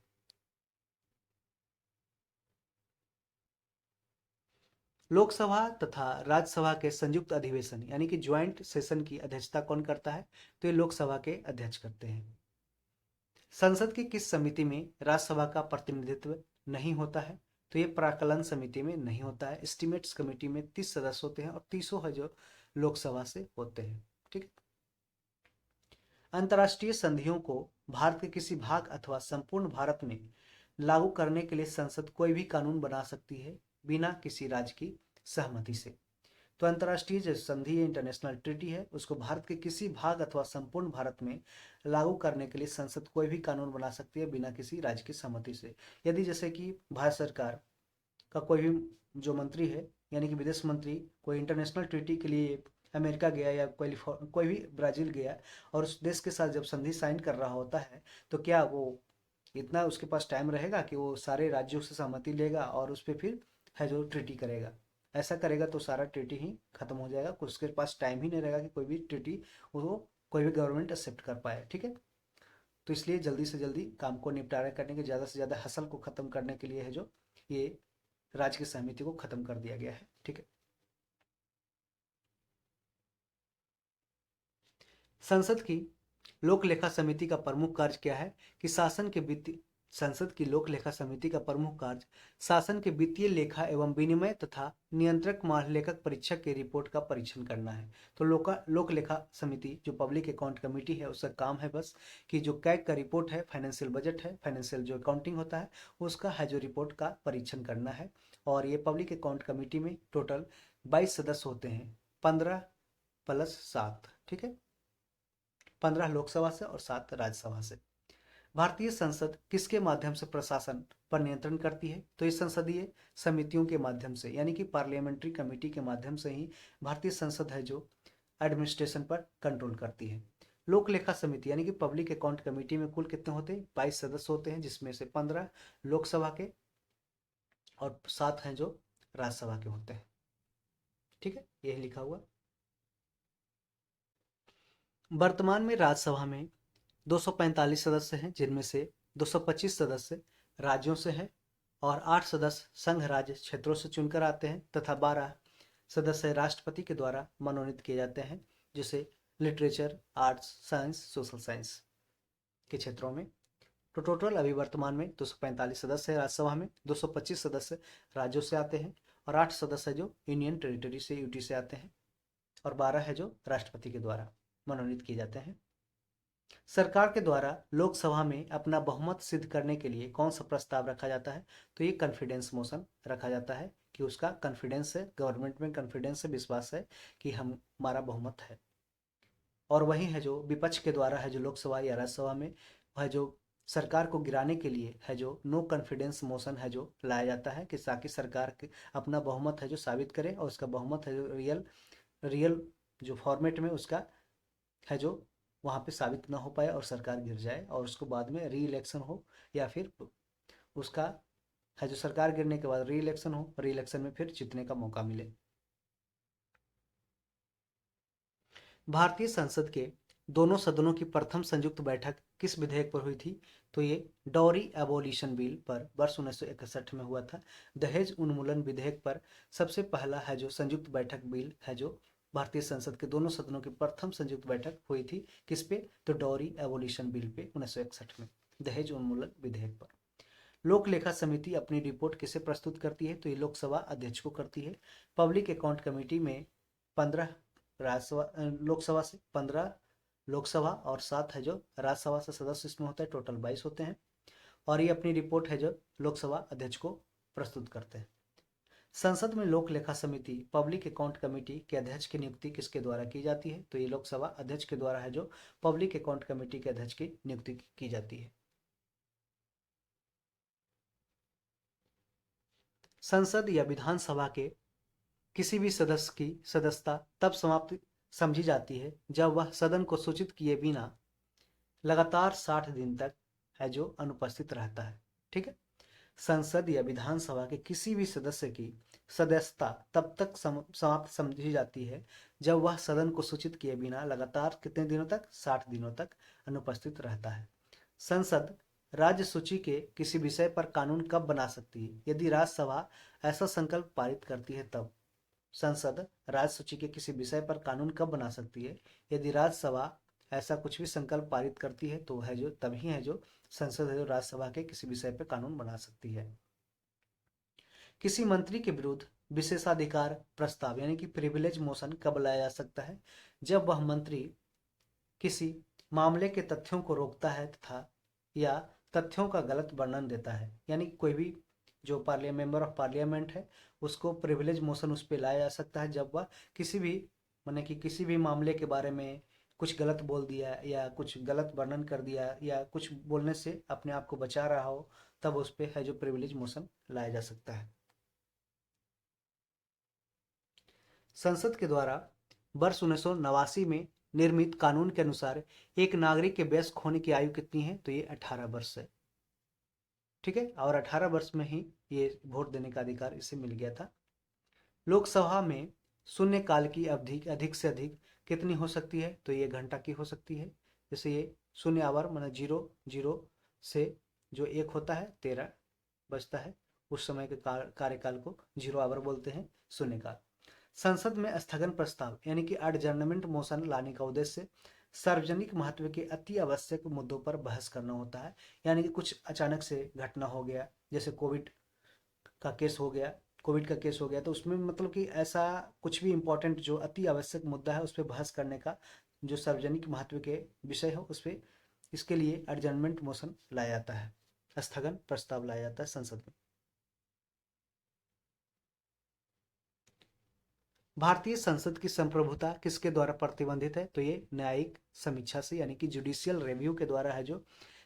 लोकसभा तथा राज्यसभा के संयुक्त अधिवेशन यानी कि ज्वाइंट सेशन की अध्यक्षता कौन करता है? तो ये लोकसभा के अध्यक्ष करते हैं। संसद की किस समिति में राज्यसभा का प्रतिनिधित्व नहीं होता है? तो ये प्राक्कलन समिति में नहीं होता है। एस्टिमेट्स कमेटी में 30 सदस्य होते हैं और 30 है जो लोकसभा से होते हैं। ठीक है। अंतर्राष्ट्रीय संधियों को भारत के किसी भाग अथवा संपूर्ण भारत में लागू करने के लिए संसद कोई भी कानून बना सकती है बिना किसी राज्य की सहमति से। तो अंतर्राष्ट्रीय जो संधि इंटरनेशनल ट्रीटी है उसको भारत के किसी भाग अथवा संपूर्ण भारत में लागू करने के लिए संसद कोई भी कानून बना सकती है बिना किसी राज्य की सहमति से। यदि जैसे कि भारत सरकार का कोई भी जो मंत्री है यानी कि विदेश मंत्री कोई इंटरनेशनल ट्रीटी के लिए अमेरिका गया या कोई भी ब्राज़ील गया और उस देश के साथ जब संधि साइन कर रहा होता है तो क्या वो इतना उसके पास टाइम रहेगा कि वो सारे राज्यों से सहमति लेगा और उस पर फिर है जो ट्रीटी करेगा? ऐसा करेगा तो सारा ट्रीटी ही खत्म हो जाएगा। उसके पास टाइम ही नहीं रहेगा कि कोई भी ट्रीटी वो कोई भी गवर्नमेंट एक्सेप्ट कर पाए। ठीक है। तो इसलिए जल्दी से जल्दी काम को निपटारा करने के ज़्यादा से ज़्यादा हसल को ख़त्म करने के लिए है जो ये राज्य की सहमति को ख़त्म कर दिया गया है। ठीक है। संसद की लोक लेखा समिति का प्रमुख कार्य क्या है कि शासन के वित्तीय संसद की लोक लेखा समिति का प्रमुख कार्य शासन के वित्तीय लेखा एवं विनिमय तथा नियंत्रक महालेखक परीक्षक की रिपोर्ट का परीक्षण करना है। तो लोक लेखा समिति जो पब्लिक अकाउंट कमेटी है उसका काम है बस कि जो कैग का रिपोर्ट है, फाइनेंशियल बजट है, फाइनेंशियल जो अकाउंटिंग होता है उसका है जो रिपोर्ट का परीक्षण करना है। और ये पब्लिक अकाउंट कमेटी में टोटल 22 सदस्य होते हैं, 15 प्लस 7। ठीक है। 15 लोकसभा से और 7 राज्यसभा से। भारतीय संसद किसके माध्यम से प्रशासन पर नियंत्रण करती है? तो इस संसदीय समितियों के माध्यम से यानी कि पार्लियामेंट्री कमेटी के माध्यम से ही भारतीय संसद है जो एडमिनिस्ट्रेशन पर कंट्रोल करती है। लोक लेखा समिति यानी कि पब्लिक अकाउंट कमेटी में कुल कितने होते हैं? 22 सदस्य होते हैं जिसमें से 15 लोकसभा के और 7 हैं जो राज्यसभा के होते हैं। ठीक है, यही लिखा हुआ। वर्तमान में राज्यसभा में 245 सदस्य हैं जिनमें से 225 सदस्य राज्यों से हैं और 8 सदस्य संघ राज्य क्षेत्रों से चुनकर आते हैं तथा 12 सदस्य राष्ट्रपति के द्वारा मनोनीत किए जाते हैं, जैसे literature, arts, science, social science के क्षेत्रों में। तो टोटल अभी वर्तमान में 245 सदस्य हैं राज्यसभा में, 225 सदस्य राज्यों से आते हैं और 8 सदस्य जो यूनियन टेरिटरी से यूटी से आते हैं और 12 है जो राष्ट्रपति के द्वारा मनोनीत किए जाते हैं। सरकार के द्वारा लोकसभा में अपना बहुमत सिद्ध करने के लिए कौन सा प्रस्ताव रखा जाता है? तो ये कॉन्फिडेंस मोशन रखा जाता है कि उसका कॉन्फिडेंस है, गवर्नमेंट में कॉन्फिडेंस है, विश्वास है कि हमारा बहुमत है। और वही है जो विपक्ष के द्वारा है जो लोकसभा या राज्यसभा में है जो सरकार को गिराने के लिए है जो नो कॉन्फिडेंस मोशन है जो लाया जाता है कि ताकि सरकार के अपना बहुमत है जो साबित करे और उसका बहुमत है जो रियल रियल जो फॉर्मेट में उसका है जो वहाँ पे साबित ना हो पाए और सरकार गिर जाए और उसको बाद में री इलेक्शन हो या फिर उसका है जो सरकार गिरने के बाद री इलेक्शन हो, री इलेक्शन में फिर जीतने का मौका मिले। भारतीय संसद के दोनों सदनों की प्रथम संयुक्त बैठक किस विधेयक पर हुई थी? तो ये डॉरी एबोलिशन बिल पर वर्ष 1961 में हुआ था। दहेज उन्मूलन विधेयक पर सबसे पहला है जो संयुक्त बैठक बिल है जो भारतीय संसद के दोनों सदनों की प्रथम संयुक्त बैठक हुई थी किस पे? तो डॉरी एबोलिशन बिल पे 1961 में, दहेज उन्मूलन विधेयक पर। लोक लेखा समिति अपनी रिपोर्ट किसे प्रस्तुत करती है? तो ये लोकसभा अध्यक्ष को करती है। पब्लिक अकाउंट कमेटी में 15 राज्यसभा लोकसभा से 15 लोकसभा और 7 है जो राज्यसभा से सदस्य इसमें होता है, टोटल 22 होते हैं। और ये अपनी रिपोर्ट है जो लोकसभा अध्यक्ष को प्रस्तुत करते हैं। संसद में लोक लेखा समिति पब्लिक अकाउंट कमेटी के अध्यक्ष की नियुक्ति किसके द्वारा की जाती है? तो ये लोकसभा अध्यक्ष के द्वारा है जो पब्लिक अकाउंट कमेटी के अध्यक्ष की नियुक्ति की जाती है। संसद या विधानसभा के किसी भी सदस्य की सदस्यता तब समाप्त समझी जाती है जब वह सदन को सूचित किए बिना लगातार 60 दिन तक है जो अनुपस्थित रहता है। ठीक है। संसद या विधानसभा के किसी भी सदस्य की सदस्यता तब तक समाप्त समझी जाती है जब वह सदन को सूचित किए बिना लगातार कितने दिनों तक? 60 दिनों तक अनुपस्थित रहता है। संसद राज्य सूची के किसी विषय पर कानून कब बना सकती है? यदि राज्यसभा ऐसा संकल्प पारित करती है तब। संसद राज्य सूची के किसी विषय पर कानून कब बना सकती है? यदि राज्यसभा ऐसा कुछ भी संकल्प पारित करती है तो है जो तभी है जो संसद है जो राज्यसभा के किसी विषय पर कानून बना सकती है। किसी मंत्री के विरुद्ध विशेषाधिकार प्रस्ताव यानी कि प्रिविलेज मोशन कब लाया जा सकता है? जब वह मंत्री किसी मामले के तथ्यों को रोकता है तथा या तथ्यों का गलत वर्णन देता है। यानी कोई भी जो मेंबर ऑफ पार्लियामेंट है उसको प्रिविलेज मोशन उस पर लाया जा सकता है जब वह किसी भी माने कि किसी भी मामले के बारे में कुछ गलत बोल दिया या कुछ गलत वर्णन कर दिया या कुछ बोलने से अपने आप को बचा रहा हो, तब उस पर है जो प्रिविलेज मोशन लाया जा सकता है। संसद के द्वारा वर्ष 1989 में निर्मित कानून के अनुसार एक नागरिक के वयस्क होने की आयु कितनी है? तो ये 18 वर्ष है। ठीक है, और 18 वर्ष में ही ये वोट देने का अधिकार इसे मिल गया था। लोकसभा में शून्य काल की अवधि अधिक से अधिक कितनी हो सकती है? तो ये घंटा की हो सकती है। जैसे ये शून्य आवर मतलब 00 से जो 1 होता है 13 बजता है, उस समय के कार्यकाल को 0 आवर बोलते हैं, शून्यकाल। संसद में स्थगन प्रस्ताव यानी कि एडजर्नमेंट मोशन लाने का उद्देश्य सार्वजनिक महत्व के अति आवश्यक मुद्दों पर बहस करना होता है। यानी कि कुछ अचानक से घटना हो गया, जैसे का केस हो गया कोविड का केस हो गया, तो उसमें मतलब कि ऐसा कुछ भी इंपॉर्टेंट जो अति आवश्यक मुद्दा है उस पर बहस करने का जो सार्वजनिक महत्व के विषय हो उस पर, इसके लिए एडजर्नमेंट मोशन लाया जाता है, स्थगन प्रस्ताव लाया जाता है संसद में। भारतीय संसद की संप्रभुता किसके द्वारा प्रतिबंधित है? तो ये न्यायिक समीक्षा से यानी कि जुडिशियल रिव्यू के द्वारा है जो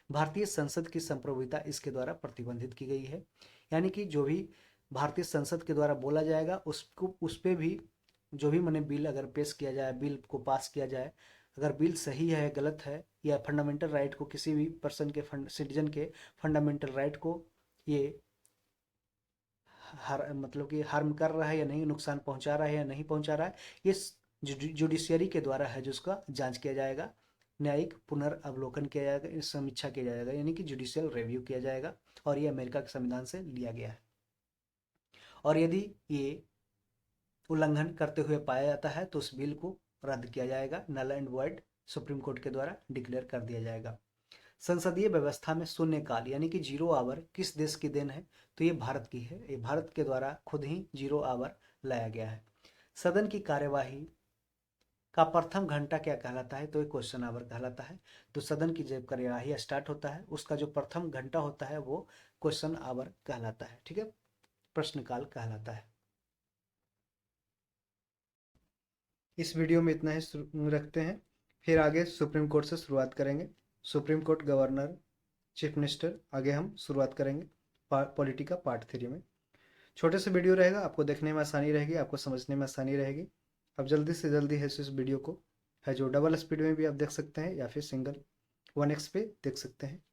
भारतीय संसद की संप्रभुता इसके द्वारा प्रतिबंधित की गई है। यानी कि जो भी भारतीय संसद के द्वारा बोला जाएगा उसको उस पर भी जो भी मैंने बिल अगर पेश किया जाए, बिल को पास किया जाए, अगर बिल सही है गलत है या फंडामेंटल राइट को किसी भी पर्सन के सिटीजन के फंडामेंटल राइट को ये मतलब कि हार्म कर रहा है या नहीं, नुकसान पहुंचा रहा है या नहीं पहुंचा रहा है, ये जुडिशियरी के द्वारा है जो उसका जांच किया जाएगा, न्यायिक पुनर्वलोकन किया जाएगा, समीक्षा किया जाएगा यानी कि जुडिशियल रिव्यू किया जाएगा। और ये अमेरिका के संविधान से लिया गया है। और यदि ये उल्लंघन करते हुए पाया जाता है तो उस बिल को रद्द किया जाएगा, null and void supreme court के द्वारा डिक्लेयर कर दिया जाएगा। संसदीय व्यवस्था में शून्यकाल यानी कि 0 आवर किस देश की देन है? तो ये भारत की है। ये भारत के द्वारा खुद ही 0 आवर लाया गया है। सदन की कार्यवाही का प्रथम घंटा क्या कहलाता है? तो ये क्वेश्चन आवर कहलाता है। तो सदन की जब कार्यवाही स्टार्ट होता है उसका जो प्रथम घंटा होता है वो क्वेश्चन आवर कहलाता है। ठीक है, प्रश्नकाल कहलाता है। इस वीडियो में इतना ही रखते हैं, फिर आगे सुप्रीम कोर्ट से शुरुआत करेंगे। Supreme court, governor, chief minister, आगे हम शुरुआत करेंगे पॉलिटी का पार्ट 3 में। छोटे से वीडियो रहेगा, आपको देखने में आसानी रहेगी, आपको समझने में आसानी रहेगी। अब जल्दी से जल्दी है इस वीडियो को है जो डबल स्पीड में भी आप देख सकते हैं या फिर सिंगल 1x पे देख सकते हैं।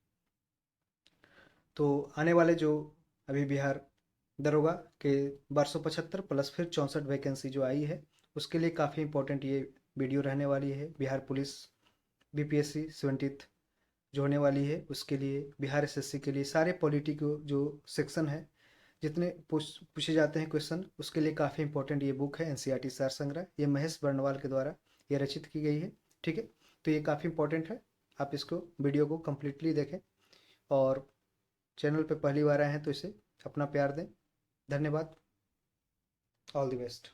तो आने वाले जो अभी बिहार दरोगा के 1275 प्लस फिर 64 वैकेंसी जो आई है उसके लिए काफ़ी इंपॉर्टेंट ये वीडियो रहने वाली है। बिहार पुलिस BPSC 70th जो होने वाली है उसके लिए, बिहार SSC के लिए, सारे पॉलिटी को जो सेक्शन है जितने पूछे जाते हैं क्वेश्चन उसके लिए काफ़ी इंपॉर्टेंट ये बुक है NCERT सार संग्रह। ये महेश बर्णवाल के द्वारा ये रचित की गई है। ठीक है, तो ये काफ़ी इंपॉर्टेंट है, आप इसको वीडियो को कम्प्लीटली देखें और चैनल पे पहली बार आए हैं तो इसे अपना प्यार दें। धन्यवाद, ऑल द बेस्ट।